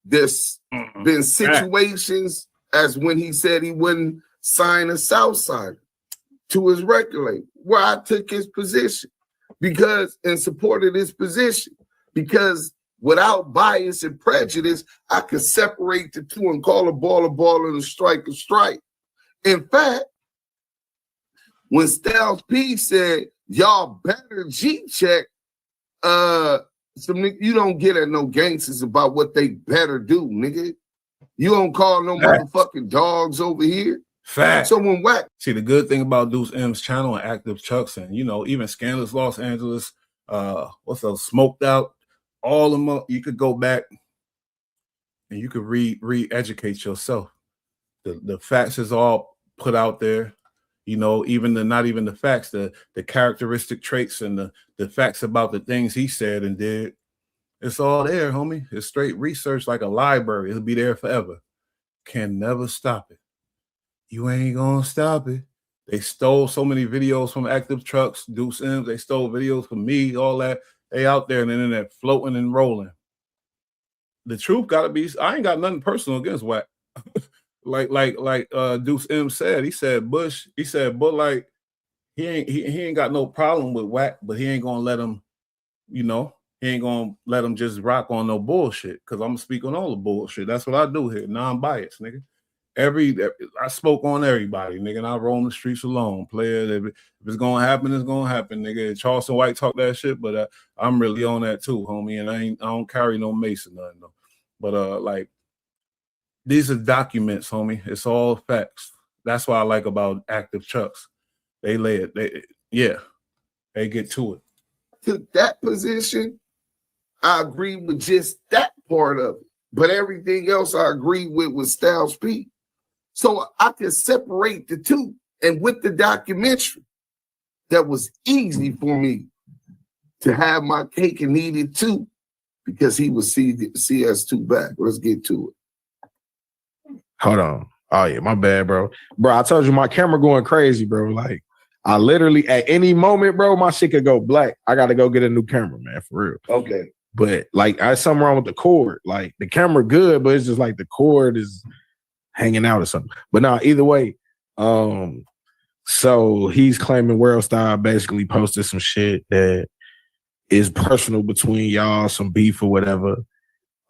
There's been situations as when he said he wouldn't sign a Southside to his record label, where I took his position because in support of this position, because without bias and prejudice, I could separate the two and call a ball and a strike a strike. In fact, when Styles P said, y'all better G-check, you don't get at no gangsters about what they better do, nigga. You don't call no motherfucking dogs over here. Fact. So when Wack. See, the good thing about Deuce M's channel and Active Chucks and, even Scandalous Los Angeles, Smoked Out, all of them, you could go back and you could re-educate yourself. The facts is all put out there. Even not even the facts, the characteristic traits and the facts about the things he said and did. It's all there, homie. It's straight research like a library. It'll be there forever. Can never stop it. You ain't gonna stop it. They stole so many videos from Active Trucks, Deuce M's. They stole videos from me, all that. They out there on the internet floating and rolling. The truth gotta be, I ain't got nothing personal against Wack. like Deuce M said, he said, but he ain't got no problem with Wack, but he ain't gonna let him, he ain't gonna let him just rock on no bullshit. Cause I'm gonna speak on all the bullshit. That's what I do here, non-biased, nigga. I spoke on everybody, nigga, and I roam the streets alone. Player, if it's gonna happen, it's gonna happen, nigga. Charleston White talk that shit, but I'm really on that too, homie. And I don't carry no mace or nothing though. But these are documents, homie. It's all facts. That's what I like about Active Chucks. They get to it. Took that position, I agree with just that part of it. But everything else I agree with Styles P. So I could separate the two. And with the documentary, that was easy for me to have my cake and eat it too, because he was CS2 Back. Let's get to it. Hold on. Oh, yeah, my bad, bro. Bro, I told you my camera going crazy, bro. Like, I literally at any moment, bro, my shit could go black. I gotta go get a new camera, man, for real. Okay. But like, I something wrong with the cord. Like the camera good, but it's just like the cord is hanging out or something. But no, either way, so he's claiming World Star basically posted some shit that is personal between y'all, some beef or whatever.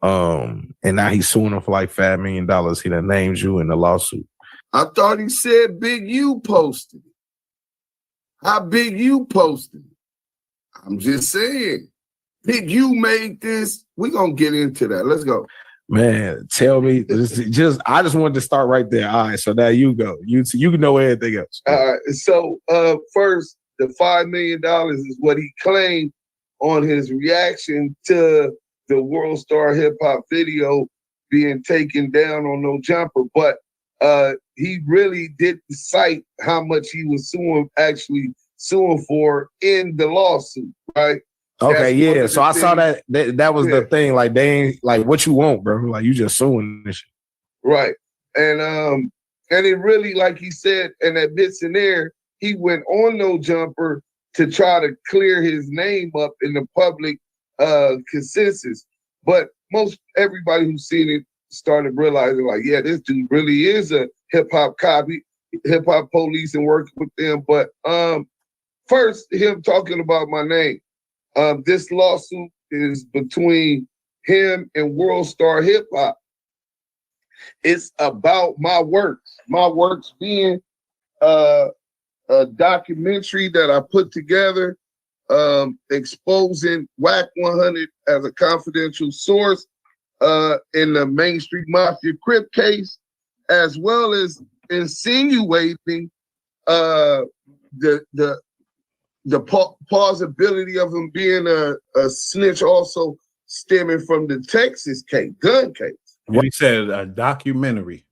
And now he's suing him for like $5 million. He done named you in the lawsuit. I thought he said Big U posted it. How Big U posted it? I'm just saying. Big U made this. We're gonna get into that. Let's go. Man, tell me. I just wanted to start right there. All right, so now you go. You can know everything else. All right. So first, the $5 million is what he claimed on his reaction to the World Star Hip Hop video being taken down on No Jumper. But he really didn't cite how much he was actually suing for in the lawsuit, right? Okay, yeah. So I saw that was the thing. Like they ain't like what you want, bro. Like you just suing this shit. Right. And it really, like he said, and that bits in there, he went on No Jumper to try to clear his name up in the public consensus. But most everybody who's seen it started realizing, like, yeah, this dude really is a hip hop copy, hip hop police, and working with them. But first, him talking about my name. This lawsuit is between him and World Star Hip Hop. It's about my works being a documentary that I put together, exposing Wack 100 as a confidential source in the Main Street Mafia Crip case, as well as insinuating the plausibility of him being a snitch, also stemming from the Texas gun case. What he said, a documentary.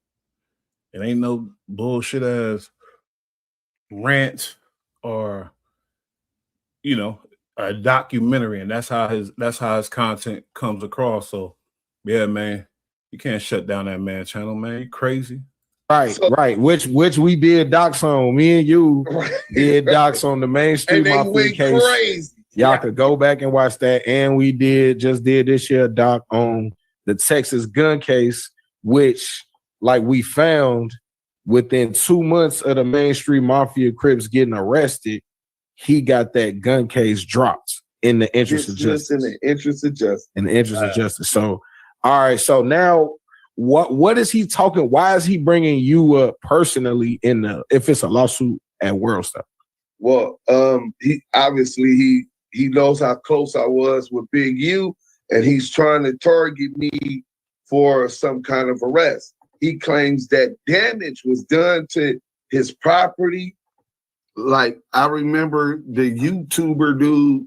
It ain't no bullshit ass rant or, a documentary, and that's how his content comes across. So, yeah, man, you can't shut down that man channel, man. You crazy. Right. Which we did docs on. Me and you did docs on the Main Street Mafia case. Crazy. Y'all could go back and watch that. And we just did this year a doc on the Texas gun case, which, like, we found within 2 months of the Main Street Mafia Crips getting arrested, he got that gun case dropped in the interest of justice. In the interest of justice. In the interest of justice. So, all right. So now, what is he talking? Why is he bringing you up personally if it's a lawsuit at World Star? Well, he obviously he knows how close I was with Big U, and he's trying to target me for some kind of arrest. He claims that damage was done to his property. Like, I remember the YouTuber dude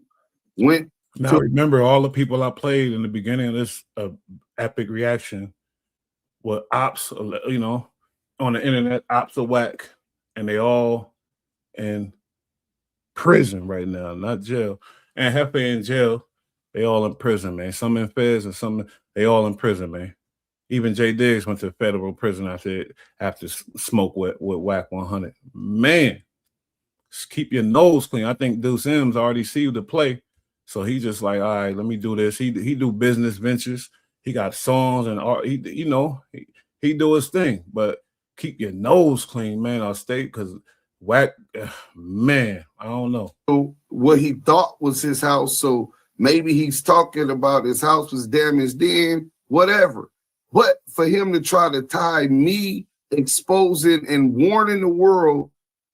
went. Now, remember all the people I played in the beginning of this epic reaction were ops, on the internet, ops of Wack, and they all in prison right now, not jail. And Hefe in jail, they all in prison, man. Some in feds and some they all in prison, man. Even J Diggs went to federal prison after smoke with Wack 100. Man, just keep your nose clean. I think Deuce M's already see you to play, so he just like, all right, let me do this. He do business ventures. He got songs and art. He do his thing, but keep your nose clean, man. I'll stay because Wack, man, I don't know. So what he thought was his house, so maybe he's talking about his house was damaged then, whatever. But for him to try to tie me exposing and warning the world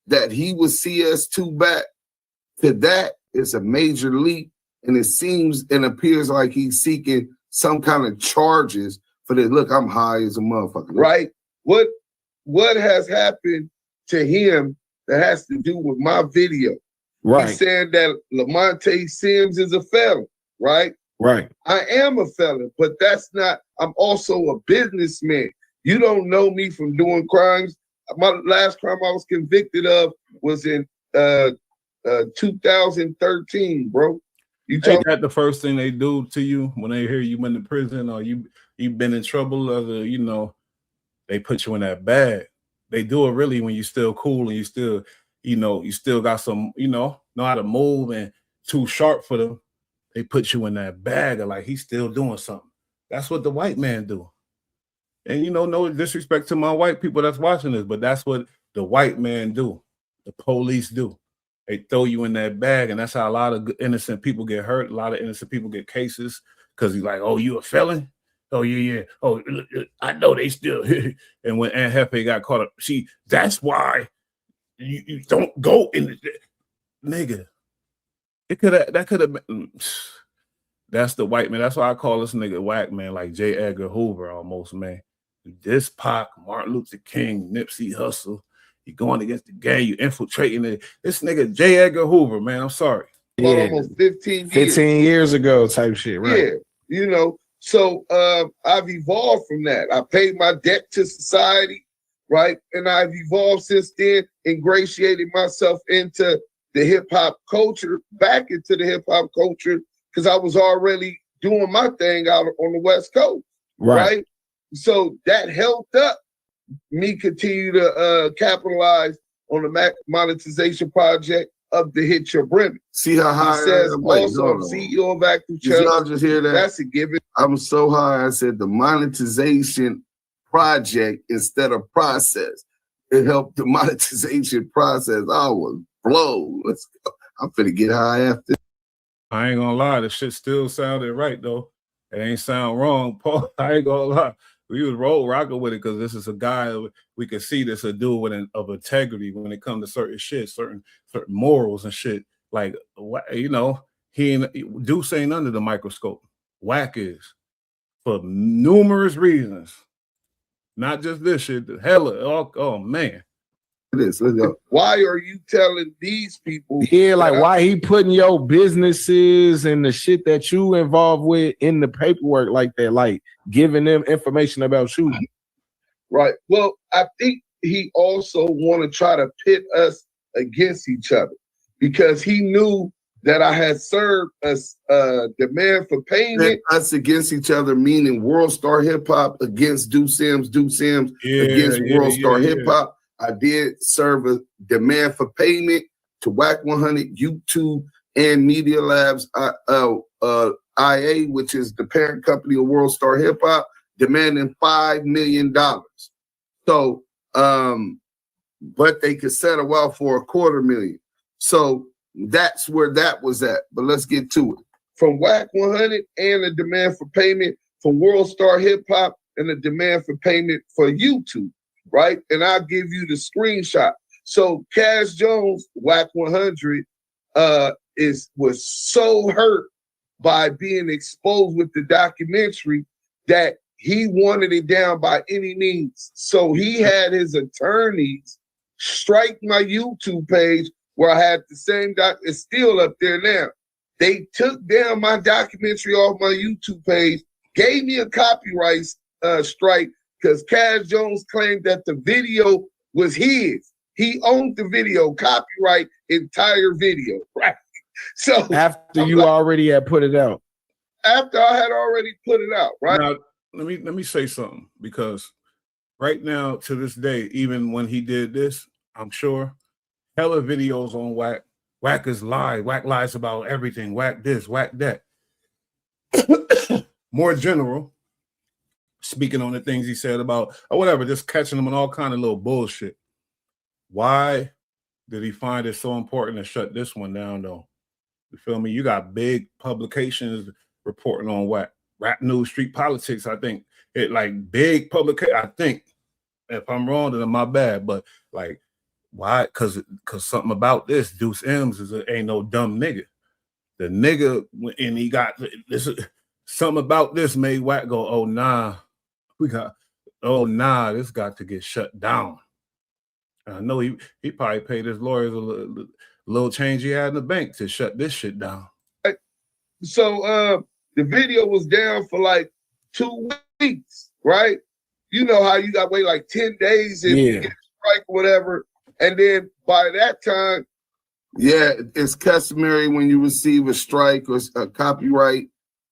that he was CS2 Back to that is a major leap, and it seems and appears like he's seeking some kind of charges for this. Look, I'm high as a motherfucker. Right? What has happened to him that has to do with my video? Right. He's saying that Lamonte Sims is a felon, right? Right. I am a felon, but that's not, I'm also a businessman. You don't know me from doing crimes. My last crime I was convicted of was in 2013, bro. Ain't that the first thing they do to you when they hear you in the prison or you've been in trouble, or they put you in that bag? They do it really when you're still cool and you still got some, know how to move and too sharp for them, they put you in that bag of like he's still doing something. That's what the white man do. And no disrespect to my white people that's watching this, but that's what the white man do. The police do. They throw you in that bag, and that's how a lot of innocent people get hurt. A lot of innocent people get cases because he's like, "Oh, you a felon? Oh, yeah. Oh, I know they still." And when Aunt Hefe got caught up, that's why you don't go in the nigga. That could have been. That's the white man. That's why I call this nigga Wack, man, like J. Edgar Hoover almost, man. This Pac, Martin Luther King, Nipsey Hussle. You going against the gang, you infiltrating it. This nigga J. Edgar Hoover, man. I'm sorry. Yeah. Almost 15 years. 15 years ago type shit, right? Yeah. So I've evolved from that. I paid my debt to society, right? And I've evolved since then, ingratiated myself into the hip hop culture, back into the hip hop culture, because I was already doing my thing out on the West Coast, right? So that helped up me continue to capitalize on the monetization project of the Hit Your Brim. See how high he says also I'm CEO of Active Channel. Y'all just hear that? That's a given. I'm so high. I said the monetization project instead of process. It helped the monetization process. I was blown. Let's go. I'm finna get high after. I ain't gonna lie, the shit still sounded right though. It ain't sound wrong, Paul. I ain't gonna lie. We was rocking with it because this is a guy we can see this a dude of integrity when it comes to certain shit, certain morals and shit. Like he ain't Deuce ain't under the microscope. Wack is for numerous reasons, not just this shit. Hella, oh man. Let's go. Why are you telling these people? Yeah, like why he putting your businesses and the shit that you involved with in the paperwork like that, like giving them information about you? Right. Well, I think he also want to try to pit us against each other because he knew that I had served us demand for payment. Us against each other, meaning World Star Hip Hop against Deuce Sims against World Star Hip Hop. I did serve a demand for payment to Wack 100, YouTube, and Media Labs IA, which is the parent company of World Star Hip Hop, demanding $5 million. So, but they could settle out for $250,000. So that's where that was at. But let's get to it. From Wack 100 and a demand for payment from World Star Hip Hop and a demand for payment for YouTube. Right, and I'll give you the screenshot. So Cash Jones, Wack 100, was so hurt by being exposed with the documentary that he wanted it down by any means. So he had his attorneys strike my YouTube page where I had the same it's still up there now. They took down my documentary off my YouTube page, gave me a copyright strike. Because Cash Jones claimed that the video was his. He owned the video, copyright entire video, right? So after you already had put it out. After I had already put it out, right? Now, let me say something, because right now, to this day, even when he did this, I'm sure hella videos on Wack. Wack is lie. Wack lies about everything. Wack this, Wack that. More general. Speaking on the things he said about or whatever, just catching them on all kind of little bullshit. Why did he find it so important to shut this one down, though? You feel me? You got big publications reporting on Wack. Rap News, Street Politics, I think. It like big publication. I think, if I'm wrong, then my bad. But like, why? Because something about this, Deuce M's ain't no dumb nigga. The nigga, and he got this. Something about this made Wack go, oh nah. This got to get shut down. And I know he probably paid his lawyers a little change he had in the bank to shut this shit down. So the video was down for like 2 weeks, right? You know how you got to wait like 10 days if you get a strike or whatever. And then by that time, it's customary when you receive a strike or a copyright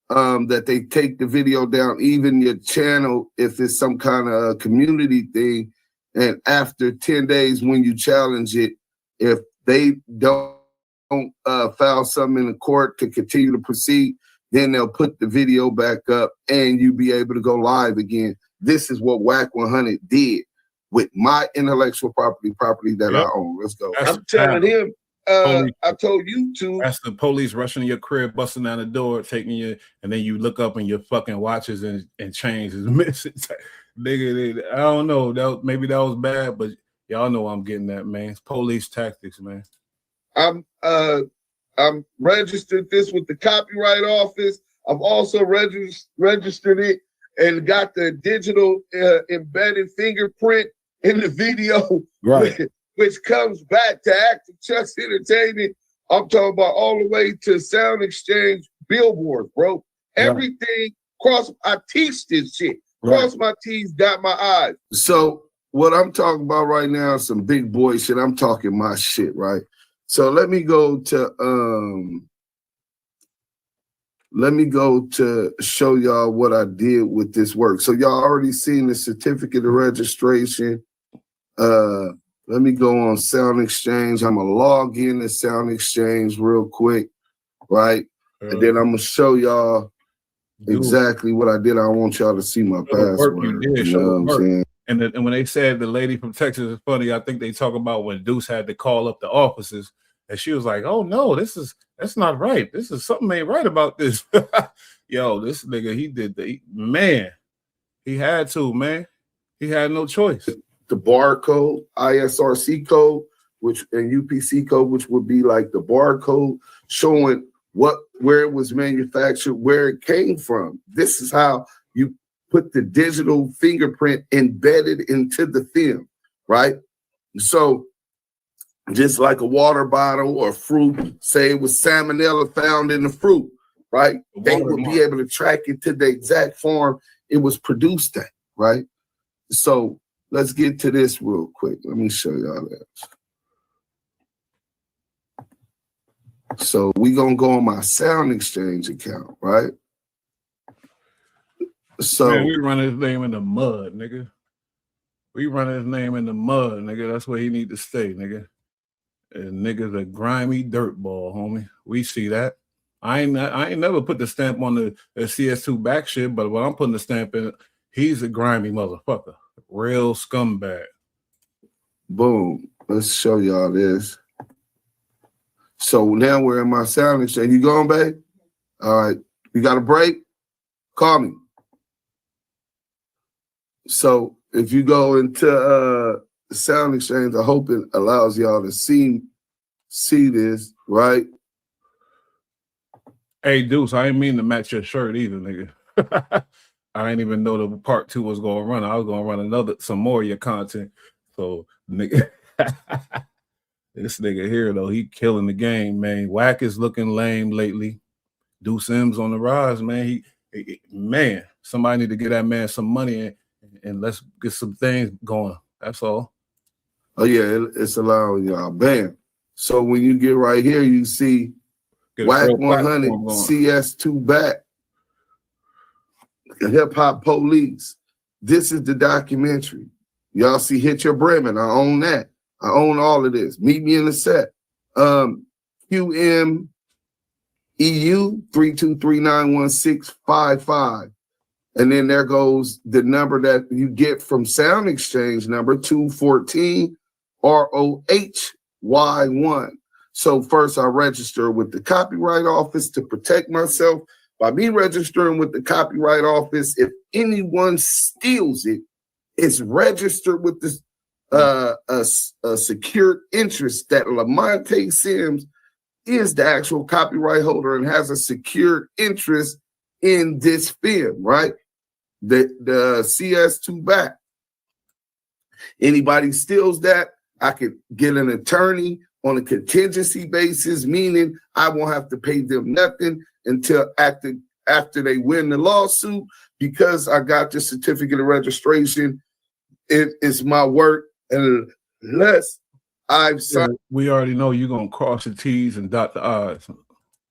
that they take the video down, even your channel, if it's some kind of community thing. And after 10 days, when you challenge it, If they don't file something in the court to continue to proceed, then they'll put the video back up and you be able to go live again. This is what Wack 100 did with my intellectual property that I own. Let's go. I'm telling him, I told you to. That's the police rushing your crib, busting down the door, taking you, and then you look up and your fucking watches and chains is missing. Nigga, I don't know. Maybe that was bad, but y'all know I'm getting that, man. It's police tactics, man. I'm registered this with the Copyright Office. I've also registered it and got the digital embedded fingerprint in the video, right? Which comes back to Active Chuck's Entertainment. I'm talking about all the way to Sound Exchange billboards, bro. Everything I teach this shit. Cross my T's, dot my I's. So what I'm talking about right now is some big boy shit. I'm talking my shit, right? So let me go to show y'all what I did with this work. So y'all already seen the certificate of registration. Let me go on Sound Exchange. I'm gonna log in to Sound Exchange real quick, right? And then I'm gonna show y'all exactly what I did. I want y'all to see my password. You did, you know what I'm saying? And when they said the lady from Texas is funny, I think they talk about when Deuce had to call up the officers, and she was like, "Oh no, that's not right. This is something ain't right about this." Yo, this nigga, he had to, man. He had no choice. The barcode, ISRC code, and UPC code, which would be like the barcode showing where it was manufactured, where it came from. This is how you put the digital fingerprint embedded into the film, right? So just like a water bottle or fruit, say it was salmonella found in the fruit, right? They would be able to track it to the exact form it was produced at, right? So let's get to this real quick. Let me show y'all that. So we gonna go on my Sound Exchange account, right? So man, we running his name in the mud, nigga. We running his name in the mud, nigga. That's where he need to stay, nigga. And nigga's a grimy dirtball, homie. We see that. I ain't never put the stamp on the CS2 Back shit, but when I'm putting the stamp in, he's a grimy motherfucker. Real scumbag. Boom. Let's show y'all this. So now we're in my Sound Exchange. You going, babe? All right. You got a break? Call me. So if you go into the Sound Exchange, I hope it allows y'all to see this, right? Hey, Deuce, I ain't mean to match your shirt either, nigga. I didn't even know the part 2 was going to run. I was going to run some more of your content. So, nigga, this nigga here, though, he killing the game, man. Wack is looking lame lately. Deuce M's on the rise, man. Man, somebody need to get that man some money and let's get some things going. That's all. Oh, yeah, it's allowing y'all. Bam. So when you get right here, you see Wack 100, CS2 Back, Hip Hop Police. This is the documentary. Y'all see Hit Your Bremen. I own that. I own all of this. Meet me in the set. QM EU 323-91655. And then there goes the number that you get from Sound Exchange, number 214 ROHY1. So first I register with the Copyright Office to protect myself. By me registering with the Copyright Office, if anyone steals it, it's registered with this a secured interest that Lamonte Sims is the actual copyright holder and has a secured interest in this film, right? The CS2 Back. Anybody steals that, I could get an attorney on a contingency basis, meaning I won't have to pay them nothing until after they win the lawsuit, because I got the certificate of registration. It is my work, and unless I've signed. We already know you're gonna cross the T's and dot the I's.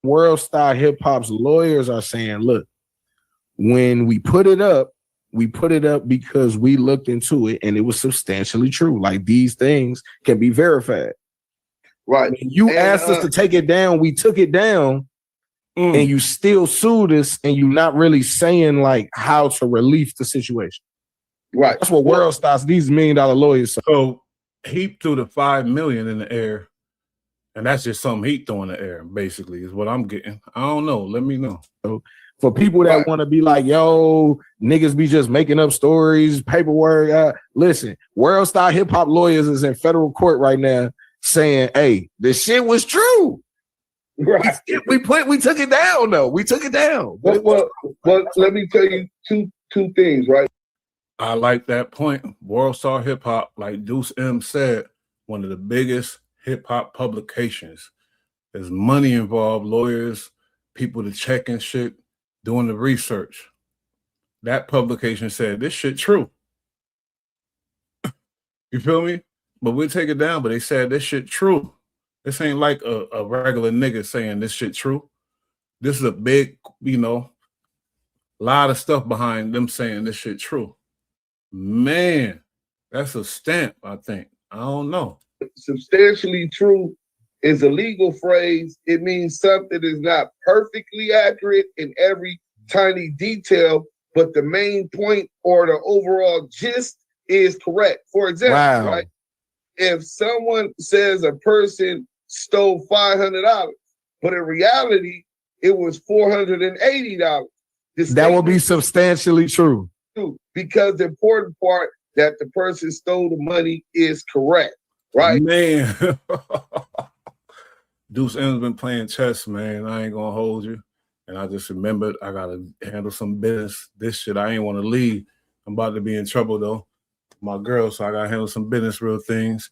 World Star Hip Hop's lawyers are saying, look, when we put it up because we looked into it and it was substantially true. Like, these things can be verified. Right. When you And, asked us to take it down, we took it down, and you still sued us, and you not really saying like how to relieve the situation. Right. That's what World Stars, these $1 million lawyers. So he threw the $5 million in the air, and that's just something he threw in the air, basically, is what I'm getting. I don't know. Let me know. So for people that want to be like, yo, niggas be just making up stories, paperwork. Listen, World Star Hip Hop Lawyers is in federal court right now saying, hey, this shit was true. Right. We took it down though. We took it down. Well, let me tell you two things, right? I like that point. World Star Hip Hop, like Deuce M said, one of the biggest hip hop publications. There's money involved, lawyers, people to check and shit, doing the research. That publication said this shit true. You feel me? But we'll take it down, but they said this shit true. This ain't like a regular nigga saying this shit true. This is a big, lot of stuff behind them saying this shit true. Man, that's a stamp, I think. I don't know. Substantially true is a legal phrase. It means something is not perfectly accurate in every tiny detail, but the main point or the overall gist is correct. For example, right? If someone says a person stole $500, but in reality, it was $480. That will be substantially true. Because the important part that the person stole the money is correct, right? Man, Deuce M's been playing chess, man. I ain't gonna hold you. And I just remembered I gotta handle some business. This shit, I ain't want to leave. I'm about to be in trouble though. My girl, so I gotta handle some business, real things.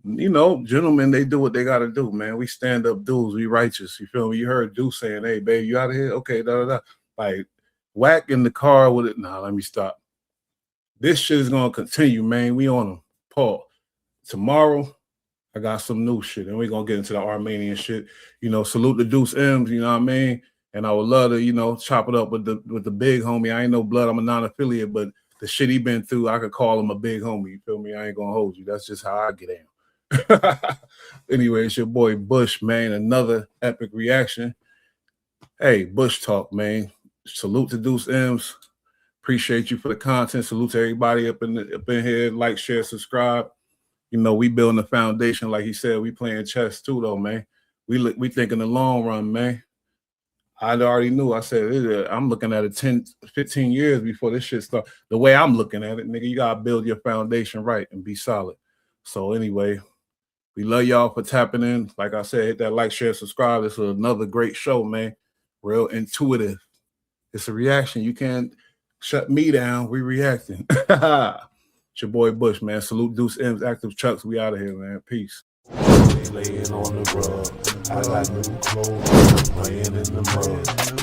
Gentlemen, they do what they gotta do, man. We stand up dudes, we righteous. You feel me? You heard Deuce saying, hey, babe, you out of here? Okay, da. Like, Wack in the car with it. Nah, let me stop. This shit is gonna continue, man. We on them. Paul. Tomorrow, I got some new shit, and we're gonna get into the Armenian shit. Salute the Deuce M's, you know what I mean? And I would love to, chop it up with the big homie. I ain't no blood, I'm a non-affiliate, but the shit he been through, I could call him a big homie. You feel me? I ain't gonna hold you. That's just how I get in. Anyway, it's your boy Bush, man. Another epic reaction. Hey, Bush Talk, man. Salute to Deuce M's. Appreciate you for the content. Salute to everybody up in here. Like, share, subscribe. We building a foundation. Like he said, we playing chess too, though, man. We think in the long run, man. I already knew. I said, I'm looking at it 10, 15 years before this shit starts. The way I'm looking at it, nigga, you got to build your foundation right and be solid. So anyway, we love y'all for tapping in. Like I said, hit that like, share, subscribe. This is another great show, man. Real intuitive. It's a reaction. You can't shut me down. We reacting. It's your boy Bush, man. Salute Deuce M's, Active Chucks. We out of here, man. Peace. Laying on the rug, I got new clothes, laying in the mud.